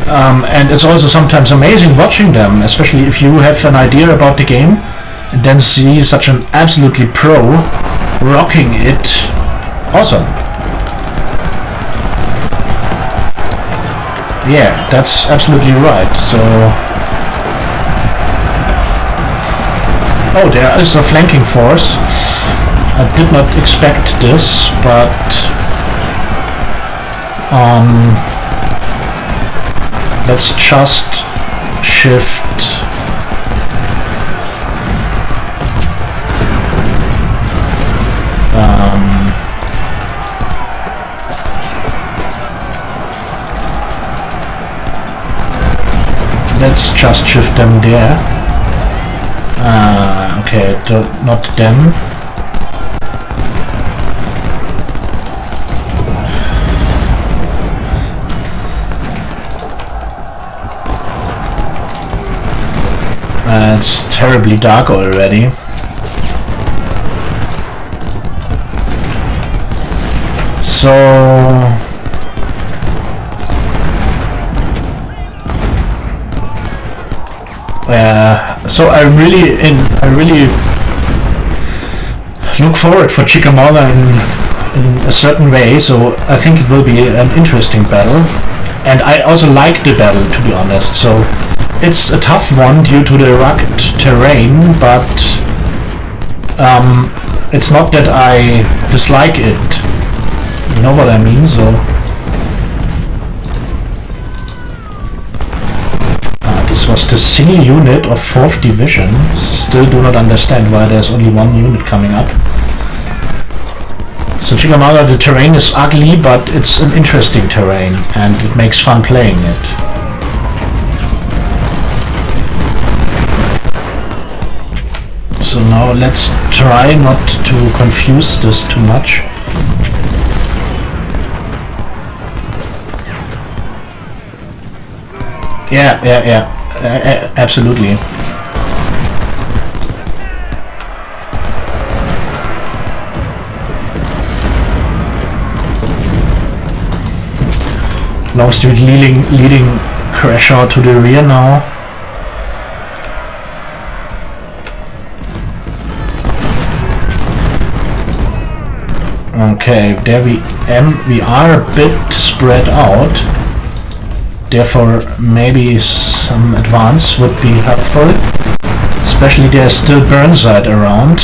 And it's also sometimes amazing watching them, especially if you have an idea about the game and then see such an absolutely pro rocking it. Awesome. Yeah, that's absolutely right. So, oh, there is a flanking force. I did not expect this, but let's just shift. Let's just shift them there. Okay, not them. It's terribly dark already. So so I really look forward for Chickamauga in a certain way. So I think it will be an interesting battle, and I also like the battle, to be honest. So it's a tough one due to the rugged terrain, but it's not that I dislike it. You know what I mean? So this was the single unit of 4th Division. Still do not understand why there's only one unit coming up. So Chickamauga, the terrain is ugly, but it's an interesting terrain, and it makes fun playing it. So now let's try not to confuse this too much. Yeah, absolutely. Longstreet leading Crashaw to the rear now. Okay, there we are a bit spread out. Therefore, maybe some advance would be helpful. Especially there's still Burnside around.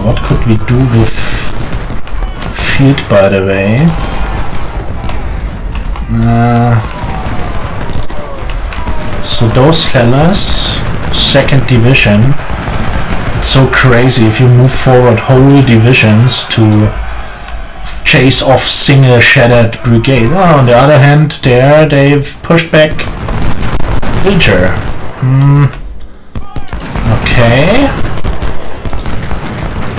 What could we do with field, by the way? So those fellas, 2nd Division, it's so crazy if you move forward whole divisions to chase off single shattered brigade. Oh, on the other hand, there they've pushed back Pilcher. Okay.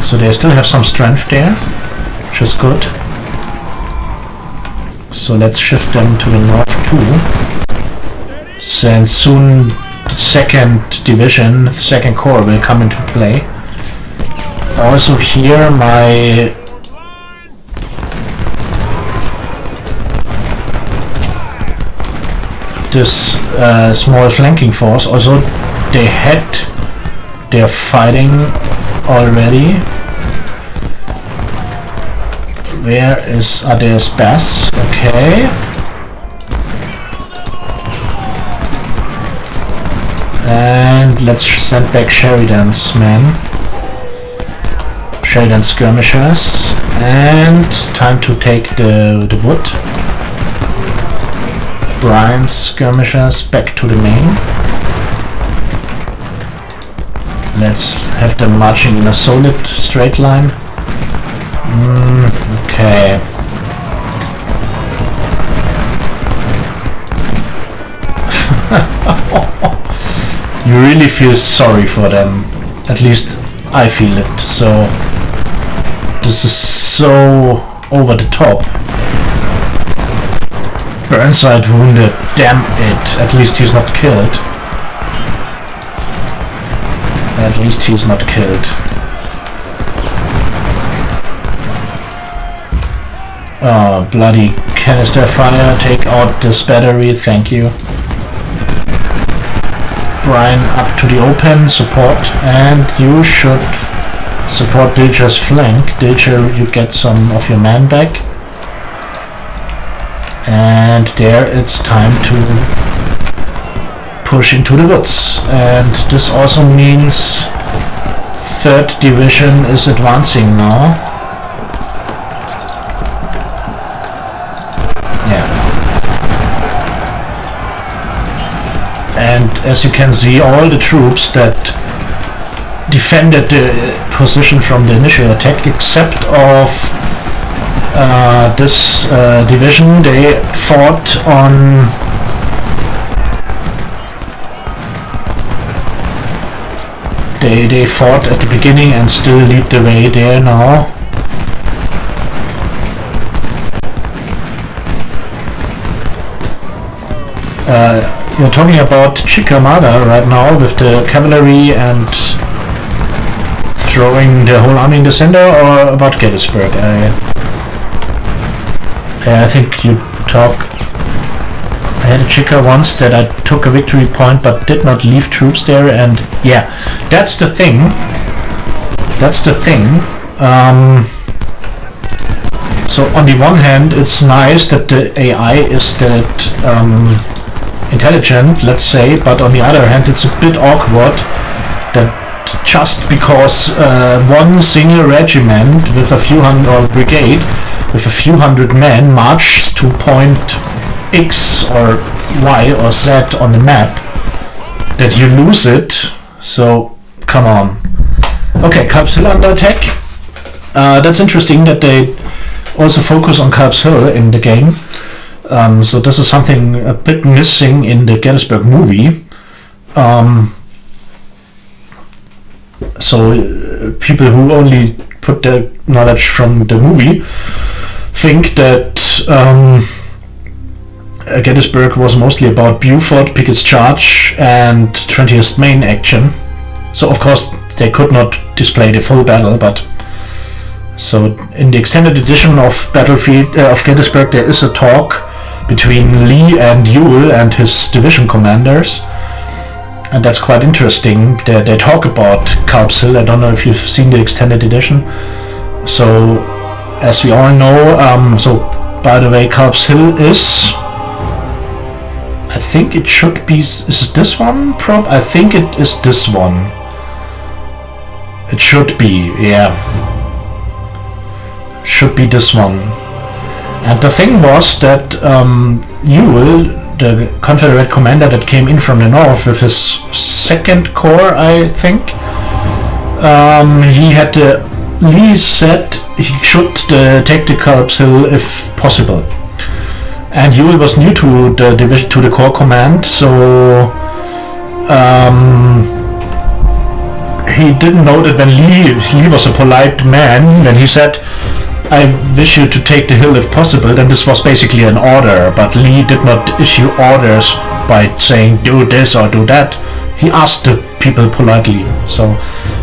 So they still have some strength there, which is good. So let's shift them to the north too. And soon the 2nd Division, 2nd Corps will come into play. Also here my this small flanking force, also they had their fighting already. Where is there's Bass? Okay. And let's send back Sheridan's men. Sheridan's skirmishers. And time to take the wood. Brian's skirmishers back to the main. Let's have them marching in a solid straight line. Okay. You really feel sorry for them. At least I feel it. So this is so over the top. Burnside wounded. Damn it. At least he's not killed. At least he's not killed. Oh, bloody canister fire. Take out this battery. Thank you. Brian up to the open. Support. And you should support Dilcher's flank. Dilcher, you get some of your men back. And there it's time to push into the woods, and this also means 3rd Division is advancing now. Yeah. And as you can see, all the troops that defended the position from the initial attack, except of this division, they fought on They fought at the beginning and still lead the way there now. You're talking about Chickamauga right now with the cavalry and throwing the whole army in the center, or about Gettysburg? I think you talk. I had a Chicka once that I took a victory point but did not leave troops there, and yeah, that's the thing. So on the one hand, it's nice that the AI is that intelligent, let's say, but on the other hand, it's a bit awkward that just because one single regiment with a few hundred, or brigade with a few hundred men marches to point X or Y or Z on the map, that you lose it. So come on. Okay, Culp's Hill under attack. That's interesting that they also focus on Culp's Hill in the game. So this is something a bit missing in the Gettysburg movie. So people who only put their knowledge from the movie think that Gettysburg was mostly about Beaufort, Pickett's Charge, and 20th Maine action. So of course they could not display the full battle, but so in the extended edition of Battlefield of Gettysburg, there is a talk between Lee and Ewell and his division commanders, and that's quite interesting. They talk about Culp's Hill. I don't know if you've seen the extended edition. So as we all know, so by the way, Culp's Hill is, I think it should be, is this one? I think it is this one. It should be, yeah. Should be this one. And the thing was that Ewell, the Confederate commander that came in from the north with his 2nd Corps, I think, he had Lee said he should take the Culp's Hill if possible. And Ewell was new to the division, to the Corps command, so he didn't know that when Lee was a polite man, when he said, "I wish you to take the hill if possible," then this was basically an order, but Lee did not issue orders by saying do this or do that. He asked the people politely. So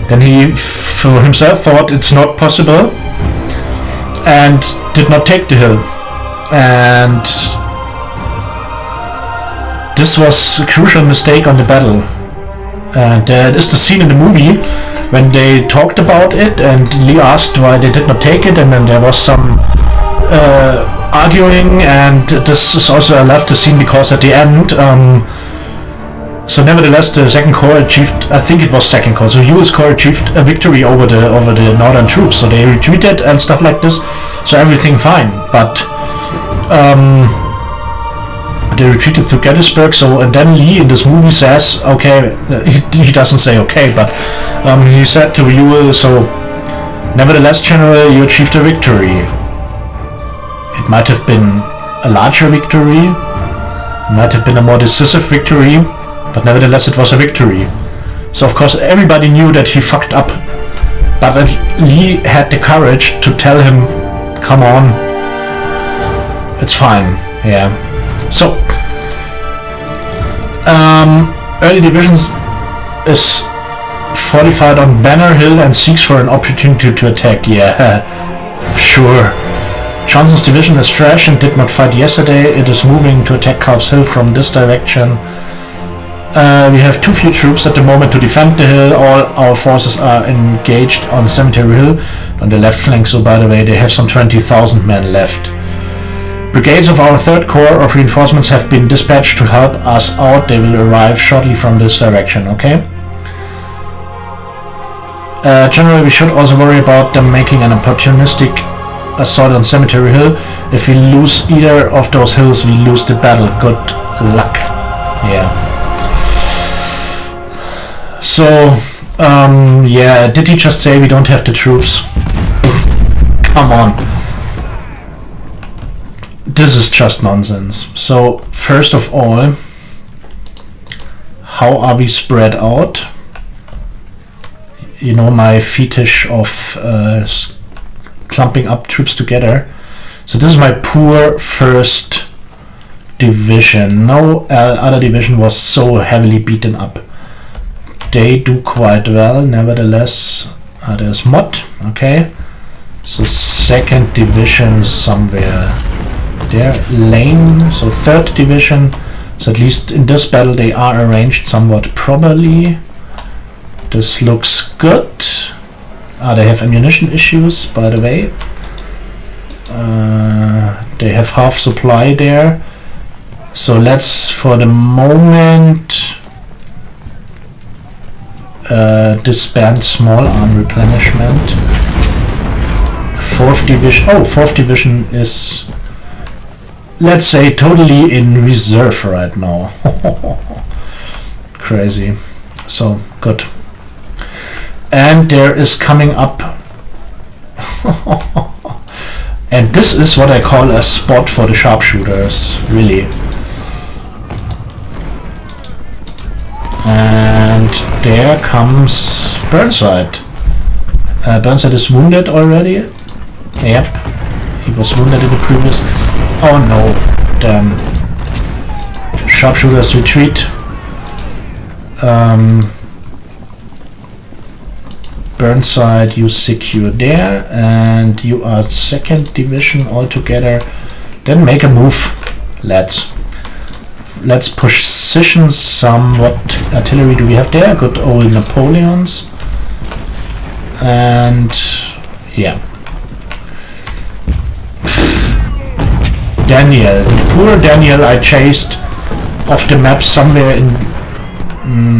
then he for himself thought it's not possible and did not take the hill. And this was a crucial mistake on the battle. And there is the scene in the movie when they talked about it and Lee asked why they did not take it, and then there was some arguing, and this is also, I love the scene because at the end, so nevertheless the 2nd Corps achieved, I think it was 2nd Corps, so Ewell's Corps achieved a victory over the northern troops, so they retreated and stuff like this, so everything fine, but they retreated to Gettysburg. So, and then Lee in this movie says, okay, he doesn't say okay, but he said to Ewell, so nevertheless, General, you achieved a victory. It might have been a larger victory, might have been a more decisive victory, but nevertheless it was a victory. So of course everybody knew that he fucked up, but Lee had the courage to tell him, come on, it's fine, yeah. So, early divisions is fortified on Banner Hill and seeks for an opportunity to attack. Yeah, sure. Johnson's division is fresh and did not fight yesterday. It is moving to attack Culp's Hill from this direction. We have too few troops at the moment to defend the hill. All our forces are engaged on Cemetery Hill on the left flank, so by the way, they have some 20,000 men left. Brigades of our 3rd Corps of reinforcements have been dispatched to help us out. They will arrive shortly from this direction, okay? Generally, we should also worry about them making an opportunistic assault on Cemetery Hill. If we lose either of those hills, we lose the battle. Good luck. Yeah. So, yeah, did he just say we don't have the troops? Come on. This is just nonsense. So, first of all, how are we spread out? You know, my fetish of clumping up troops together. So this is my poor 1st division. No other division was so heavily beaten up. They do quite well, nevertheless. There's Mott, okay. So 2nd division somewhere there. Lane, so 3rd division. So at least in this battle they are arranged somewhat properly. This looks good. They have ammunition issues, by the way. They have half supply there. So let's, for the moment, disband small arm replenishment. 4th division. Oh, 4th division is, let's say, totally in reserve right now. Crazy. So good. And there is coming up. And this is what I call a spot for the sharpshooters, really. And there comes Burnside. Burnside is wounded already. Yep, he was wounded in the previous. Oh no, damn. Sharpshooters retreat. Burnside, you secure there, and you are 2nd division altogether. Then make a move, lads. Let's position some. What artillery do we have there? Good old Napoleons. And yeah. Daniel, poor Daniel, I chased off the map somewhere in,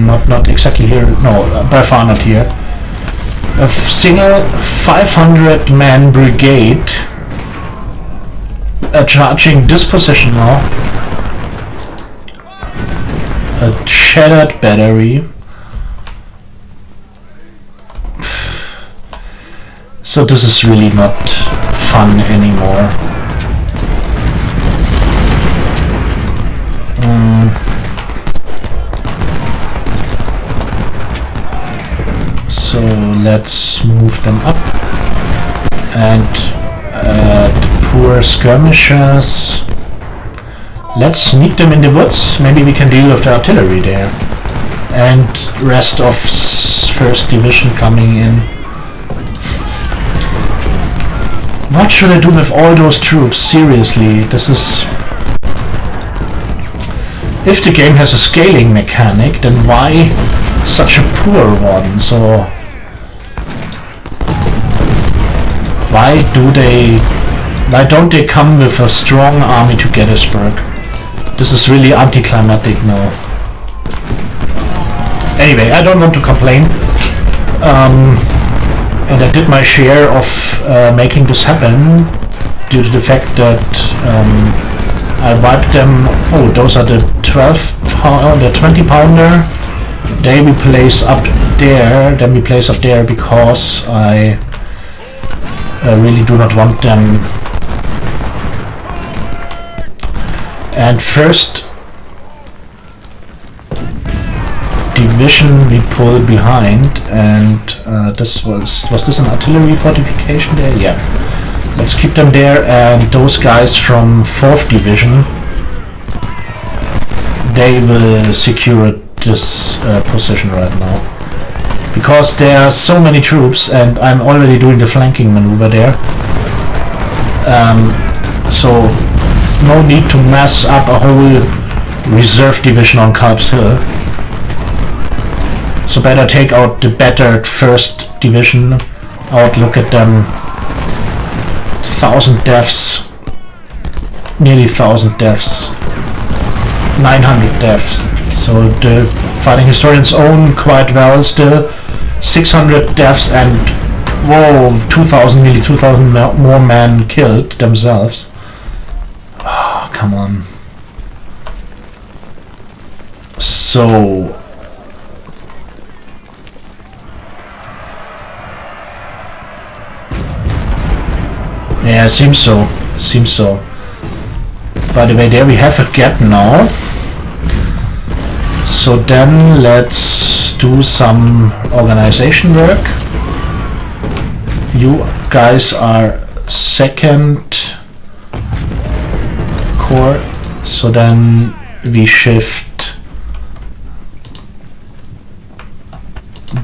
not exactly here, no, by far not here. A single 500-man brigade charging this position now. A shattered battery. So this is really not fun anymore. So let's move them up, and the poor skirmishers, let's sneak them in the woods. Maybe we can deal with the artillery there, and rest of 1st division coming in. What should I do with all those troops? Seriously, this is... If the game has a scaling mechanic, then why such a poor one? So why don't they come with a strong army to Gettysburg? This is really anticlimactic now. Anyway, I don't want to complain. And I did my share of making this happen due to the fact that I wiped them. Oh, those are the 20 pounder. They we place up there, then we place up there because I really do not want them. And 1st division we pull behind, and this was this an artillery fortification there? Yeah. Let's keep them there, and those guys from 4th division, they will secure this position right now. Because there are so many troops, and I'm already doing the flanking maneuver there. So no need to mass up a whole reserve division on Culp's Hill. So better take out the battered 1st division out. Look at them. 1,000 deaths. Nearly 1,000 deaths. 900 deaths. So the fighting historians own quite well still. 600 deaths and whoa, 2,000, nearly 2,000 more men killed themselves. Oh, come on. So yeah, seems so. Seems so. By the way, there we have a gap now. So then let's do some organization work. You guys are 2nd Corps, so then we shift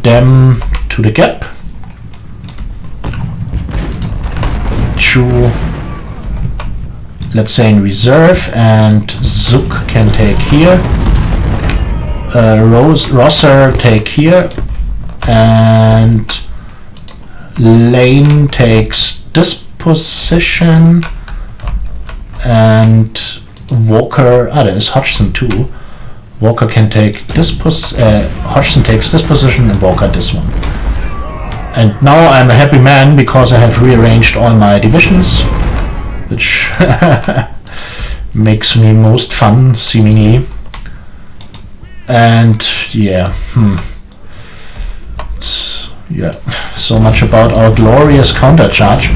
them to the gap. Let's say in reserve, and Zook can take here. Rosser take here, and Lane takes this position, and Walker. There's Hodgson too. Walker can take this Hodgson takes this position and Walker this one. And now I'm a happy man because I have rearranged all my divisions, which makes me most fun, seemingly. And yeah, so much about our glorious countercharge.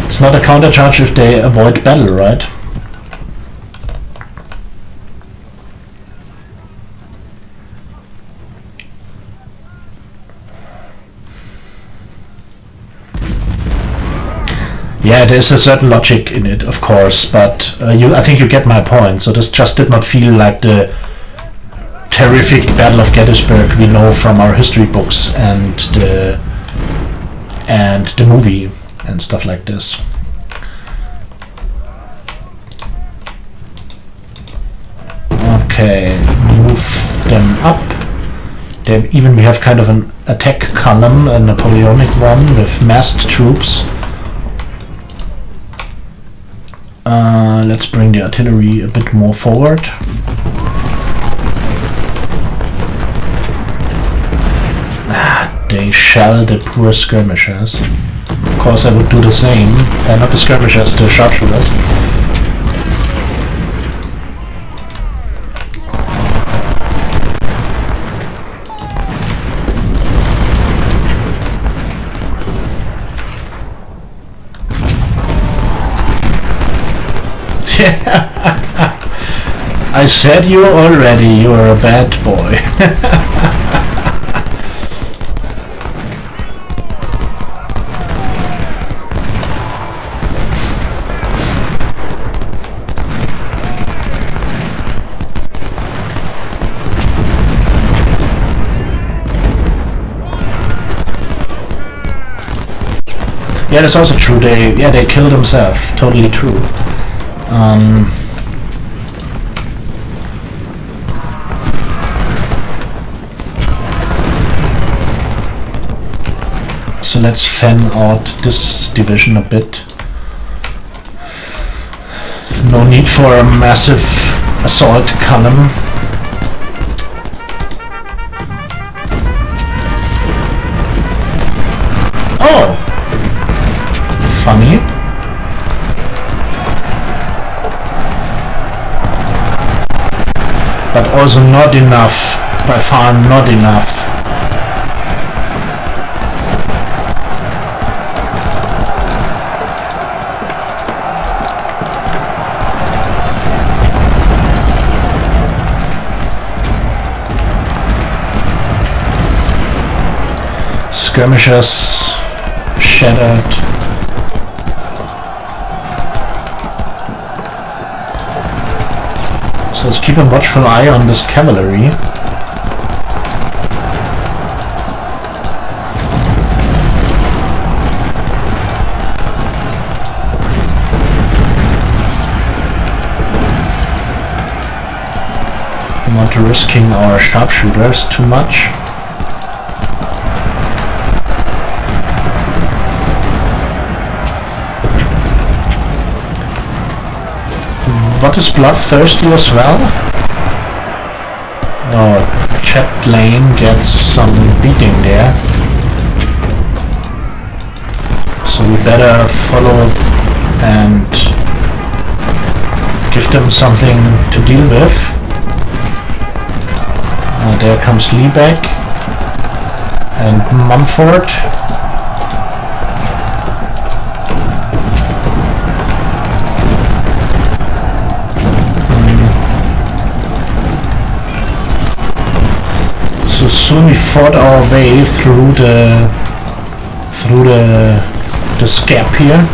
It's not a countercharge if they avoid battle, right? Yeah, there's a certain logic in it, of course, but I think you get my point. So this just did not feel like the terrific Battle of Gettysburg we know from our history books and the movie and stuff like this. Okay, move them up. We have kind of an attack column, a Napoleonic one with massed troops. Let's bring the artillery a bit more forward. They shell the poor skirmishers. Of course I would do the same. Not the skirmishers, the sharpshooters. I said you already, you're a bad boy. Yeah, that's also true. They killed himself. Totally true. So let's fan out this division a bit. No need for a massive assault column. Oh! Funny. But also not enough. By far not enough. Skirmishers shattered. So let's keep a watchful eye on this cavalry. I'm not risking our sharpshooters too much. What is bloodthirsty as well? Oh, Chet Lane gets some beating there. So we better follow and give them something to deal with. There comes Liebeck and Mumford. So soon we fought our way through the scap here.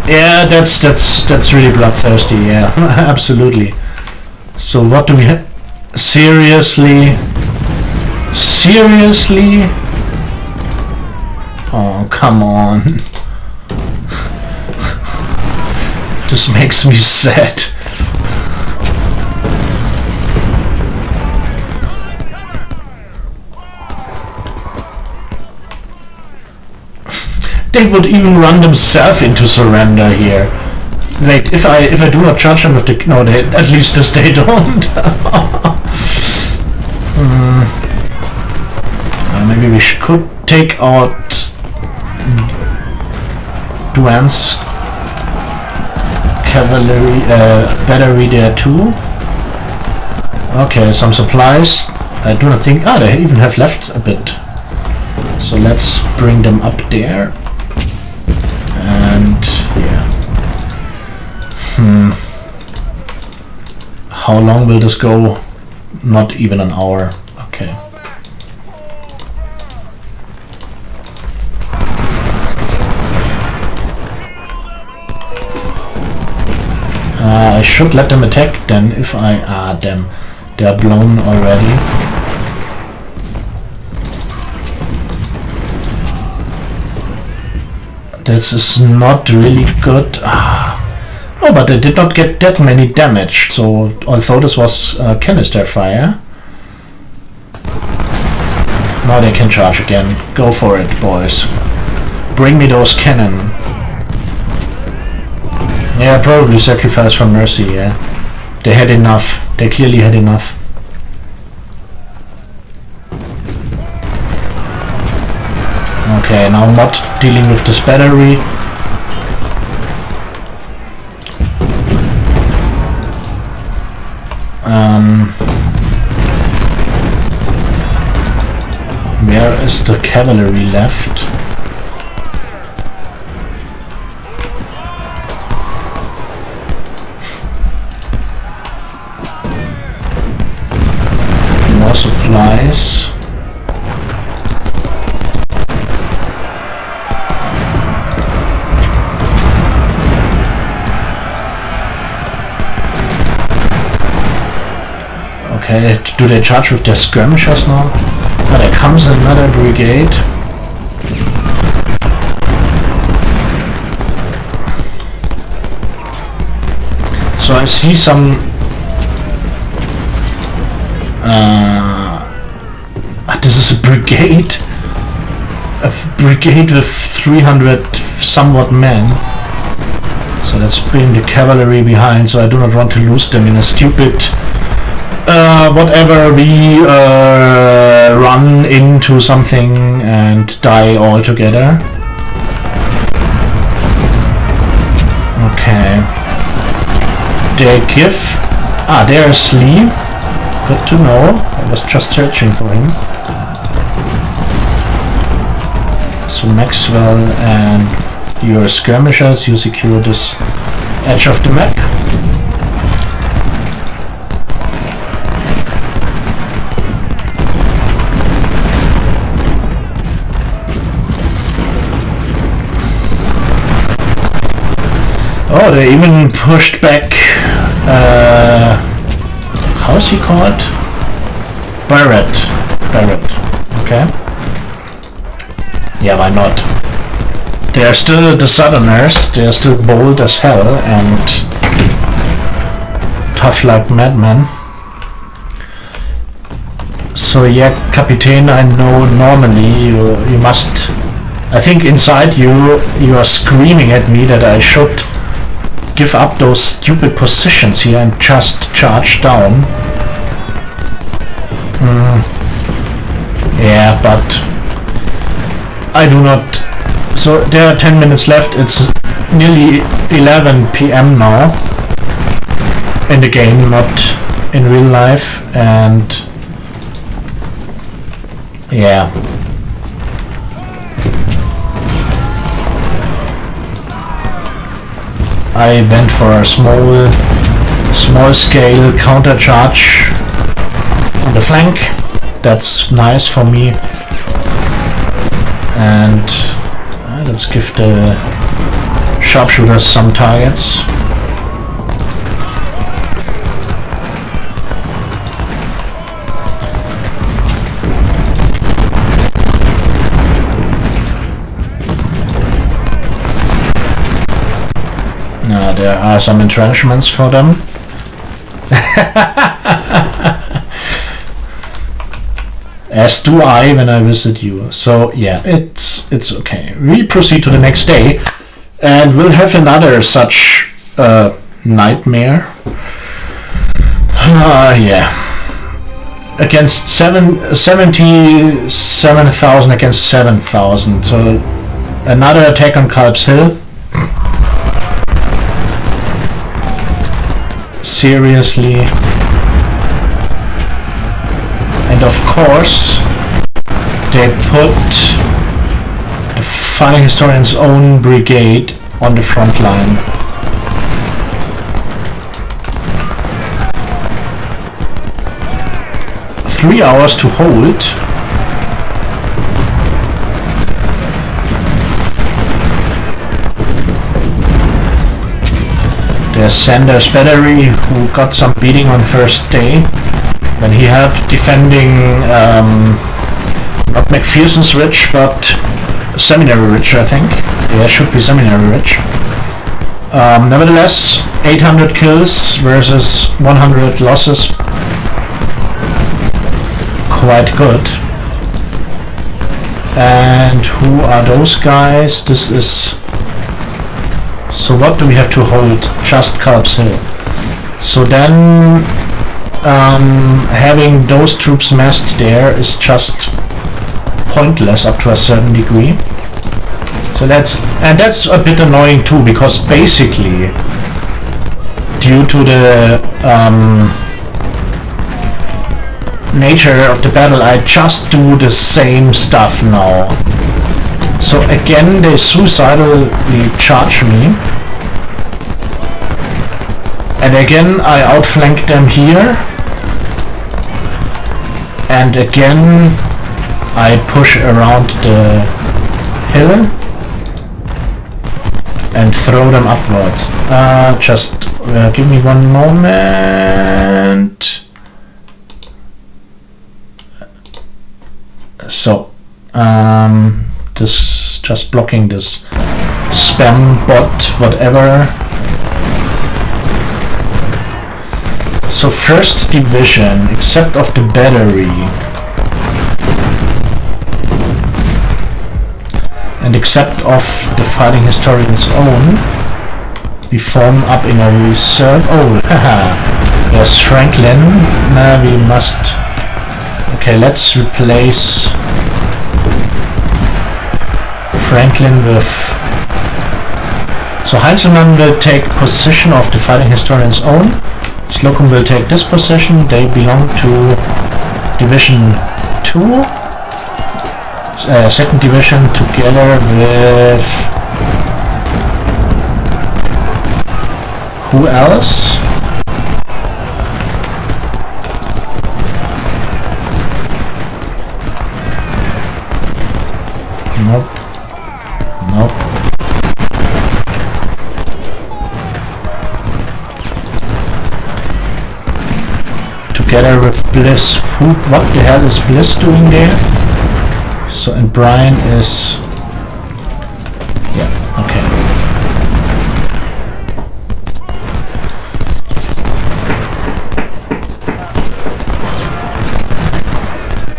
Yeah, that's really bloodthirsty. Yeah, absolutely. So what do we have? Seriously? Oh, come on. This makes me sad. They would even run themselves into surrender here. Wait, if I do not charge them with the... No, they, at least this they don't. Maybe we could take out Duane's cavalry battery there too. Okay, some supplies. I do not think... Ah, they even have left a bit. So let's bring them up there. And yeah. How long will this go? Not even an hour. Okay. I should let them attack then if I... Ah, damn. They are blown already. This is not really good. Oh, but they did not get that many damage, so although this was canister fire. Now they can charge again. Go for it, boys. Bring me those cannon. Yeah, probably sacrifice for mercy, yeah. They had enough. They clearly had enough. Okay, now not dealing with this battery. Where is the cavalry left? More supplies. Okay, do they charge with their skirmishers now? Oh, there comes another brigade. So I see some... this is a brigade? A brigade with 300 somewhat men. So let's bring the cavalry behind, so I do not want to lose them in a stupid... whatever, we run into something and die all together. Okay. They give... Ah, there's Lee. Good to know. I was just searching for him. So Maxwell and your skirmishers, you secure this edge of the map. Oh, they even pushed back, how's he called? Barrett, okay. Yeah, why not? They are still the Southerners, they are still bold as hell and tough like madmen. So yeah, Captain, I know normally you must... I think inside you are screaming at me that I should give up those stupid positions here and just charge down. Yeah, but I do not... So there are 10 minutes left. It's nearly 11 PM now in the game, not in real life, and yeah. I went for a small scale counter charge on the flank. That's nice for me. And let's give the sharpshooters some targets. There are some entrenchments for them. As do I when I visit you. So yeah, it's it's okay. We proceed to the next day, and we'll have another such nightmare. Yeah. Against 77,000 against 7,000. So another attack on Culp's Hill. Seriously. And of course, they put the Fighting Historian's own brigade on the front line. Three hours to hold. There's Sanders' battery, who got some beating on first day when he helped defending not McPherson's Ridge, but Seminary Ridge, I think. Yeah, should be Seminary Ridge. Nevertheless, 800 kills versus 100 losses. Quite good. And who are those guys? This is... So what do we have to hold? Just Culp's Hill. So then having those troops massed there is just pointless up to a certain degree. So that's a bit annoying too, because basically due to the nature of the battle, I just do the same stuff now. So again, they suicidally charge me. And again, I outflank them here. And again, I push around the hill and throw them upwards. Just give me one moment. So, this just blocking this spam bot, whatever. So first division, except of the battery and except of the Fighting Historian's own, we form up in a reserve. Oh, haha. There's Franklin. Now we must. Okay, let's replace Franklin with... So Heinzelmann will take position of the Fighting Historian's own. Slocum will take this position. They belong to Division 2. Second Division together with... Who else? Nope. Nope. Together with Bliss. What the hell is Bliss doing there? So, and Brian is... Yeah, okay.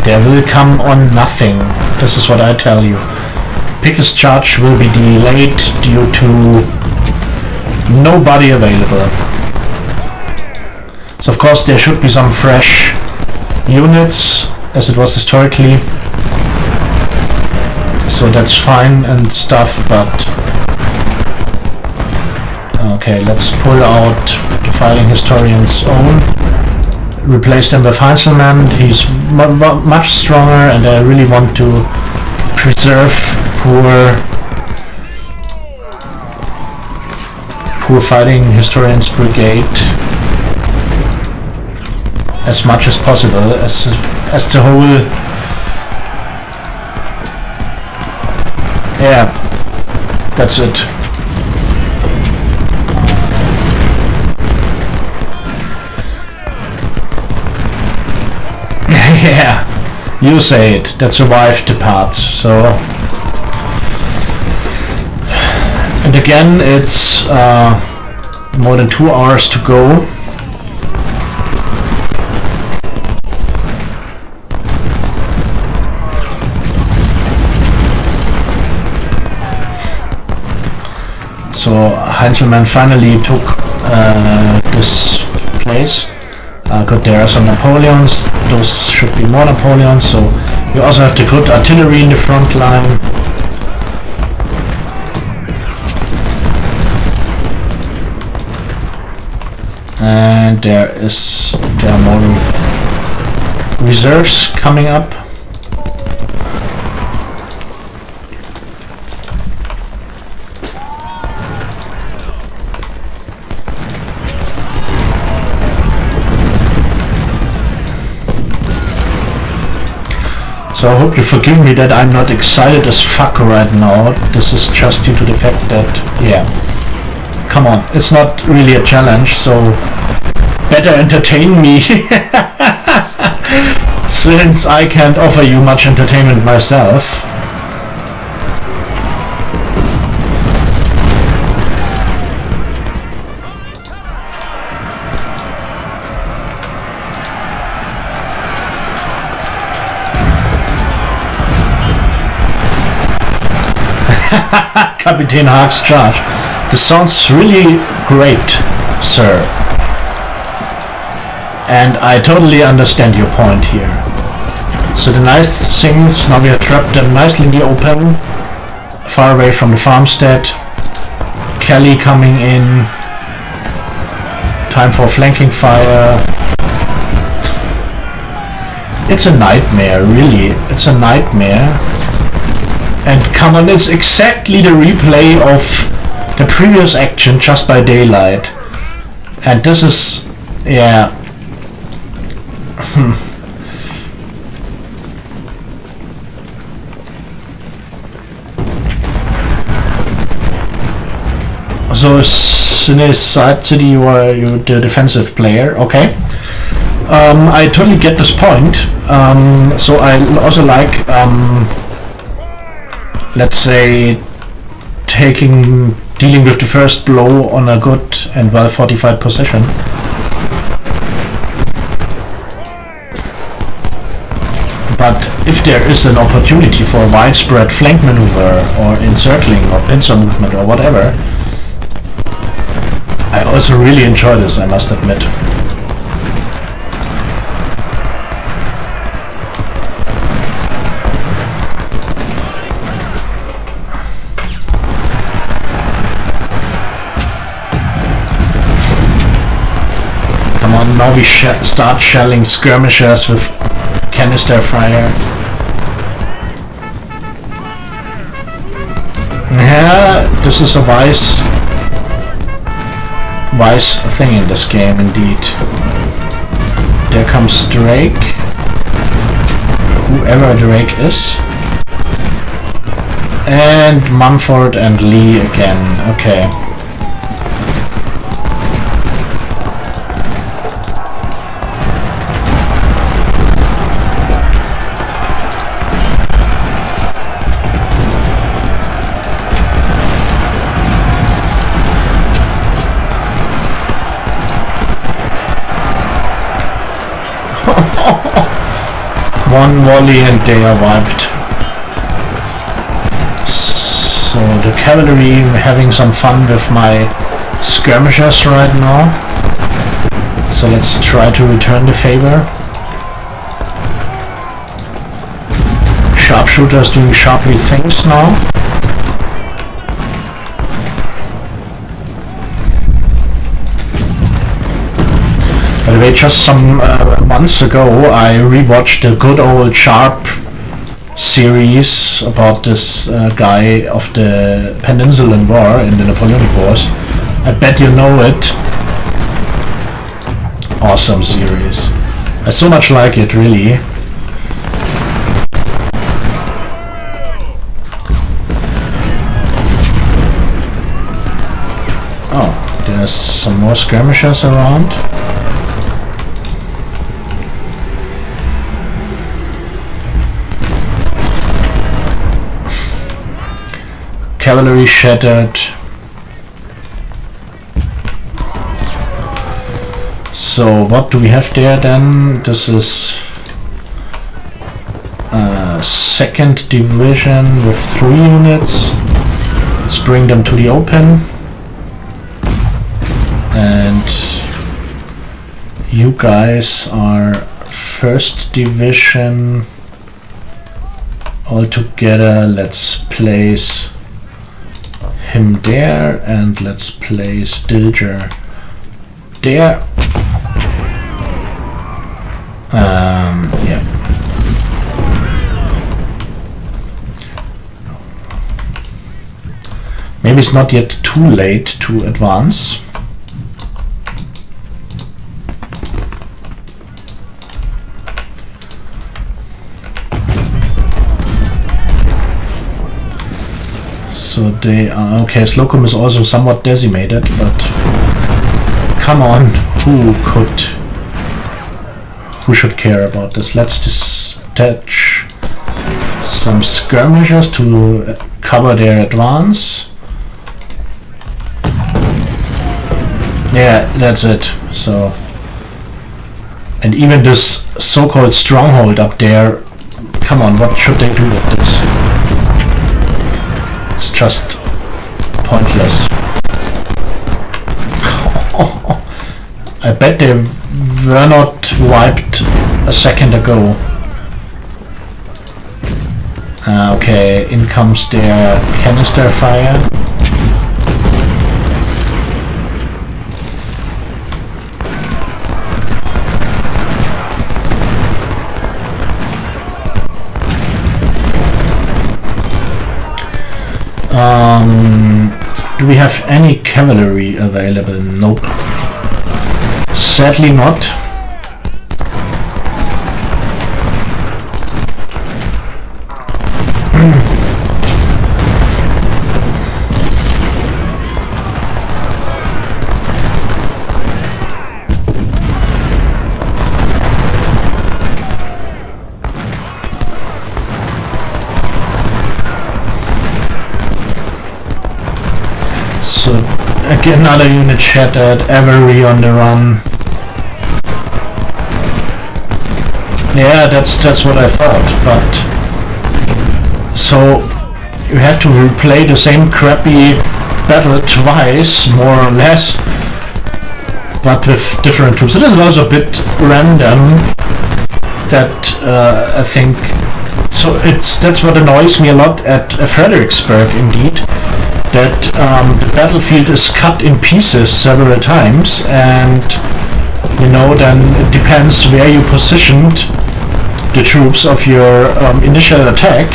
There will come on nothing. This is what I tell you. Pickett's charge will be delayed due to nobody available. So of course there should be some fresh units, as it was historically. So that's fine and stuff, but... Okay, let's pull out the Fighting Historian's own. Replace them with Heinzelmann. He's much stronger, and I really want to preserve poor Fighting Historian's brigade as much as possible, as the whole... Yeah, that's it. Yeah, you say it, that survived the part, so... And again, it's more than 2 hours to go. So Heinzelmann finally took this place. Good, there are some Napoleons. Those should be more Napoleons. So we also have the good artillery in the front line. And there are more reserves coming up. So I hope you forgive me that I'm not excited as fuck right now. This is just due to the fact that, yeah, come on, it's not really a challenge, so better entertain me. Since I can't offer you much entertainment myself. Kapitän Haag's charge. This sounds really great, sir. And I totally understand your point here. So the nice thing is now we are trapped them nicely in the open, far away from the farmstead. Kelly coming in. Time for flanking fire. It's a nightmare, really. It's a nightmare. And come on, it's exactly the replay of the previous action just by daylight. And this is, yeah. So Sinead said you're the defensive player, okay. I totally get this point. So I also like let's say dealing with the first blow on a good and well fortified position. But if there is an opportunity for a widespread flank maneuver or encircling or pincer movement or whatever, I also really enjoy this, I must admit. Now we start shelling skirmishers with canister fire. Yeah, this is a wise thing in this game, indeed. There comes Drake, whoever Drake is, and Mumford and Lee again. Okay. One volley and they are wiped. So the cavalry having some fun with my skirmishers right now. So let's try to return the favor. Sharpshooters doing sharply things now. By the way, just some months ago I rewatched the good old Sharp series about this guy of the Peninsulan War in the Napoleonic Wars. I bet you know it. Awesome series. I so much like it, really. Oh, there's some more skirmishers around. Cavalry shattered. So what do we have there then? This is 2nd Division with 3 units. Let's bring them to the open. And you guys are 1st Division all together. Let's place him there, and let's place Dilger there. Yeah. Maybe it's not yet too late to advance. So they are okay. Slocum is also somewhat decimated, but come on, who should care about this? Let's dispatch some skirmishers to cover their advance. Yeah, that's it. So, and even this so-called stronghold up there, come on, what should they do with this? It's just pointless. I bet they were not wiped a second ago. Okay, in comes their canister fire. Do we have any cavalry available? Nope. Sadly not. So again, another unit shattered, Avery on the run. Yeah, that's what I thought, but so you have to replay the same crappy battle twice, more or less, but with different troops. It is also a bit random that I think. So that's what annoys me a lot at Fredericksburg, indeed. That the battlefield is cut in pieces several times, and you know, then it depends where you positioned the troops of your initial attack.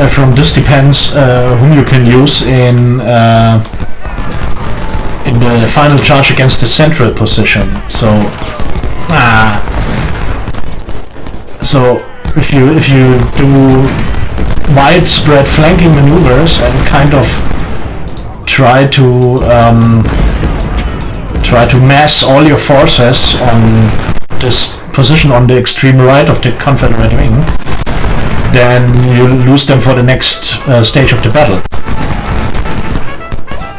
From this depends whom you can use in the final charge against the central position. So if you do widespread flanking maneuvers and kind of try to mass all your forces on this position on the extreme right of the Confederate wing, then you lose them for the next stage of the battle.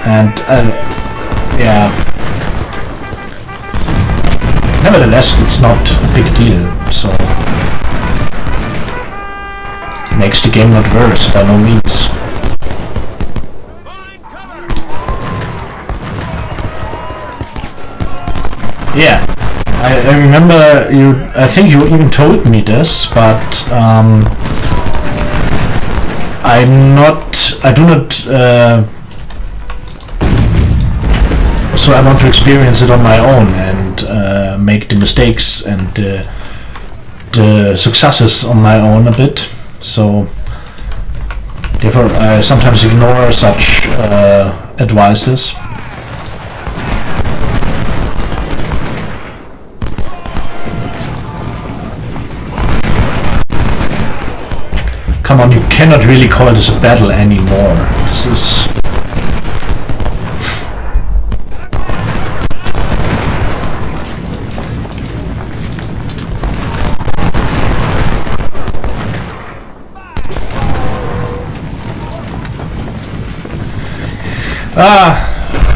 And yeah, nevertheless, it's not a big deal. So. Makes the game not worse, by no means. Yeah, I remember you. I think you even told me this, but I do not. So I want to experience it on my own and make the mistakes and the successes on my own a bit. So therefore I sometimes ignore such advices. Come on, you cannot really call this a battle anymore. This is...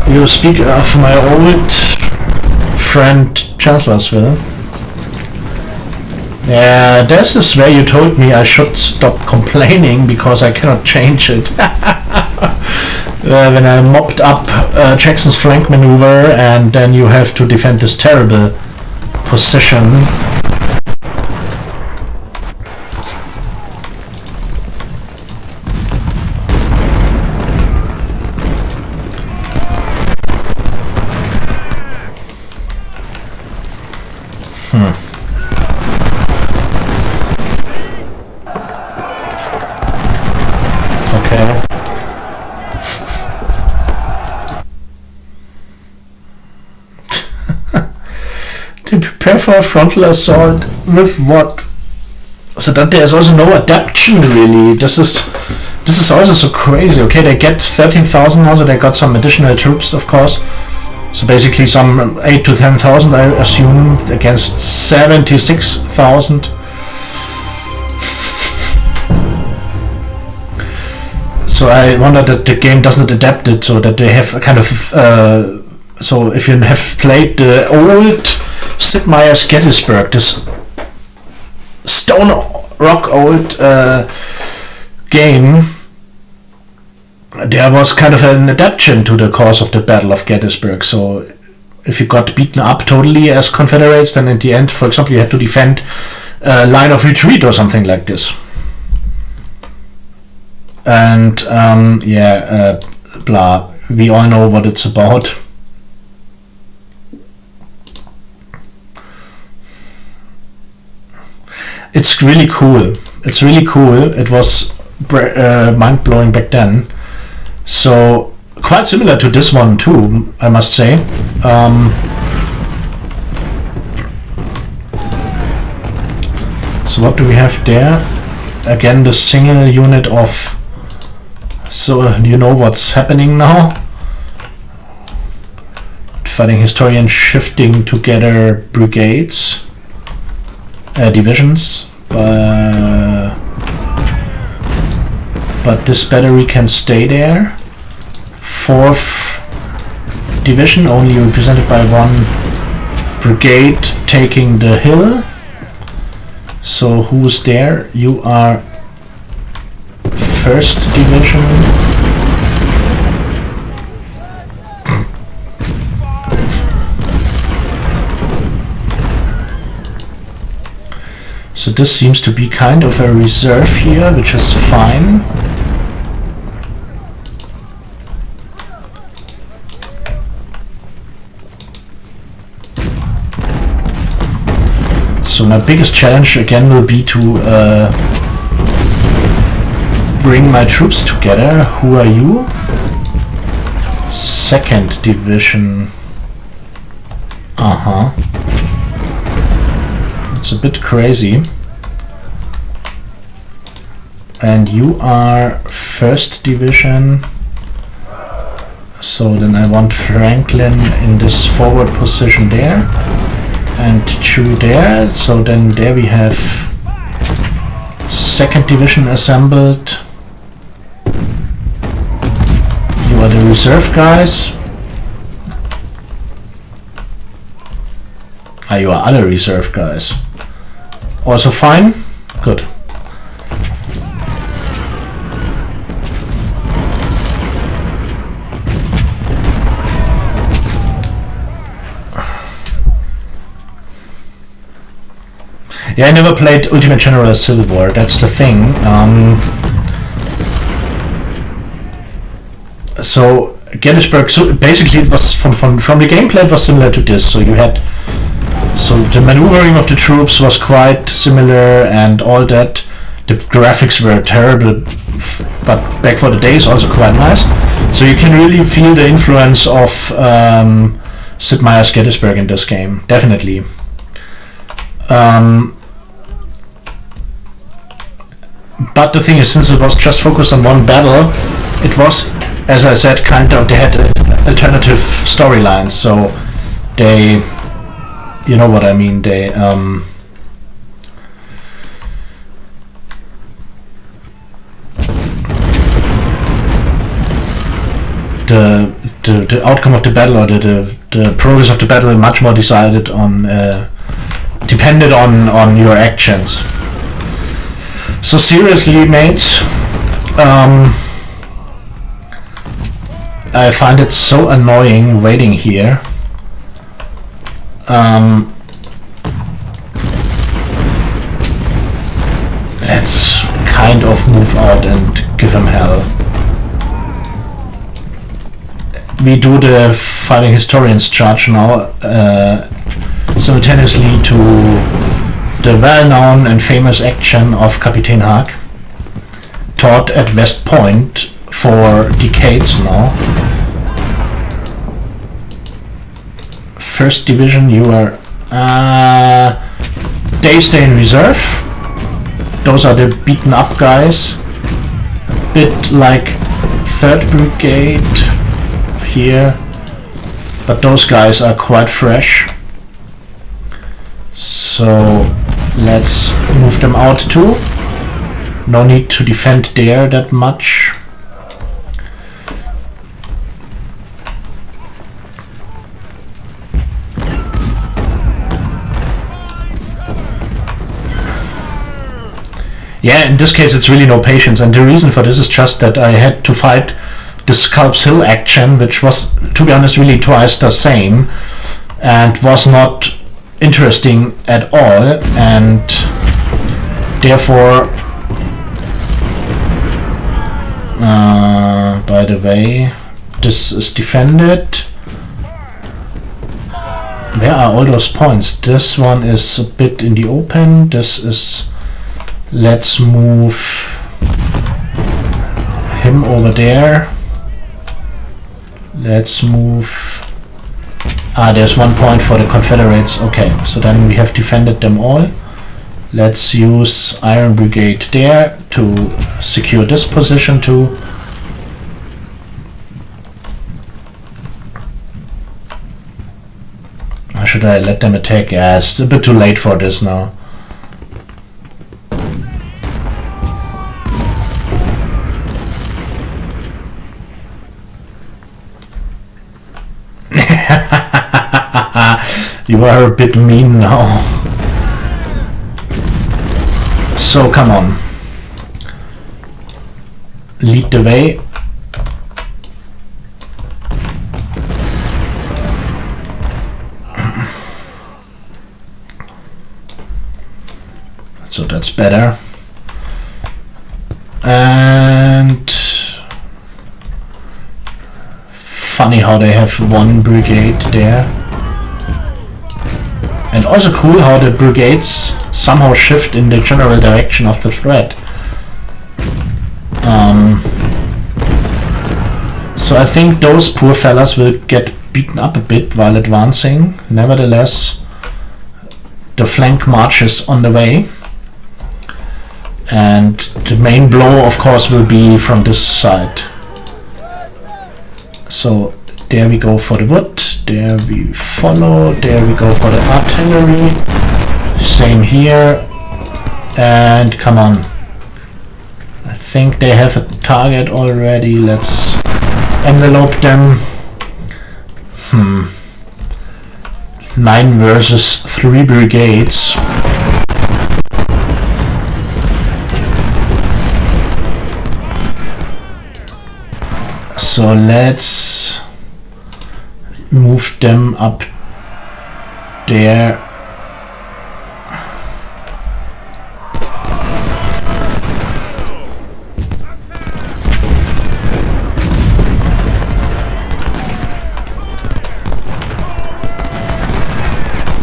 you speak of my old friend Chancellorsville. Yeah, this is where you told me I should stop complaining because I cannot change it. when I mopped up Jackson's flank maneuver, and then you have to defend this terrible position. Okay. To prepare for a frontal assault with what? So that there's also no adaptation really. This is also so crazy. Okay, they get 13,000 now, so they got some additional troops, of course. So basically some 8 to 10,000, I assume, against 76,000. So I wonder that the game doesn't adapt it, so that they have a kind of so if you have played the old Sid Meier's Gettysburg, this stone rock old game, there was kind of an adaptation to the course of the Battle of Gettysburg. So if you got beaten up totally as Confederates, then in the end, for example, you had to defend a line of retreat or something like this. And blah, we all know what it's about. It's really cool. It's really cool. It was mind-blowing back then. So quite similar to this one too, I must say. So what do we have there? Again, the single unit of... So you know what's happening now? Fighting historian shifting together brigades, divisions, but this battery can stay there. 4th division only represented by 1 brigade taking the hill. So who's there? You are 1st division. So this seems to be kind of a reserve here, which is fine. So my biggest challenge again will be to bring my troops together. Who are you? 2nd division. It's a bit crazy. And you are 1st division. So then I want Franklin in this forward position there. And Chu there. So then there we have 2nd division assembled. You are the reserve guys. You are other reserve guys. Also fine? Good. Yeah, I never played Ultimate General Civil War, that's the thing. So Gettysburg, so basically it was from the gameplay it was similar to this. So you had, so the maneuvering of the troops was quite similar and all that. The graphics were terrible, but back for the days also quite nice. So you can really feel the influence of Sid Meier's Gettysburg in this game, definitely. But the thing is, since it was just focused on one battle, it was, as I said, kind of, they had alternative storylines, so they, you know what I mean, they the outcome of the battle, or the progress of the battle, much more decided on depended on your actions. So seriously, mates, I find it so annoying waiting here. Let's kind of move out and give him hell. We do the Fighting Historians charge now, simultaneously to the well-known and famous action of Kapitän Haag, taught at West Point for decades now. 1st Division, you are... they stay in reserve. Those are the beaten up guys. A bit like 3rd Brigade here. But those guys are quite fresh. So let's move them out too. No need to defend there that much. Yeah, in this case it's really no patience, and the reason for this is just that I had to fight the Scalps Hill action, which was, to be honest, really twice the same and was not interesting at all, and therefore by the way, this is defended. Where are all those points? This one is a bit in the open. This is... Let's move him over there. Let's move... there's one point for the Confederates. Okay, so then we have defended them all. Let's use Iron Brigade there to secure this position too. Or should I let them attack? Yeah, it's a bit too late for this now. You are a bit mean now. So come on. Lead the way. So that's better. And funny how they have one brigade there. And also cool how the brigades somehow shift in the general direction of the threat. So I think those poor fellas will get beaten up a bit while advancing. Nevertheless, the flank march is on the way. And the main blow, of course, will be from this side. So there we go for the wood. There we follow, there we go for the artillery, same here, and come on. I think they have a target already, let's envelope them. 9 versus 3 brigades. So let's move them up there.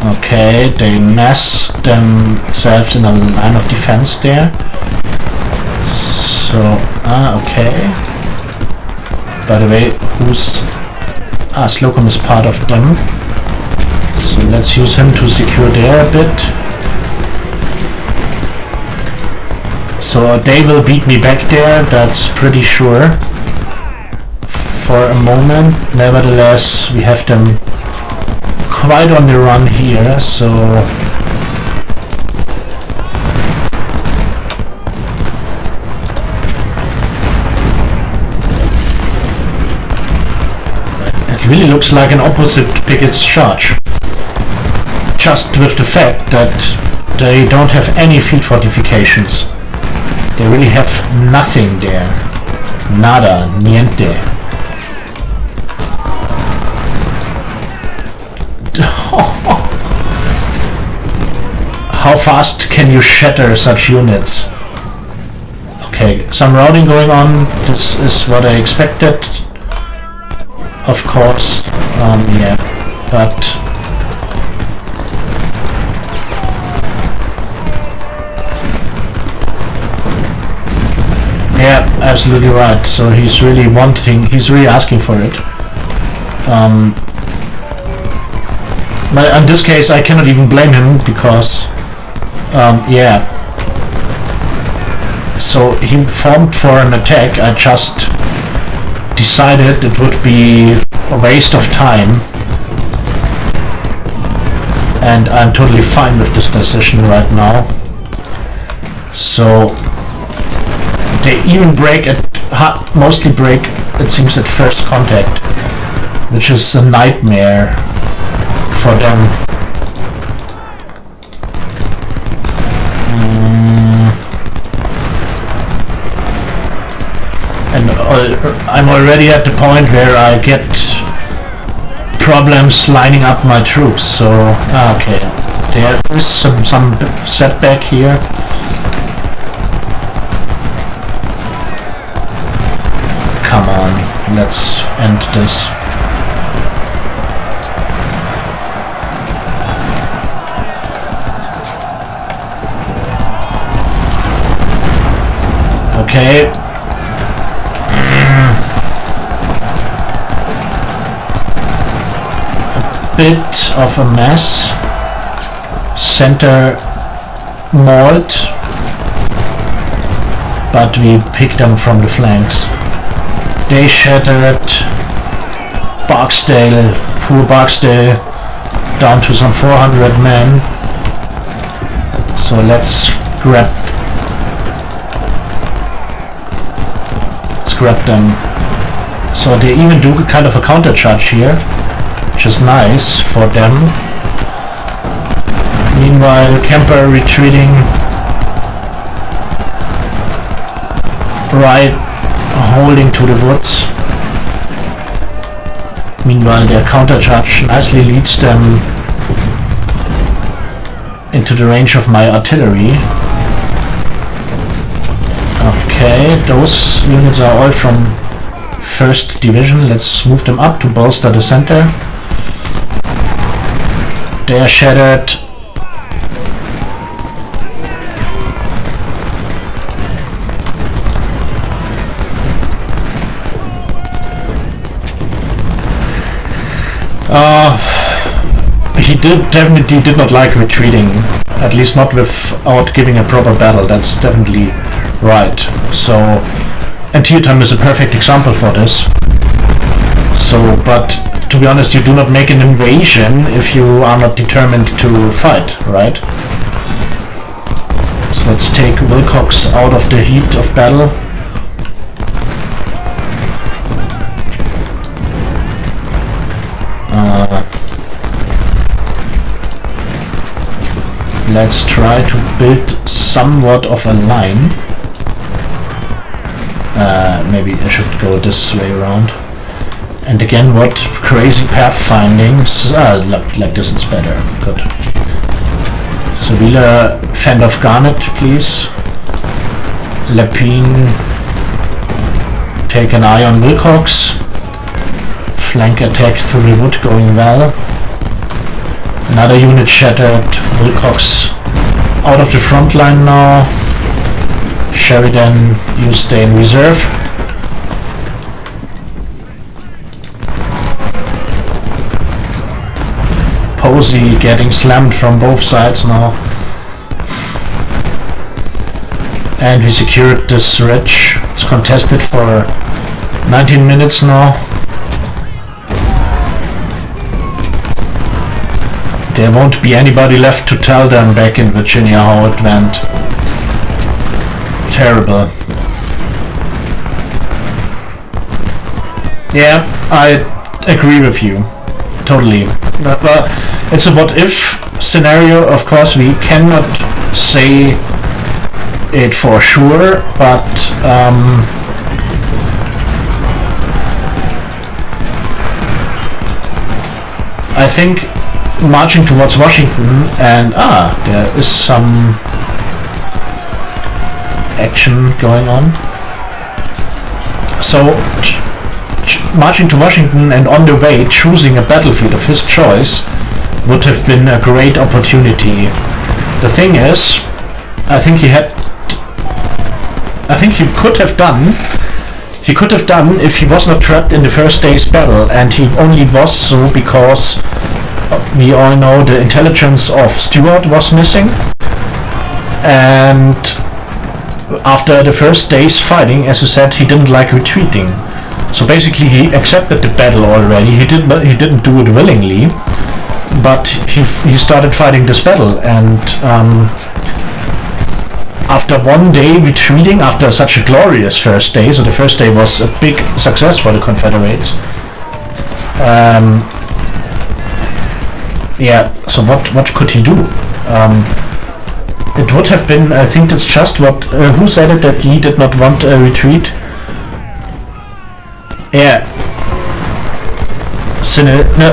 Okay, they mass themselves in a line of defense there. So, okay. By the way, who's... Slocum is part of them. So let's use him to secure there a bit. So they will beat me back there, that's pretty sure. For a moment. Nevertheless, we have them quite on the run here, so... It really looks like an opposite Pickett's charge. Just with the fact that they don't have any field fortifications. They really have nothing there. Nada, niente. How fast can you shatter such units? Okay, some routing going on. This is what I expected. Of course, yeah, but yeah, absolutely right. So he's really asking for it. But in this case, I cannot even blame him because, yeah. So he formed for an attack. I just decided it would be a waste of time, and I'm totally fine with this decision right now. So they even mostly break, it seems, at first contact, which is a nightmare for them. And I'm already at the point where I get problems lining up my troops, so okay, there is some setback here. Come on, let's end this. Okay. A bit of a mess. Center mauled, but we picked them from the flanks. They shattered. Barksdale, poor Barksdale, down to some 400 men. So let's grab them. So they even do kind of a counter charge here, which is nice for them. Meanwhile, Kemper retreating right, holding to the woods. Meanwhile, their counter charge nicely leads them into the range of my artillery. Okay, those units are all from 1st Division. Let's move them up to bolster the center. They are shattered. He definitely did not like retreating, at least not without giving a proper battle. That's definitely right. So Antietam is a perfect example for this. So, but to be honest, you do not make an invasion if you are not determined to fight, right? So let's take Wilcox out of the heat of battle. Let's try to build somewhat of a line. Maybe I should go this way around. And again, what crazy pathfinding. Like this is better. Good. So Wheeler, fend off Garnet, please. Lepine, take an eye on Wilcox. Flank attack through the wood going well. Another unit shattered. Wilcox out of the front line now. Sheridan, you stay in reserve. Posey getting slammed from both sides now. And we secured this ridge. It's contested for 19 minutes now. There won't be anybody left to tell them back in Virginia how it went. Terrible. Yeah, I agree with you. Totally. But it's a what if scenario. Of course, we cannot say it for sure, but I think marching towards Washington, and there is some action going on. So marching to Washington and on the way choosing a battlefield of his choice would have been a great opportunity. The thing is, I think he could have done if he was not trapped in the first day's battle, and he only was so because we all know the intelligence of Stuart was missing, and after the first day's fighting, as you said, he didn't like retreating. So basically he accepted the battle already. He didn't do it willingly, but he started fighting this battle, and after one day retreating after such a glorious first day, so the first day was a big success for the Confederates. So what could he do? It would have been, I think that's just what, who said it, that Lee did not want a retreat?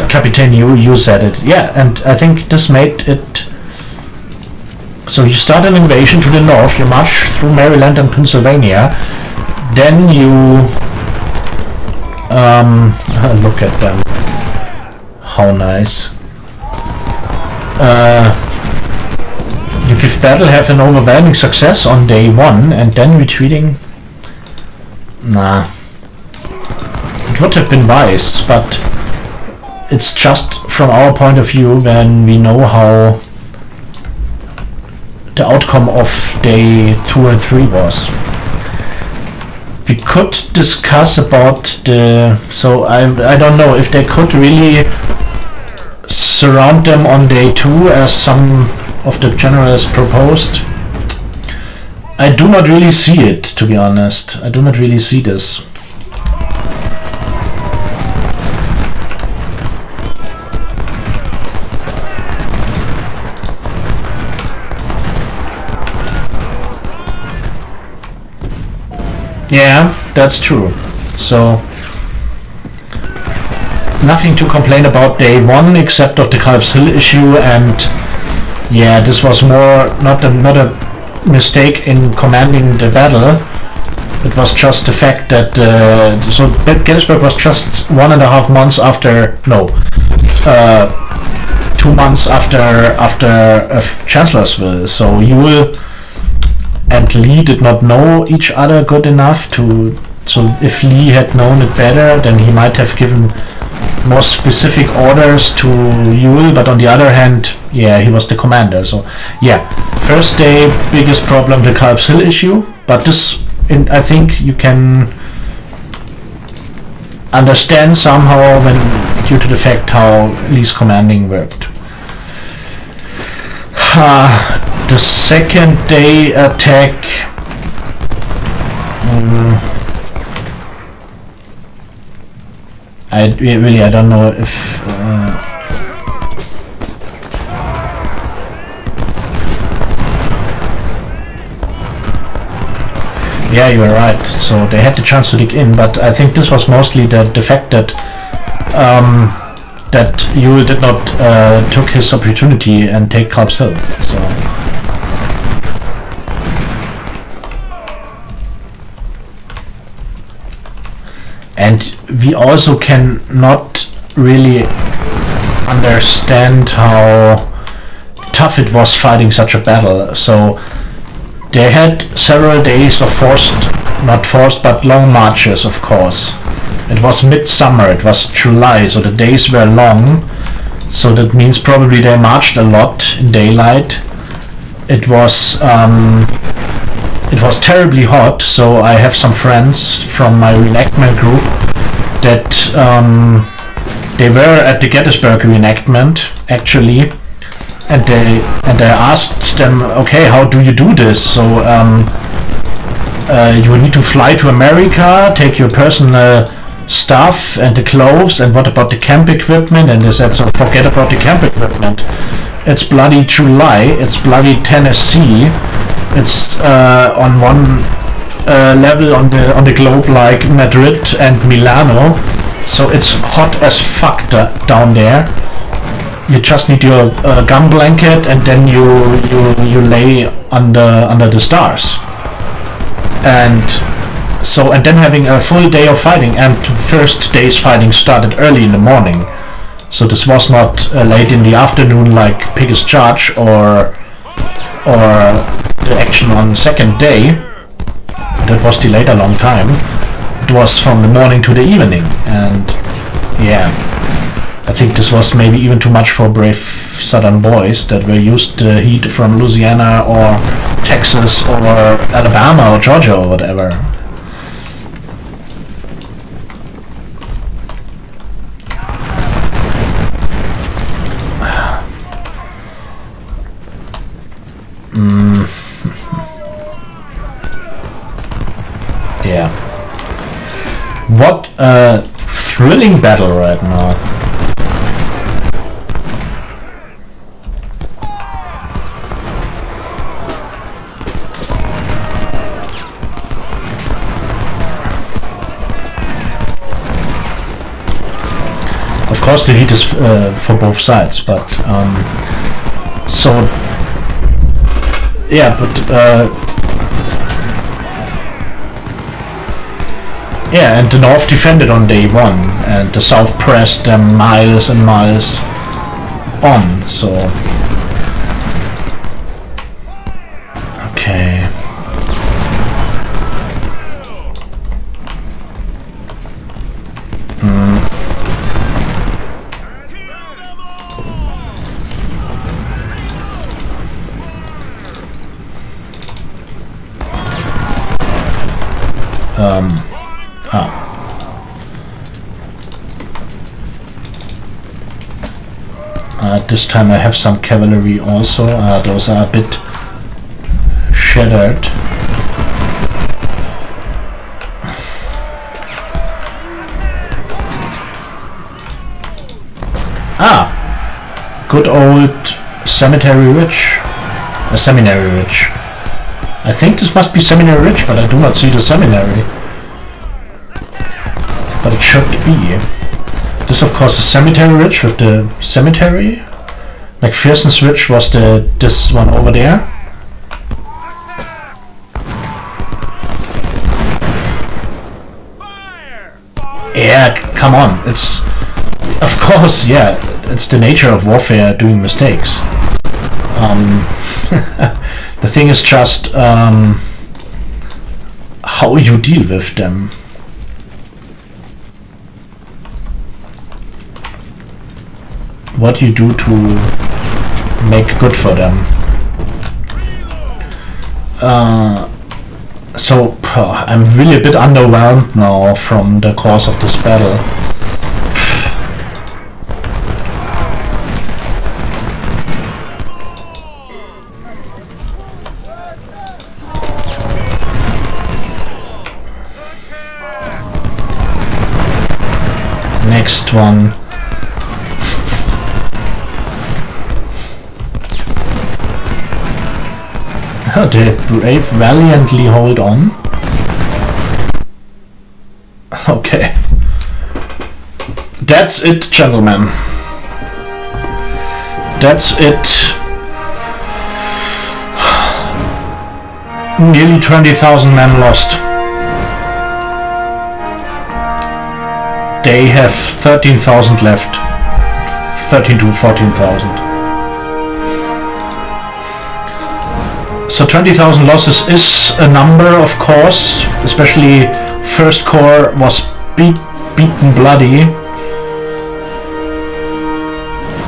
Captain, you said it. Yeah, and I think this made it. So you start an invasion to the north, you march through Maryland and Pennsylvania, then you look at them. How nice. You give battle, have an overwhelming success on day 1, and then retreating? Nah. It would have been wise, but it's just from our point of view when we know how the outcome of day 2 and 3 was. We could discuss about the... So I don't know if they could really surround them on day 2 as some of the generals proposed. I do not really see it, to be honest. I do not really see this. Yeah, that's true. So nothing to complain about day 1 except of the Culp's Hill issue, and yeah, this was more not a mistake in commanding the battle. It was just the fact that so Gettysburg was just 1.5 months after 2 months after Chancellorsville. So Ewell and Lee did not know each other good enough to. So if Lee had known it better, then he might have given more specific orders to Ewell, but on the other hand, yeah, he was the commander. So yeah, first day, biggest problem, the Culp's Hill issue, but this, I think you can understand somehow when due to the fact how Lee's commanding worked. The second day attack, I don't know if yeah, you are right. So they had the chance to dig in, but I think this was mostly the fact that that Ewell did not took his opportunity and take Culp's Hill. So and we also cannot really understand how tough it was fighting such a battle. So they had several days of but long marches, of course. It was midsummer, it was July, so the days were long. So that means probably they marched a lot in daylight. It was terribly hot, so I have some friends from my reenactment group that they were at the Gettysburg reenactment actually, and I asked them, okay, how do you do this? So you need to fly to America, take your personal stuff and the clothes, and what about the camp equipment? And they said, so forget about the camp equipment. It's bloody July, it's bloody Tennessee. It's on one level on the globe like Madrid and Milano, so it's hot as fuck down there. you just need your gun blanket, and then you lay under the stars. And then having a full day of fighting, and first day's fighting started early in the morning. So this was not late in the afternoon like Picket's Charge or the action on second day. That was delayed a long time. It was from the morning to the evening, and yeah, I think this was maybe even too much for brave southern boys that were used to heat from Louisiana or Texas or Alabama or Georgia or whatever. Yeah. What a thrilling battle right now. Of course the heat is for both sides, but yeah, yeah, and the North defended on day one, and the South pressed them miles and miles on, so... Okay... this time I have some cavalry also. Those are a bit shattered. Good old Cemetery Ridge. Seminary Ridge. I think this must be Seminary Ridge, but I do not see the seminary. But it should be. This, of course, is Cemetery Ridge with the cemetery. McPherson's Ridge was this one over there. Yeah, come on. It's, of course, yeah. It's the nature of warfare doing mistakes. The thing is just how you deal with them. What you do to make good for them. So I'm really a bit underwhelmed now from the course of this battle. Next one. The brave valiantly hold on. Okay. That's it, gentlemen. That's it. Nearly 20,000 men lost. They have 13,000 left. 13 to 14,000. So 20,000 losses is a number, of course, especially First Corps was beaten bloody.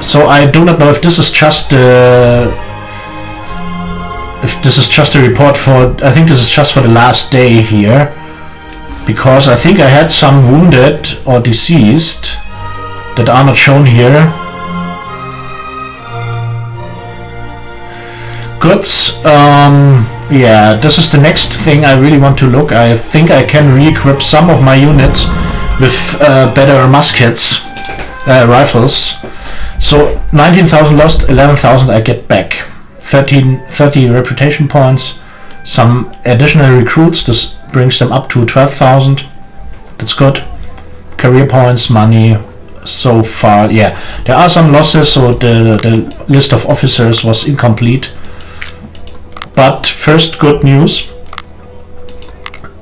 So I do not know if this is just a report for, I think this is just for the last day here, because I think I had some wounded or deceased that are not shown here. Goods, yeah, this is the next thing I really want to look. I think I can re-equip some of my units with better muskets, rifles. So 19,000 lost, 11,000 I get back. 30 reputation points, some additional recruits, this brings them up to 12,000. That's good. Career points, money, so far. Yeah, there are some losses, so the list of officers was incomplete. But first, good news.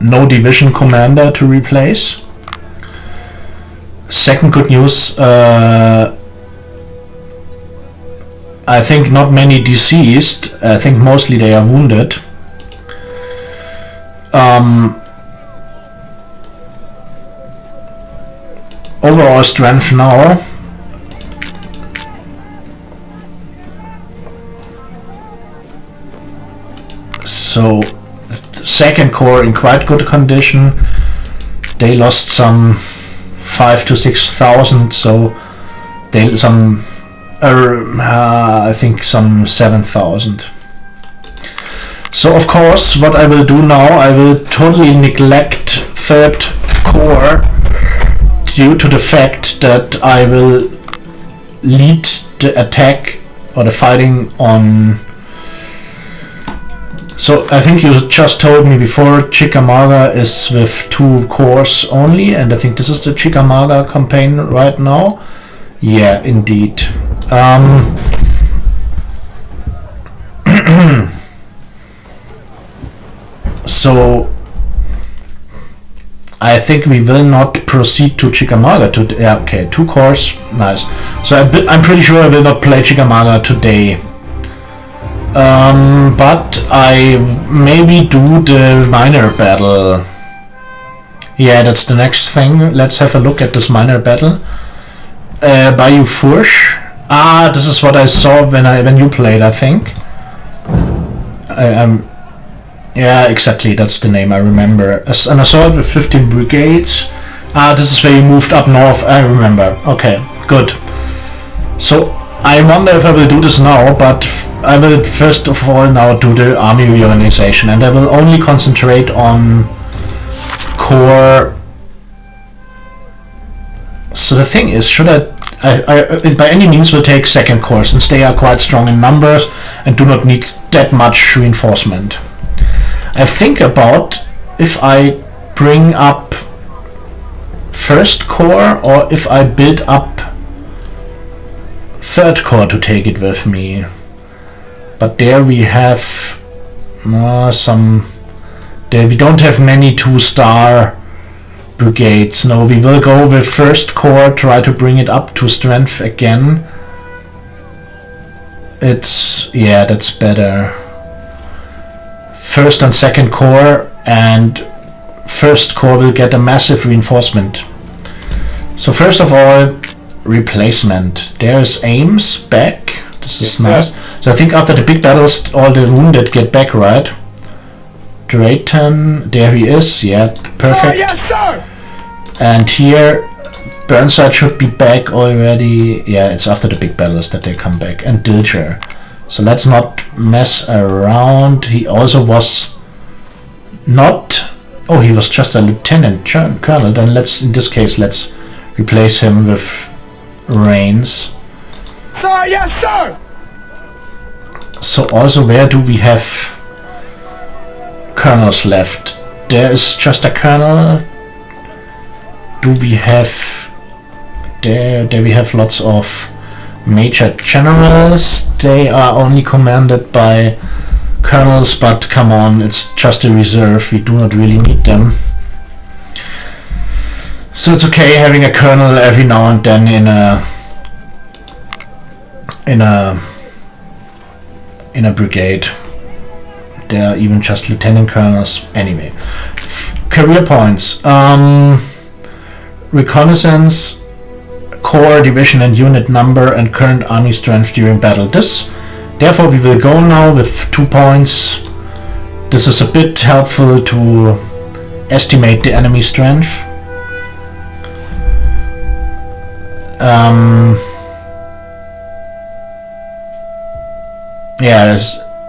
No division commander to replace. Second good news, I think not many deceased. I think mostly they are wounded. Overall strength now. So, second corps in quite good condition. They lost some 5,000 to 6,000, so they I think some 7,000. So of course, what I will do now, I will totally neglect third corps due to the fact that I will lead the attack or the fighting on. So I think you just told me before Chickamauga is with 2 corps only, and I think this is the Chickamauga campaign right now. Yeah, indeed. So I think we will not proceed to Chickamauga today. Yeah, okay, 2 corps, nice. So I'm pretty sure I will not play Chickamauga today. But I maybe do the minor battle. Yeah, that's the next thing. Let's have a look at this minor battle. Bayou Fourche. Ah, this is what I saw when you played, I think. Yeah, exactly, that's the name I remember. An assault with 15 brigades. Ah, this is where you moved up north, I remember. Okay, good. So, I wonder if I will do this now, but I will first of all now do the army reorganization, and I will only concentrate on corps. So the thing is, should I by any means will take second corps, since they are quite strong in numbers and do not need that much reinforcement. I think about if I bring up first corps or if I build up third corps to take it with me. But there we have there we don't have many 2-star brigades. No, we will go with first corps, try to bring it up to strength again. Yeah, that's better. First and second corps, and first corps will get a massive reinforcement. So first of all, replacement. There's Ames back. This is nice. So I think after the big battles, all the wounded get back, right? Drayton, there he is. Yeah, perfect. Yes, sir. And here, Burnside should be back already. Yeah, it's after the big battles that they come back. And Dilger. So let's not mess around. He also was not. Oh, he was just a lieutenant colonel. Then in this case, let's replace him with Rains. Sir, yes, sir. So also, where do we have colonels left? There is just a colonel. Do we have there we have lots of major generals. They are only commanded by colonels, but come on, it's just a reserve. We do not really need them. So it's okay having a colonel every now and then in a brigade. They are even just lieutenant colonels. Anyway, career points. Reconnaissance, corps, division and unit number, and current army strength during battle. Therefore we will go now with 2 points. This is a bit helpful to estimate the enemy strength. Yeah,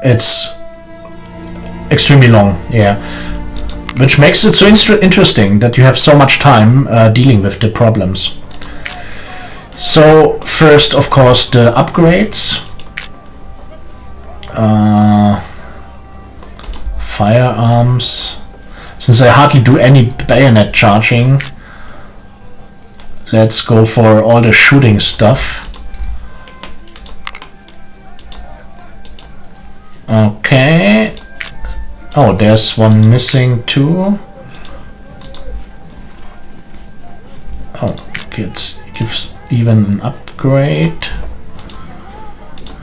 it's extremely long, yeah. Which makes it so interesting that you have so much time dealing with the problems. So first, of course, the upgrades. Firearms. Since I hardly do any bayonet charging, let's go for all the shooting stuff. Okay. Oh, there's one missing too. Oh, gives even an upgrade.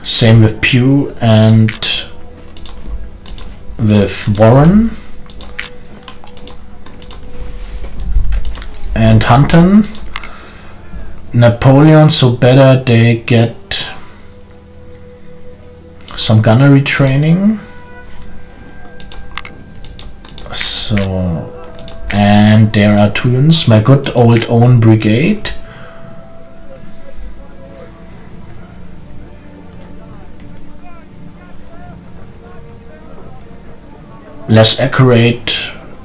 Same with Pew and with Warren. And Hunton. Napoleon, so better they get some gunnery training. So, and there are twins, my good old own brigade. Less accurate,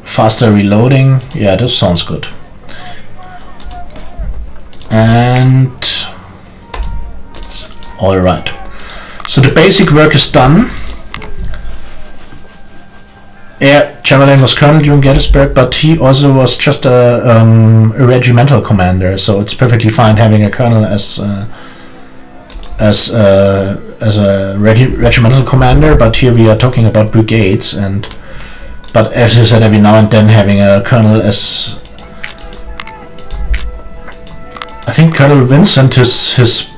faster reloading. Yeah, this sounds good. And all right. So the basic work is done. Yeah, Chamberlain was colonel during Gettysburg, but he also was just a regimental commander. So it's perfectly fine having a colonel as a regimental commander. But here we are talking about brigades, and but as I said, every now and then having a colonel as, I think Colonel Vincent, his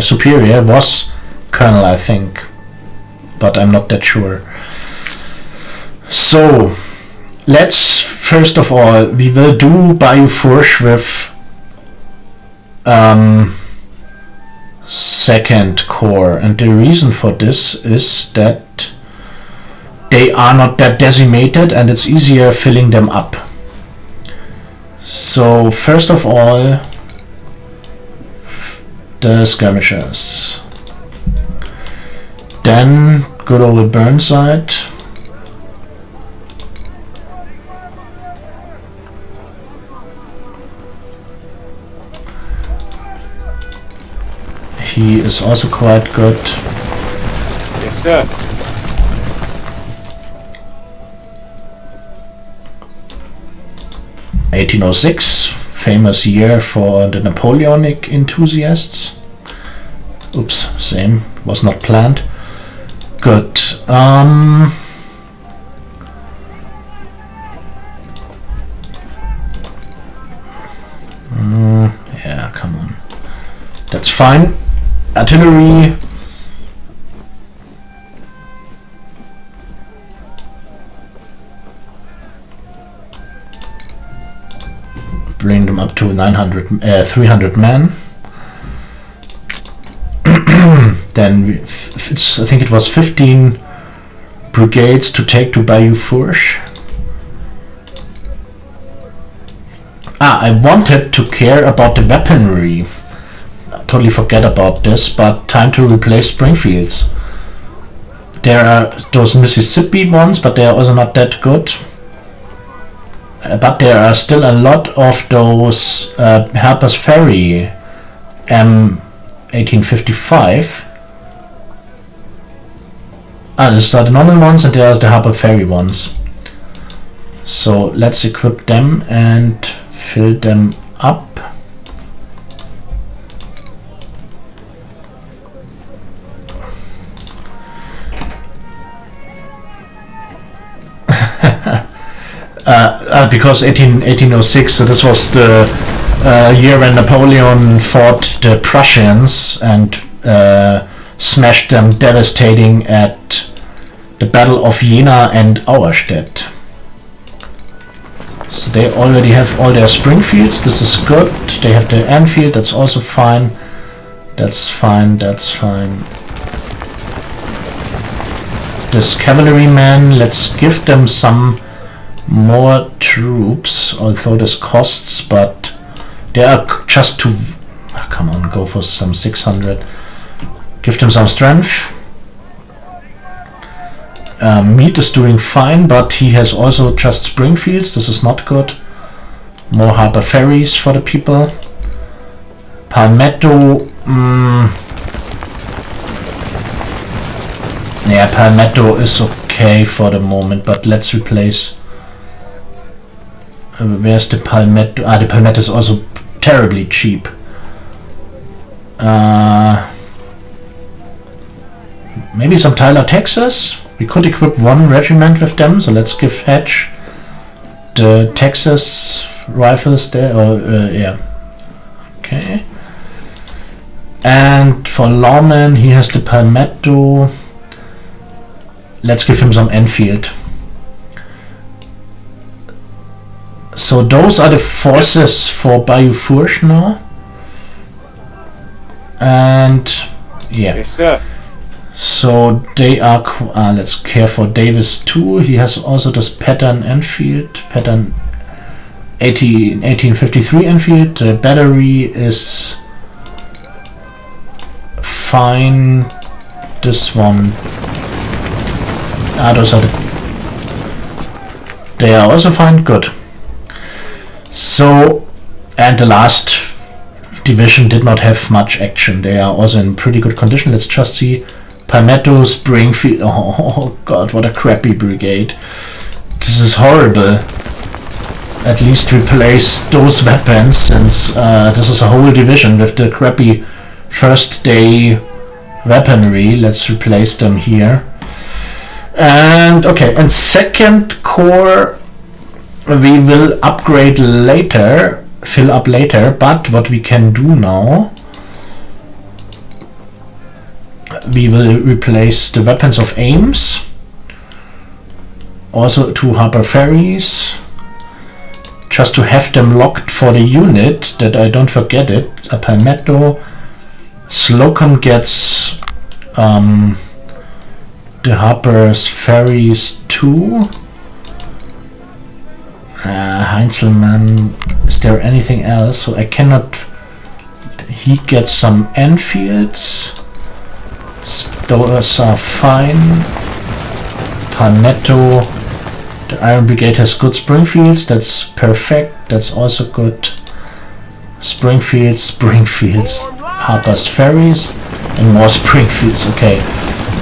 superior was colonel, I think, but I'm not that sure. So let's first of all, we will do Bayou Fourche with 2nd Corps, and the reason for this is that they are not that decimated and it's easier filling them up. So first of all, the skirmishers, then good old Burnside, he is also quite good. Yes, sir. (1806), famous year for the Napoleonic enthusiasts. Oops, same, was not planned. Good. Yeah, come on. That's fine. Artillery. Bring them up to 300 men. Then I think it was 15 brigades to take to Bayou Fourche. I wanted to care about the weaponry. I totally forget about this, but time to replace Springfields. There are those Mississippi ones, but they are also not that good. But there are still a lot of those Harper's Ferry M1855. These are the normal ones, and there are the Harper Ferry ones. So let's equip them and fill them up. Because 1806, so this was the year when Napoleon fought the Prussians and smashed them devastating at the Battle of Jena and Auerstedt. So they already have all their Springfields, this is good. They have the Enfield, that's also fine. That's fine, that's fine. This cavalryman, let's give them some more troops, although this costs, but they are just too... come on, go for some 600. Give them some strength. Meade is doing fine, but he has also just Springfields, this is not good. More Harper Ferries for the people. Palmetto... yeah, Palmetto is okay for the moment, but let's replace... Where's the Palmetto? The Palmetto is also terribly cheap. Maybe some Tyler, Texas. We could equip one regiment with them, so let's give Hatch the Texas rifles there. Yeah. Okay. And for Lawman, he has the Palmetto. Let's give him some Enfield. So those are the forces for Bayou Fourche now. And yeah. Yes, sir. So they are. Let's care for Davis too. He has also this pattern Enfield, pattern 1853 Enfield. The battery is fine. This one. Those are they are also fine. Good. So, and the last division did not have much action. They are also in pretty good condition. Let's just see. Palmetto, Springfield. Oh god, what a crappy brigade. This is horrible. At least replace those weapons, since this is a whole division with the crappy first day weaponry. Let's replace them here. And okay, and second corps we will upgrade later, fill up later, but what we can do now, we will replace the weapons of Ames, also 2 Harbor Ferries, just to have them locked for the unit, that I don't forget it. A Palmetto. Slocum gets the Harper's Ferries 2. Heinzelmann, is there anything else? So I cannot. He gets some Enfields. Those are fine. Palmetto. The Iron Brigade has good Springfields. That's perfect. That's also good. Springfields. Harper's Ferries. And more Springfields. Okay.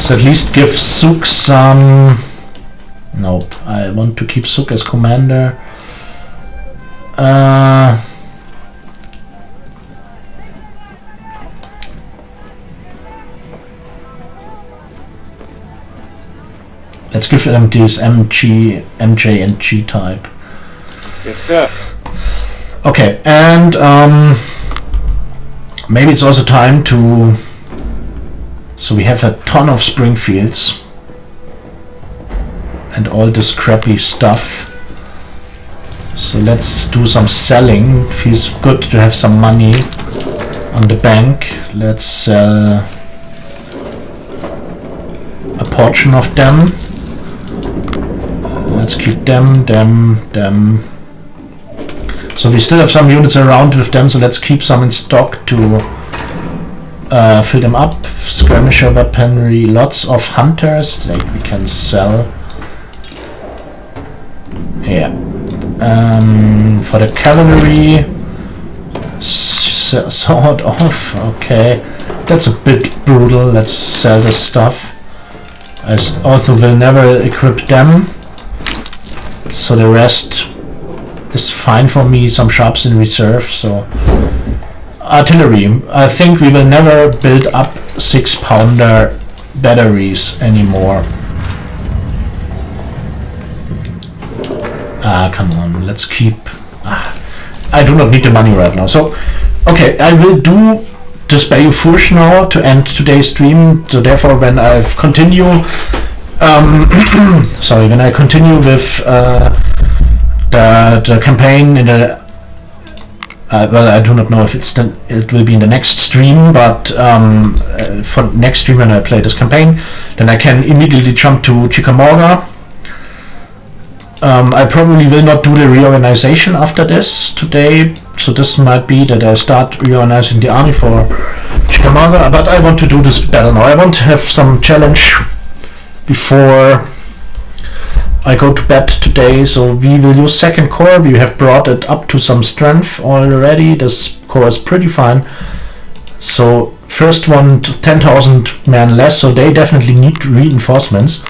So at least give Zook some. Nope. I want to keep Zook as commander. Let's give them these MJ and G type. Yes, sir. Okay, and maybe it's also time to. So we have a ton of Springfields and all this crappy stuff. So let's do some selling. Feels good to have some money on the bank. Let's sell a portion of them. Let's keep them. So we still have some units around with them, so let's keep some in stock to fill them up. Skirmisher weaponry, lots of hunters, like we can sell. Yeah. For the cavalry, sort of. Okay, that's a bit brutal. Let's sell this stuff. I also will never equip them, so the rest is fine for me. Some sharps in reserve. So artillery, I think we will never build up 6-pounder batteries anymore. Come on, let's keep. I do not need the money right now. So, okay, I will do this Bayou Fourche now to end today's stream. So therefore, when I continue, when I continue with the campaign in the. Well, I do not know if it will be in the next stream, but for next stream when I play this campaign, then I can immediately jump to Chickamauga. I probably will not do the reorganization after this today, so this might be that I start reorganizing the army for Chickamauga, but I want to do this battle now. I want to have some challenge before I go to bed today, so we will use second corps. We have brought it up to some strength already. This corps is pretty fine. So first one, 10,000 men less, so they definitely need reinforcements.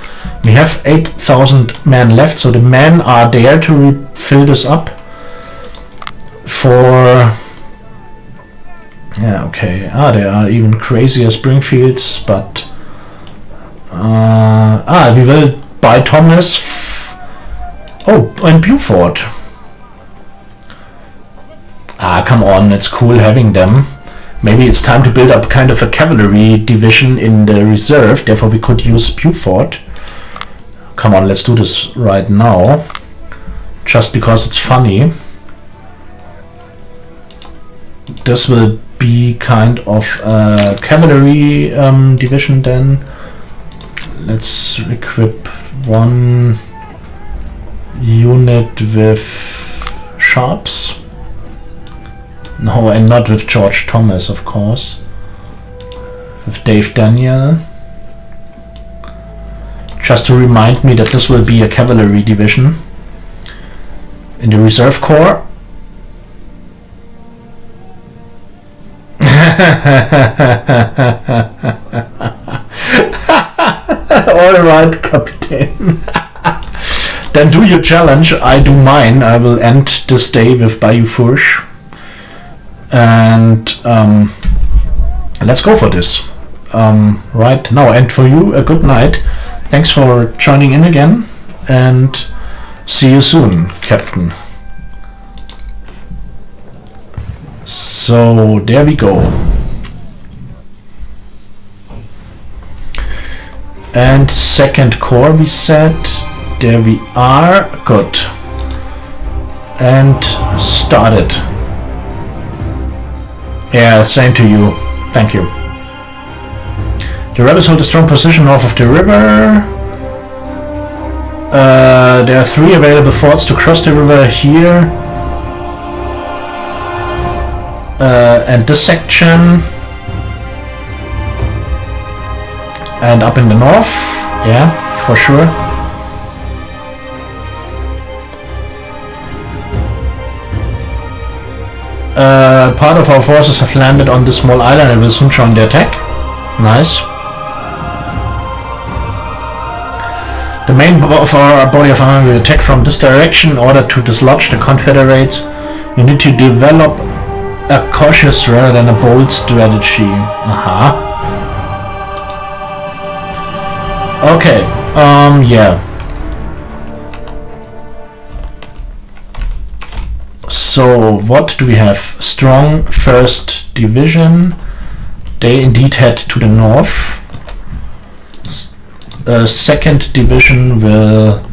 We have 8,000 men left, so the men are there to fill this up. for... Yeah, okay. There are even crazier Springfields, but... we will buy Thomas. Oh, and Beaufort. Come on, it's cool having them. Maybe it's time to build up kind of a cavalry division in the reserve, therefore we could use Beaufort. Come on, let's do this right now. Just because it's funny. This will be kind of a cavalry division then. Let's equip one unit with sharps. No, and not with George Thomas, of course. With Dave Daniel. Just to remind me that this will be a cavalry division. In the reserve corps. Alright, Captain. Then do your challenge, I do mine. I will end this day with Bayou Fourche. And let's go for this right now. And for you, a good night. Thanks for joining in again, and see you soon, Captain. So there we go. And second corps we said. There we are. Good. And started. Yeah, same to you. Thank you. The rebels hold a strong position north of the river. There are 3 available forts to cross the river here. And this section. And up in the north. Yeah, for sure. Part of our forces have landed on this small island and will soon join the attack. Nice. The main of our body of army will attack from this direction in order to dislodge the Confederates. You need to develop a cautious rather than a bold strategy. Aha. Okay, yeah. So, what do we have? Strong 1st Division. They indeed head to the north. 2nd Division will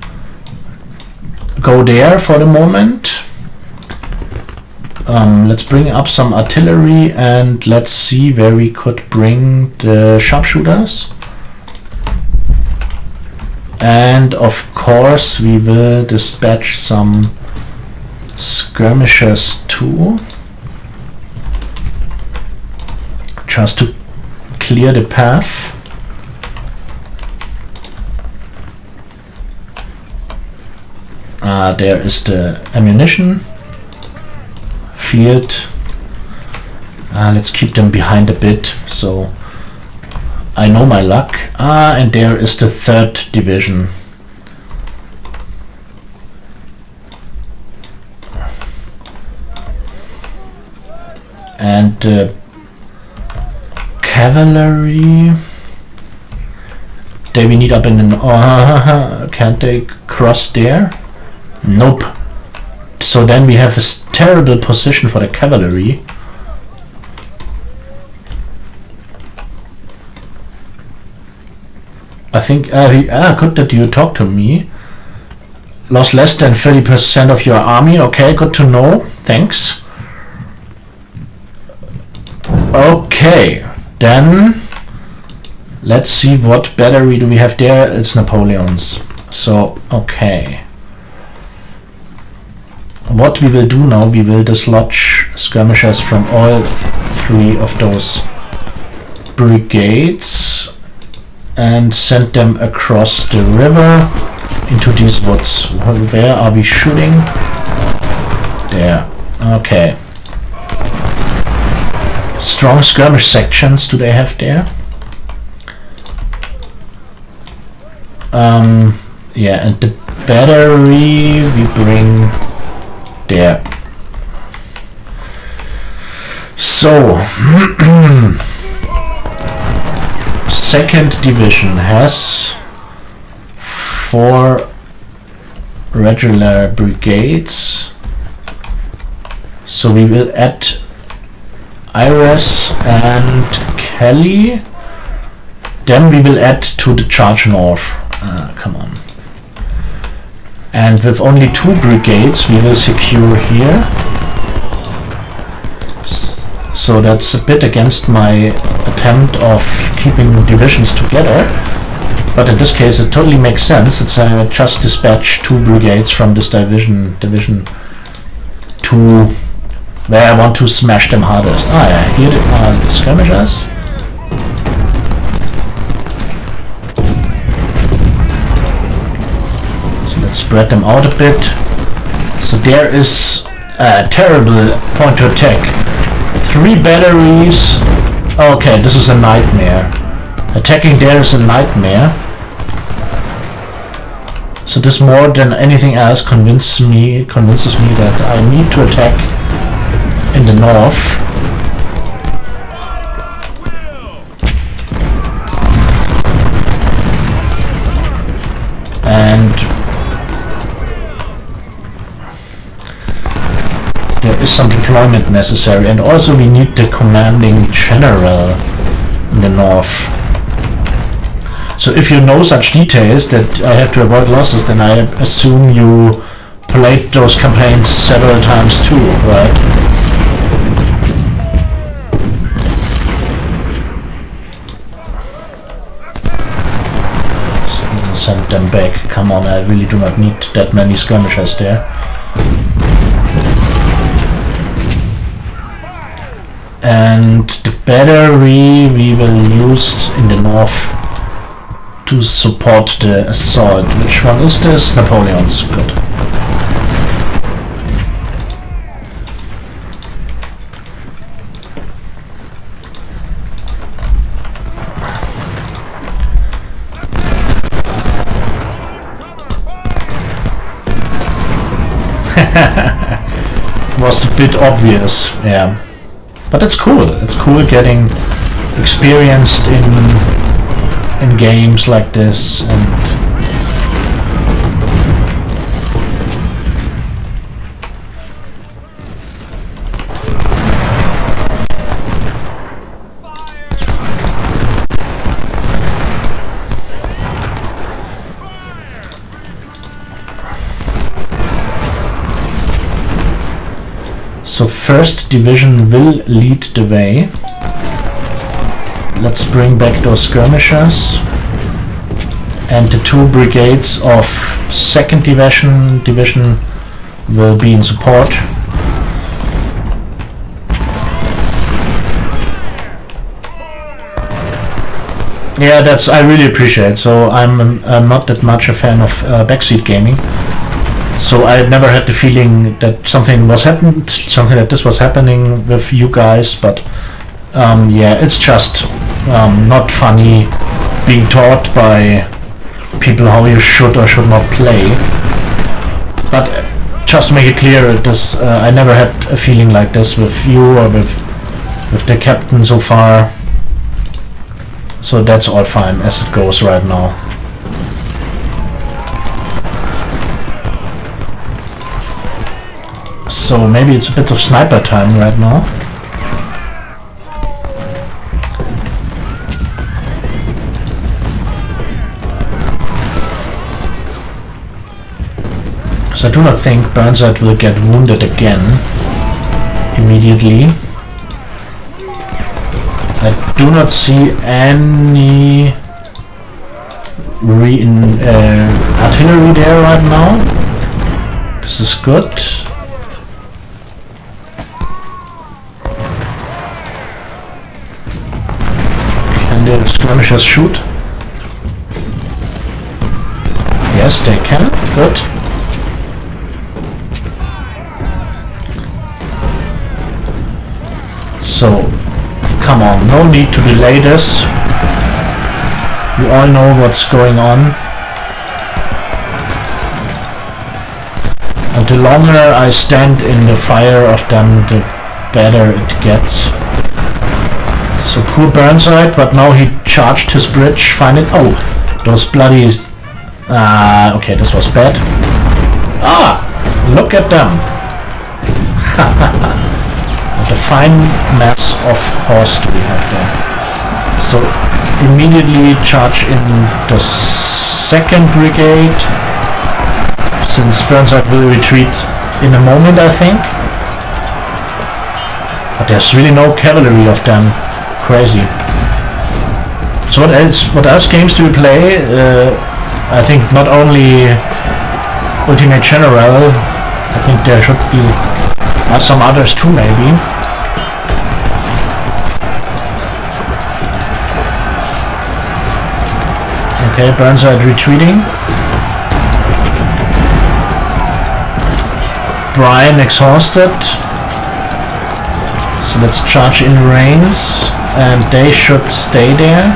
go there for the moment. Let's bring up some artillery and let's see where we could bring the sharpshooters. And of course we will dispatch some skirmishers too, just to clear the path. There is the ammunition field. Let's keep them behind a bit so I know my luck. And there is the 3rd Division. And cavalry. They we need up in the can't they cross there? Nope. So then we have a terrible position for the cavalry. I think good that you talked to me. Lost less than 30% of your army. Okay, good to know. Thanks. Okay, then let's see what battery do we have there. It's Napoleon's. So, okay. What we will do now, we will dislodge skirmishers from all 3 of those brigades and send them across the river into these woods. Where are we shooting? There. Okay. Strong skirmish sections do they have there? Yeah, and the battery we bring there. So, 2nd Division has 4 regular brigades. So we will add Iris and Kelly. Then we will add to the charge north. Come on. And with only 2 brigades we will secure here. So that's a bit against my attempt of keeping divisions together. But in this case it totally makes sense. It's just dispatch 2 brigades from this division to where I want to smash them hardest. Ah yeah, here are the skirmishers. So let's spread them out a bit. So there is a terrible point to attack. 3 batteries. Okay, this is a nightmare. Attacking there is a nightmare. So this more than anything else convinces me that I need to attack in the north. And there is some deployment necessary, and also we need the commanding general in the north. So if you know such details that I have to avoid losses, then I assume you played those campaigns several times too, right? Let's even send them back. Come on, I really do not need that many skirmishers there. And the battery we will use in the north to support the assault. Which one is this? Napoleon's. Good. Was a bit obvious, yeah. But it's cool. It's cool getting experienced in games like this, and so 1st Division will lead the way. Let's bring back those skirmishers, and the 2 brigades of 2nd division will be in support. Yeah, that's I really appreciate. So I'm not that much a fan of backseat gaming. So I never had the feeling that something like this was happening with you guys, but yeah, it's just not funny being taught by people how you should or should not play. But just to make it clear, this I never had a feeling like this with you or with the captain so far. So that's all fine as it goes right now. So maybe it's a bit of sniper time right now. So I do not think Burnside will get wounded again immediately. I do not see any artillery there right now. This is good. Can the skirmishers shoot? Yes, they can. Good. So, come on, no need to delay this. We all know what's going on. And the longer I stand in the fire of them, the better it gets. So poor Burnside, but now he charged his bridge, finally. Oh, those bloody... okay, this was bad. Look at them. What a fine mass of horse we have there. So immediately charge in the second brigade, since Burnside will retreat in a moment, I think. But there's really no cavalry of them. Crazy. So what else games do we play? I think not only Ultimate General, I think there should be some others too, maybe. Okay, Burnside retreating. Brian exhausted. So let's charge in reins, and they should stay there.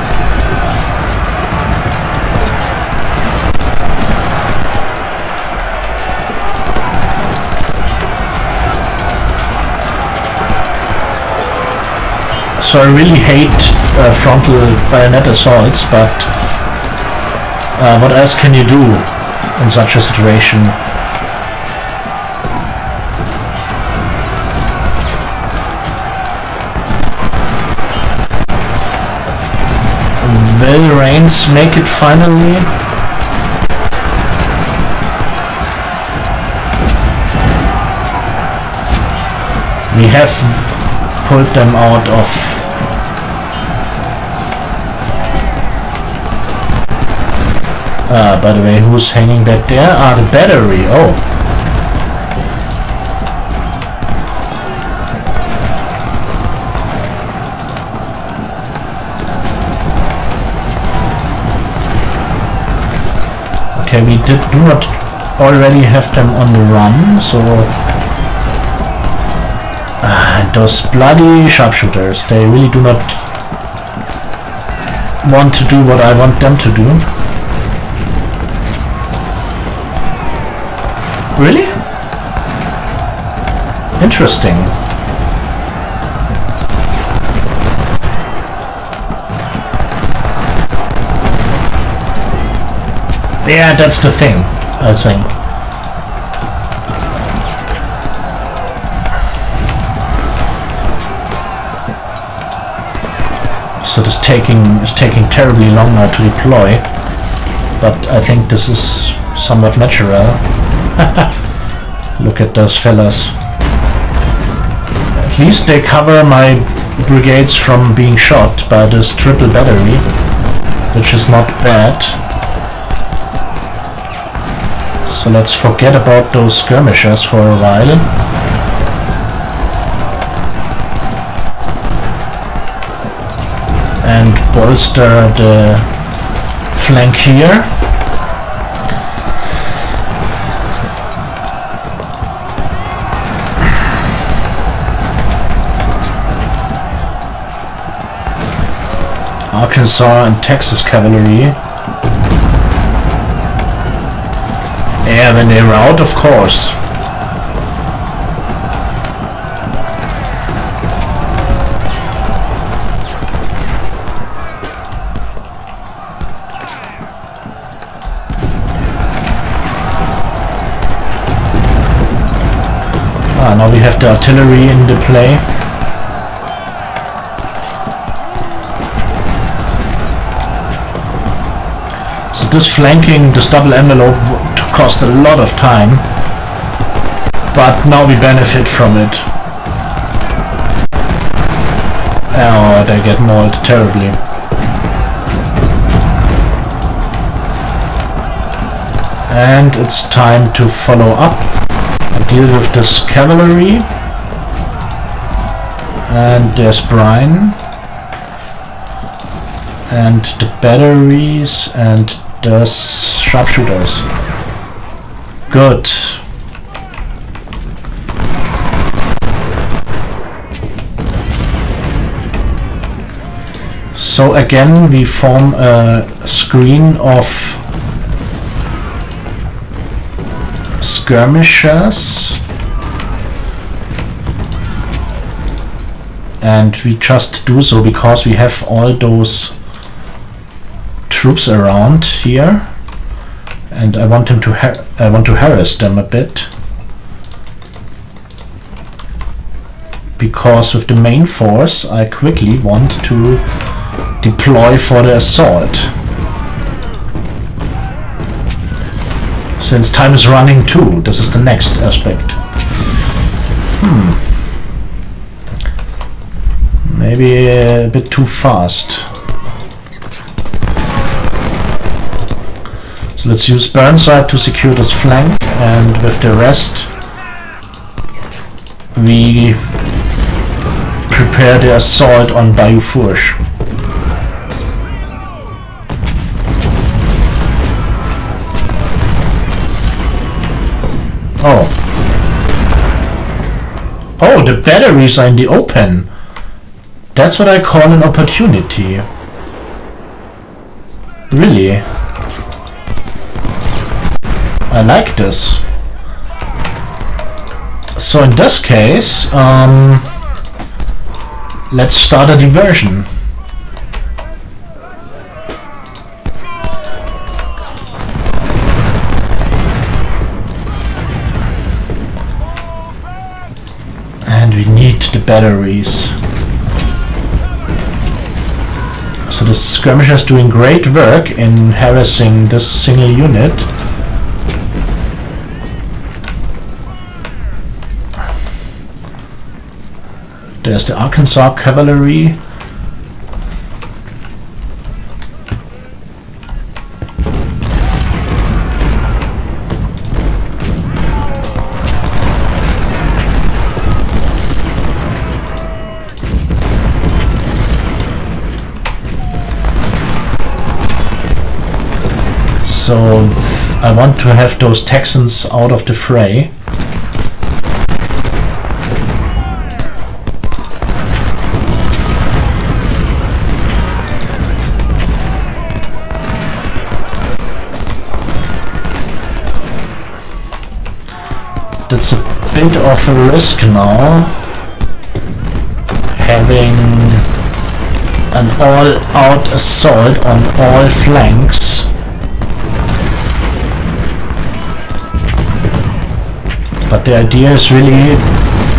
So I really hate frontal bayonet assaults, but what else can you do in such a situation? Will Reigns make it finally? We have pulled them out of by the way, who's hanging back there? The battery. Oh. Okay, we do not already have them on the run, so... and those bloody sharpshooters, they really do not want to do what I want them to do. Really? Interesting. Yeah, that's the thing, I think. So this is taking terribly long now to deploy, but I think this is somewhat natural. Look at those fellas. At least they cover my brigades from being shot by this triple battery, which is not bad. So let's forget about those skirmishers for a while. And bolster the flank here. Arkansas and Texas cavalry. Yeah, when they rout, of course. Now we have the artillery in the play. So this flanking, this double envelope cost a lot of time, but now we benefit from it. Oh, they get mauled terribly. And it's time to follow up and deal with this cavalry. And there's Brian. And the batteries and the sharpshooters. Good. So again we form a screen of skirmishers. and we just do so because we have all those troops around here, and I want to harass them a bit, because with the main force I quickly want to deploy for the assault, since time is running too. This is the next aspect. Maybe a bit too fast. So let's use Burnside to secure this flank, and with the rest we prepare the assault on Bayou Fourche. Oh, the batteries are in the open. That's what I call an opportunity. Really? I like this. So in this case, let's start a diversion. And we need the batteries. So the skirmisher is doing great work in harassing this single unit. There's the Arkansas cavalry. So I want to have those Texans out of the fray. That's a bit of a risk now, having an all-out assault on all flanks. But the idea is really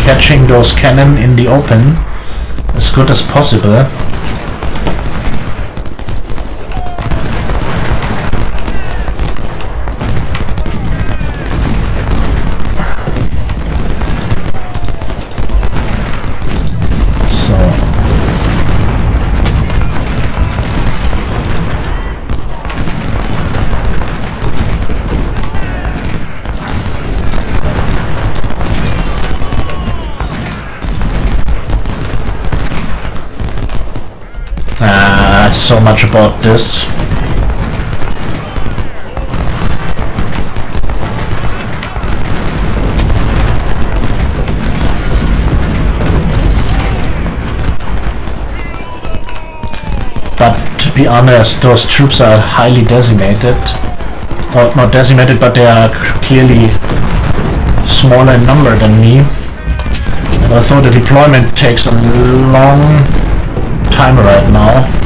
catching those cannon in the open as good as possible. So much about this. But to be honest, those troops are highly decimated. Or not decimated, but they are clearly smaller in number than me. And although the deployment takes a long time right now,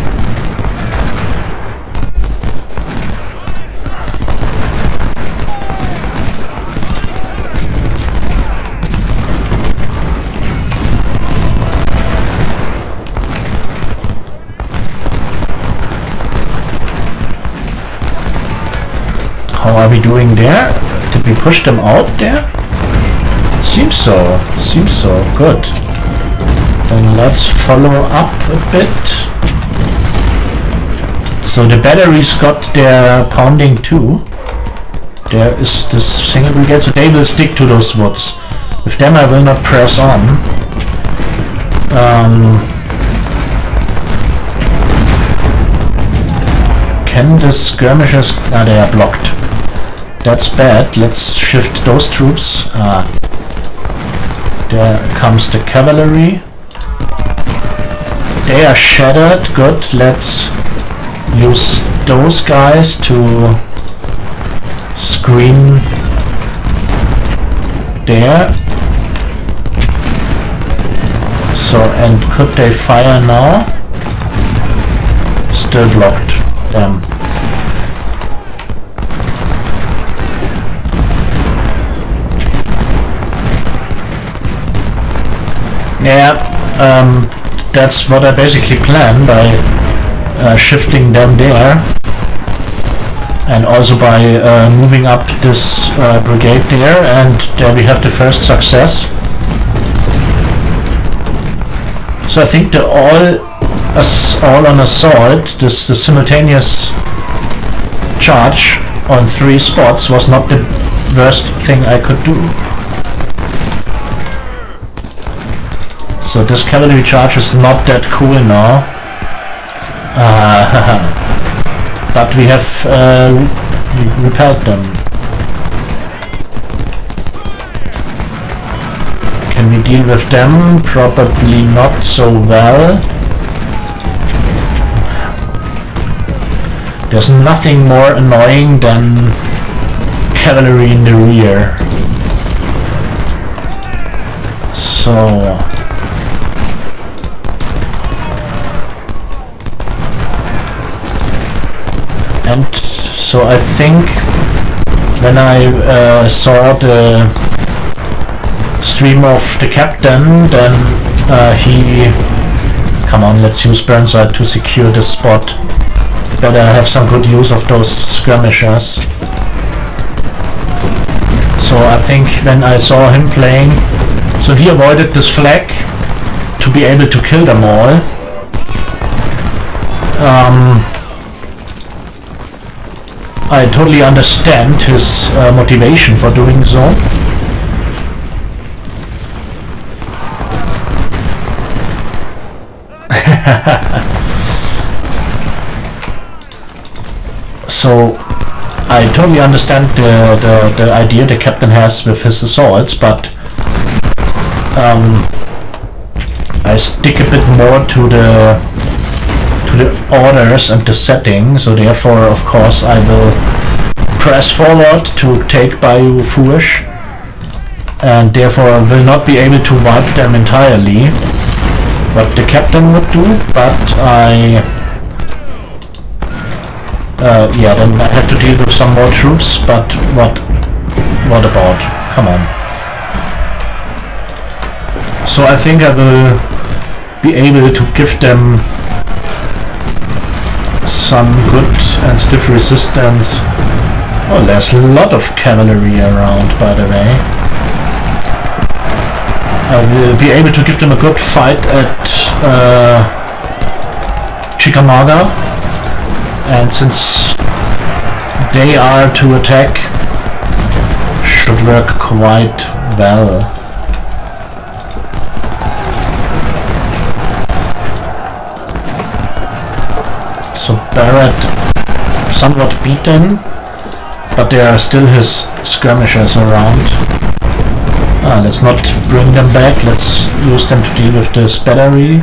how are we doing there? Did we push them out there? Seems so. Seems so. Good. Then let's follow up a bit. So the batteries got their pounding too. There is this single brigade, so they will stick to those woods. With them I will not press on. Can the skirmishers... Ah, they are blocked. That's bad. Let's shift those troops. There comes the cavalry. They are shattered. Good. Let's use those guys to screen there. So So, and could they fire now? Still blocked. Damn. Yeah, that's what I basically planned by shifting them there, and also by moving up this brigade there, and there we have the first success. So I think the all on assault, the simultaneous charge on 3 spots was not the worst thing I could do. So this cavalry charge is not that cool now, but we have repelled them. Can we deal with them? Probably not so well. There's nothing more annoying than cavalry in the rear. So and so I think when I saw the stream of the captain, then he... Come on, let's use Burnside to secure the spot. Better have some good use of those skirmishers. So I think when I saw him playing, so he avoided this flag to be able to kill them all. I totally understand his motivation for doing so. So I totally understand the idea the captain has with his assaults, but I stick a bit more to the orders and the setting, so therefore of course I will press forward to take Bayou Fourche, and therefore will not be able to wipe them entirely, what the captain would do, but yeah, then I have to deal with some more troops, but what about? Come on. So I think I will be able to give them some good and stiff resistance. Oh, there's a lot of cavalry around, by the way. I will be able to give them a good fight at Chickamauga, and since they are to attack, should work quite well. So Barrett somewhat beaten, but there are still his skirmishers around. Let's not bring them back, let's use them to deal with this battery.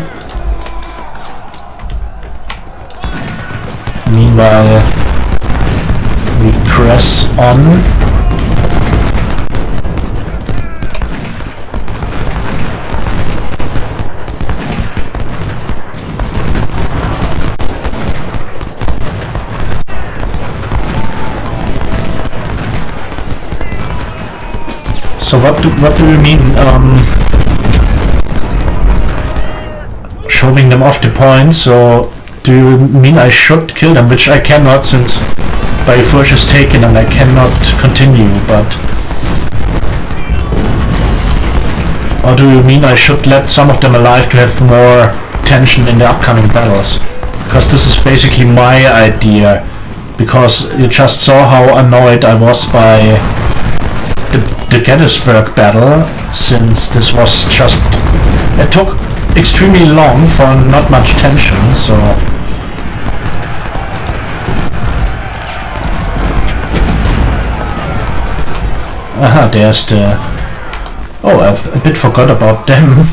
Meanwhile, we press on. So what do you mean shoving them off the point? So do you mean I should kill them, which I cannot since Bayou Fourche is taken and I cannot continue, but... Or do you mean I should let some of them alive to have more tension in the upcoming battles? Because this is basically my idea, because you just saw how annoyed I was by the Gettysburg battle, since this was just... It took extremely long for not much tension, so... Aha, there's the... Oh, I've a bit forgot about them.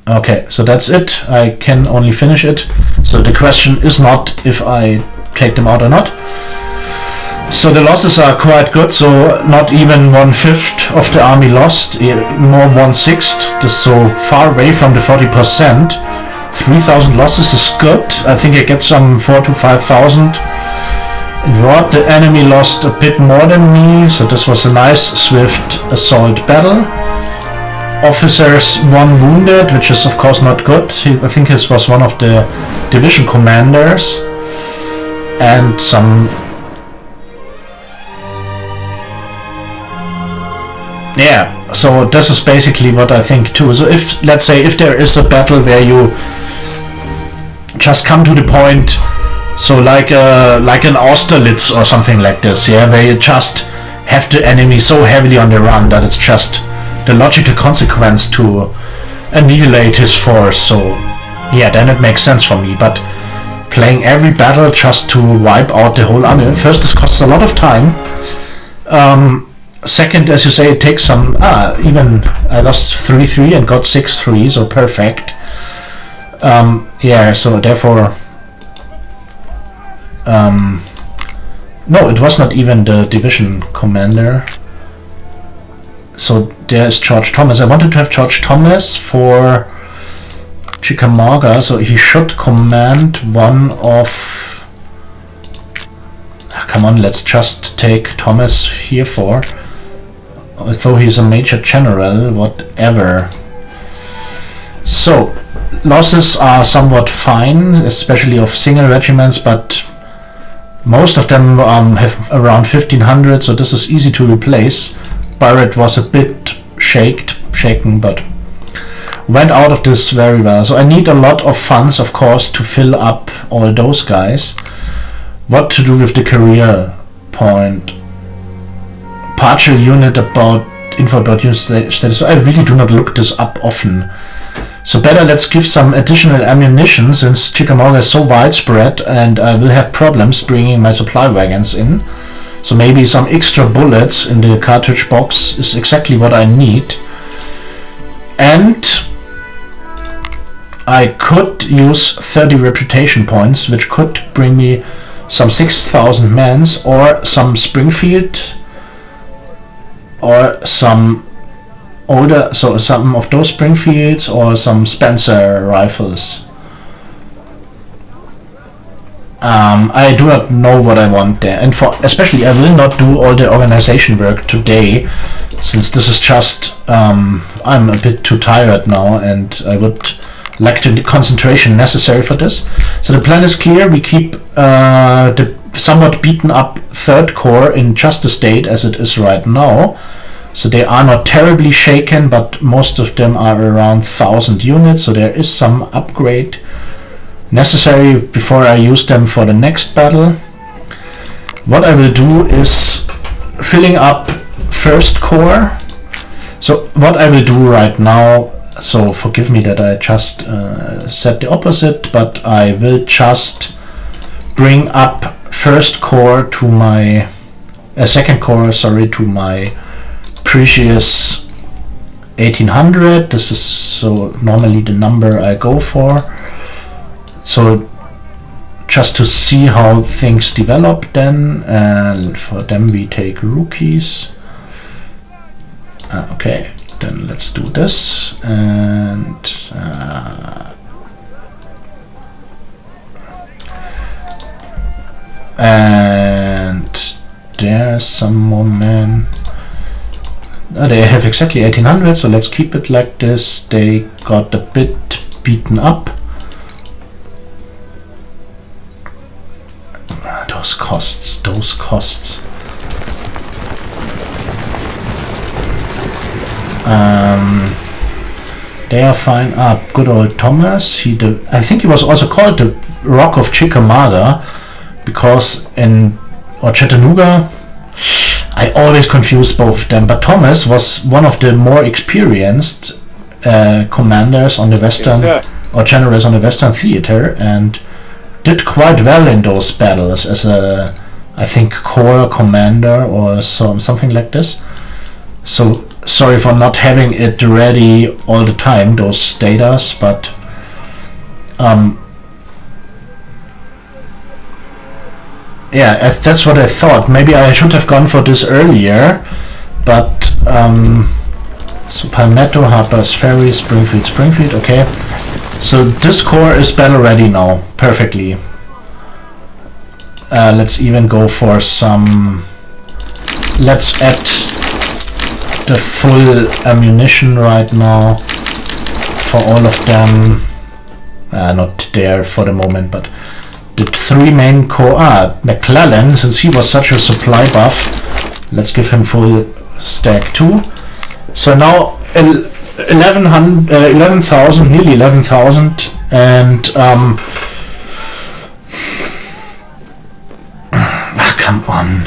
Okay, so that's it. I can only finish it. So the question is not if I take them out or not. So the losses are quite good, so not even 1/5 of the army lost, more 1/6, just so far away from the 40%. 3,000 losses is good. I think I get some 4,000 to 5,000. In what the enemy lost a bit more than me, so this was a nice swift assault battle. Officers 1 wounded, which is of course not good. I think this was one of the division commanders. And some... yeah, so this is basically what I think too. So if, let's say, if there is a battle where you just come to the point, so like an Austerlitz or something like this, yeah, where you just have the enemy so heavily on the run that it's just the logical consequence to annihilate his force. So yeah, then it makes sense for me. But playing every battle just to wipe out the whole army, first, this costs a lot of time. Second, as you say, it takes some... even I lost 3-3 and got 6-3, so perfect. Yeah, so therefore... no, it was not even the division commander. So there's George Thomas. I wanted to have George Thomas for Chickamauga, so he should command one of... come on, let's just take Thomas here for... although he's a major general, whatever. So, losses are somewhat fine, especially of single regiments, but most of them have around 1,500, so this is easy to replace. Barrett was a bit shaken, but went out of this very well. So I need a lot of funds, of course, to fill up all those guys. What to do with the career point? Partial unit about info about unit status. So I really do not look this up often. So better let's give some additional ammunition, since Chickamauga is so widespread and I will have problems bringing my supply wagons in. So maybe some extra bullets in the cartridge box is exactly what I need. And I could use 30 reputation points, which could bring me some 6,000 mans, or some Springfield, or some older, so some of those Springfields, or some Spencer rifles. I do not know what I want there, and for especially I will not do all the organization work today, since this is just I'm a bit too tired now, and I would lack the concentration necessary for this. So the plan is clear. We keep the somewhat beaten up 3rd Corps in just the state as it is right now. So they are not terribly shaken, but most of them are around 1,000 units, so there is some upgrade necessary before I use them for the next battle. What I will do is filling up 1st Corps. So what I will do right now, so forgive me that I just said the opposite, but I will just bring up 1st Corps to my 2nd Corps, sorry, to my previous 1800. This is so normally the number I go for. So just to see how things develop then, and for them we take rookies. Okay, then let's do this, and there's some more men. They have exactly 1800, so let's keep it like this. They got a bit beaten up. Those costs. They are fine up. Good old Thomas. I think he was also called the Rock of Chickamauga, because or Chattanooga, I always confuse both of them, but Thomas was one of the more experienced commanders on the Western, or generals on the Western Theater, and did quite well in those battles as a, I think, corps commander or something like this. So sorry for not having it ready all the time, those datas, but Yeah, that's what I thought. Maybe I should have gone for this earlier, but so Palmetto, Harper's Ferry, Springfield, okay. So this core is battle ready now, perfectly. Let's even go for some... Let's add the full ammunition right now for all of them. Not there for the moment, but the 3 main core. McClellan, since he was such a supply buff, let's give him full stack too. So now 11,000, nearly 11,000, and come on,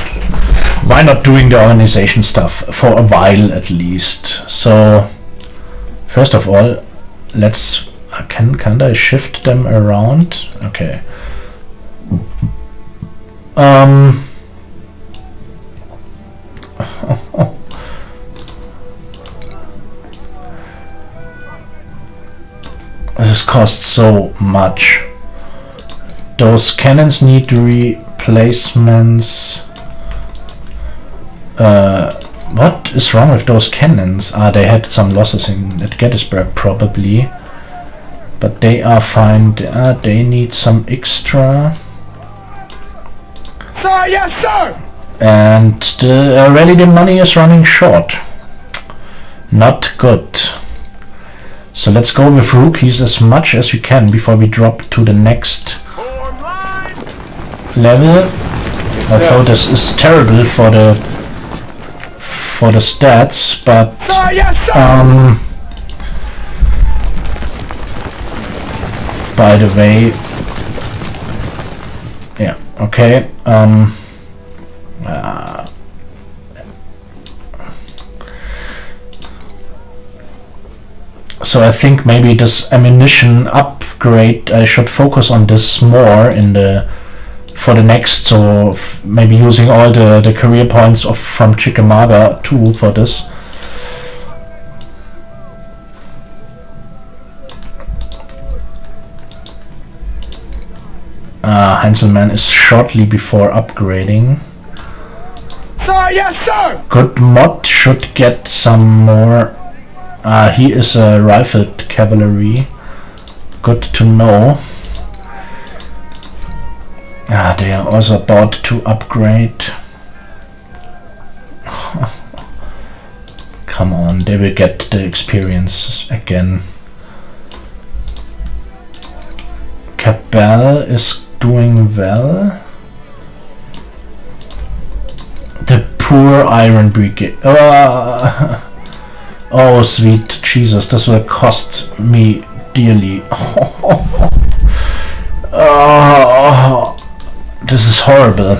why not doing the organization stuff for a while at least? So first of all, let's can I shift them around? Okay. This costs so much. Those cannons need replacements. What is wrong with those cannons? They had some losses at Gettysburg probably, but they are fine. They need some extra. Sir, yes, sir! And already the money is running short. Not good. So let's go with rookies as much as we can before we drop to the next level. Although this is terrible for the stats, but by the way, yeah, okay. So I think maybe this ammunition upgrade, I should focus on this more for the next. So maybe using all the career points from Chickamauga too for this. Heinzelman is shortly before upgrading. Sir, yes, sir! Good mod should get some more. He is a rifled cavalry. Good to know. They are also about to upgrade. Come on, they will get the experience again. Cabell is doing well. The poor Iron Brigade. Oh, sweet Jesus, this will cost me dearly. Oh, this is horrible.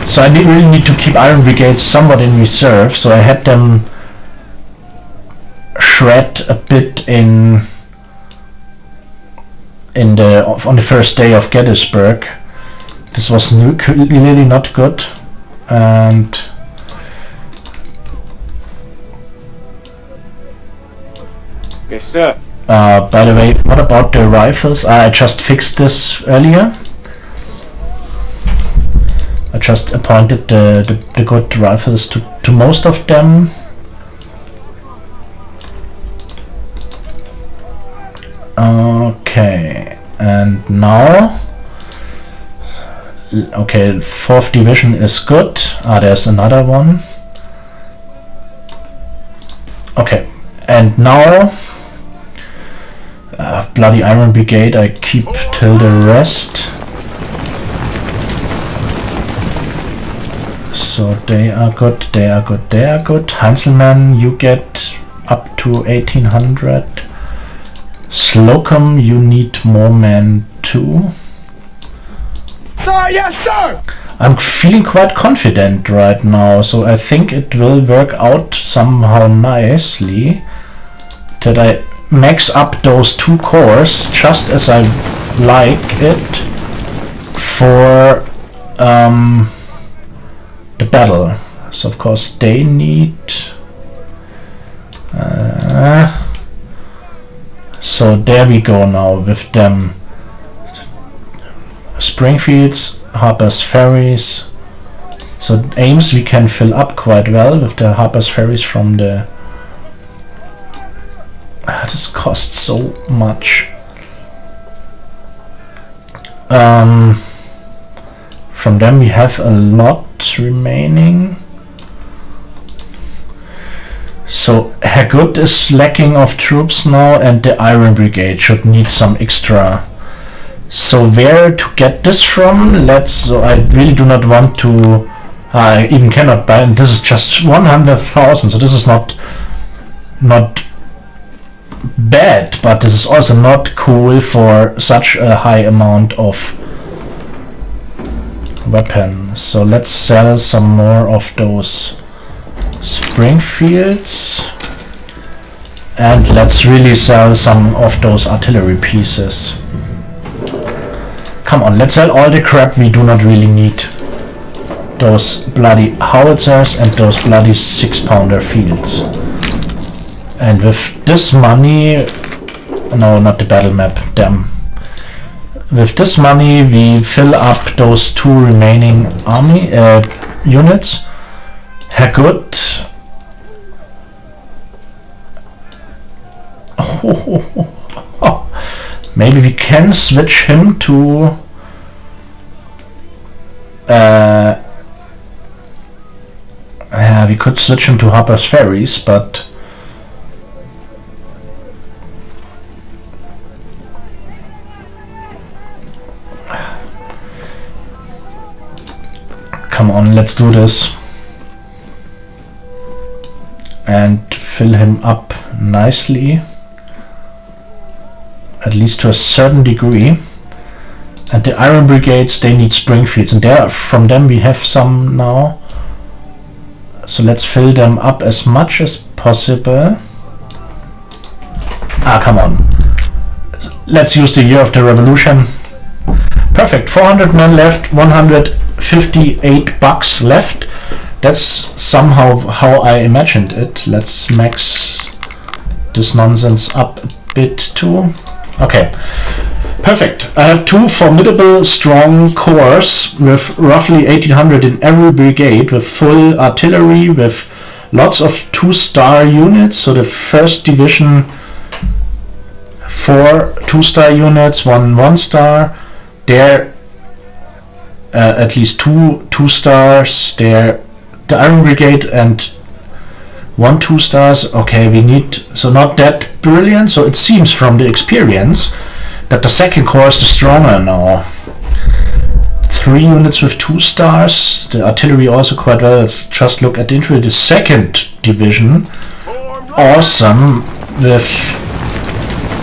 So I really need to keep Iron Brigade somewhat in reserve, so I had them shred a bit on the first day of Gettysburg. This was really not good, and Yes, sir. by the way, what about the rifles? I just fixed this earlier. I just appointed the good rifles to most of them. Okay, and now, okay, 4th Division is good. There's another one. Okay, and now Bloody Iron Brigade I keep till the rest. So they are good, they are good, they are good. Heinzelman, you get up to 1800. Slocum, you need more men too. Sir, yes, sir! I'm feeling quite confident right now, so I think it will work out somehow nicely that I max up those 2 cores just as I like it for the battle. So of course they need so there we go now with them. Springfield's Harper's Ferries. So Ames we can fill up quite well with the Harper's Ferries from the... this costs so much. From them we have a lot remaining. So Hagood is lacking of troops now, and the Iron Brigade should need some extra. So where to get this from? So I really do not want to... I even cannot buy, and this is just 100,000, so this is not bad, but this is also not cool for such a high amount of weapons. So let's sell some more of those Springfields, and let's really sell some of those artillery pieces. Come on, let's sell all the crap we do not really need. Those bloody howitzers and those bloody 6-pounder fields. And with this money... no, not the battle map, damn. With this money we fill up those 2 remaining army units. Hagood. Maybe we can switch him to... we could switch him to Harper's Ferries, but... come on, let's do this. And fill him up nicely. At least to a certain degree. And the Iron Brigades, they need Springfields, and from them we have some now. So let's fill them up as much as possible. Come on. Let's use the year of the revolution. Perfect, 400 men left, 158 bucks left. That's somehow how I imagined it. Let's max this nonsense up a bit too. Okay, perfect. I have 2 formidable strong corps with roughly 1800 in every brigade, with full artillery, with lots of 2-star units. So the 1st division, 4 2-star units, 1 1-star. There at least 2 2-stars. There the Iron Brigade and 1 2-stars. Okay, we need, so not that brilliant. So it seems from the experience that the 2nd corps is the stronger now. 3 units with 2 stars. The artillery also quite well. Let's just look at the infantry. The 2nd division, awesome, with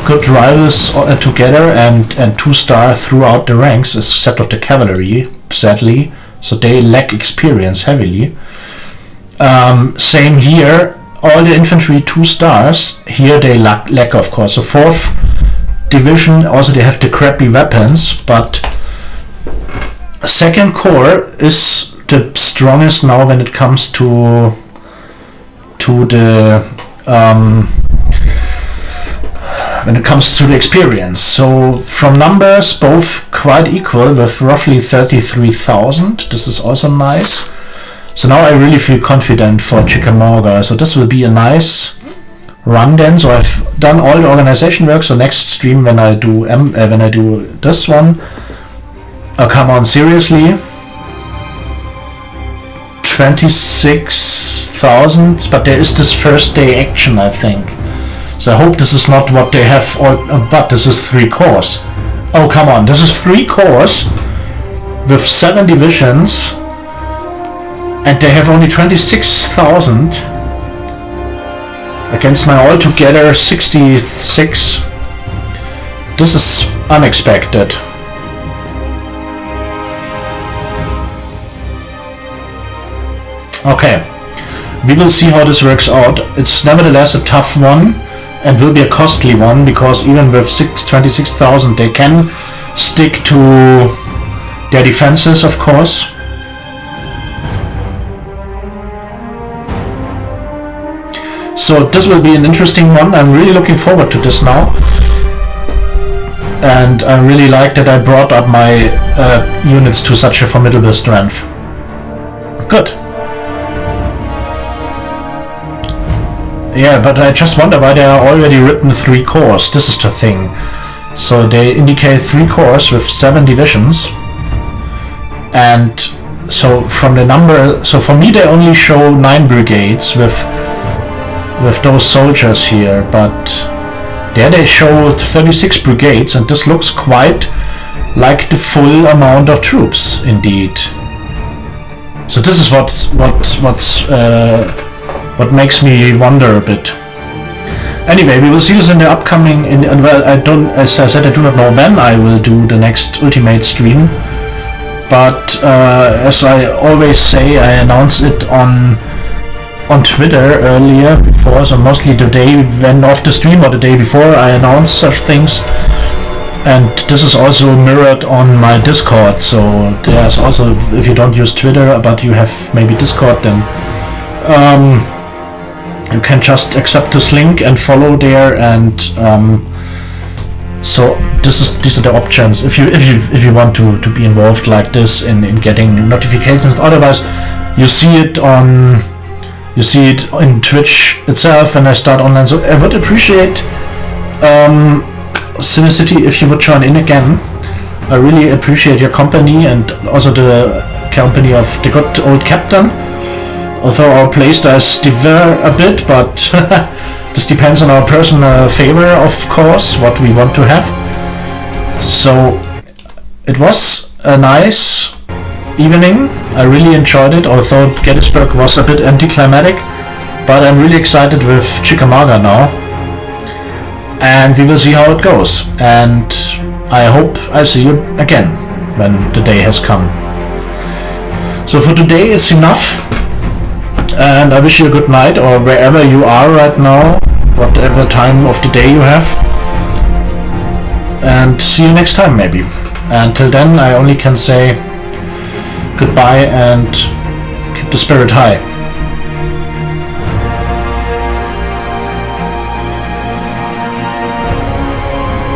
good rivals together, and 2-star throughout the ranks, except of the cavalry, sadly. So they lack experience heavily. Same here, all the infantry 2 stars. Here they lack of course. So 4th division, also they have the crappy weapons, but 2nd corps is the strongest now when it comes to the experience. So from numbers, both quite equal with roughly 33,000. This is also nice. So now I really feel confident for Chickamauga. So this will be a nice run then. So I've done all the organization work. So next stream when I do this one, oh come on, seriously, 26,000. But there is this first day action, I think. So I hope this is not what they have, but this is 3 corps. Oh come on, this is 3 corps with 7 divisions, and they have only 26,000 against my altogether 66. This is unexpected. Okay, we will see how this works out. It's nevertheless a tough one, and will be a costly one, because even with 26,000 they can stick to their defenses, of course. So this will be an interesting one. I'm really looking forward to this now. And I really like that I brought up my units to such a formidable strength. Good. Yeah, but I just wonder why they are already written 3 corps. This is the thing. So they indicate 3 corps with 7 divisions. And so from the number, so for me they only show 9 brigades with those soldiers here, but there they show 36 brigades, and this looks quite like the full amount of troops indeed. So this is what makes me wonder a bit. Anyway, we will see this in the upcoming. Well, as I said, I do not know when I will do the next Ultimate stream. But as I always say, I announce it on Twitter earlier before, so mostly the day when off the stream or the day before I announce such things. And this is also mirrored on my Discord. So there's also, if you don't use Twitter but you have maybe Discord, then you can just accept this link and follow there, and so these are the options if you want to be involved like this in getting notifications. Otherwise, you see it in Twitch itself when I start online. So I would appreciate Cinicity if you would join in again. I really appreciate your company, and also the company of the good old captain. Although our playstyles differ a bit, but this depends on our personal favor, of course, what we want to have. So it was a nice evening. I really enjoyed it, although Gettysburg was a bit anticlimactic, but I'm really excited with Chickamauga now. And we will see how it goes. And I hope I see you again when the day has come. So for today it's enough. And I wish you a good night, or wherever you are right now, whatever time of the day you have. And see you next time maybe. Until then I only can say goodbye and keep the spirit high.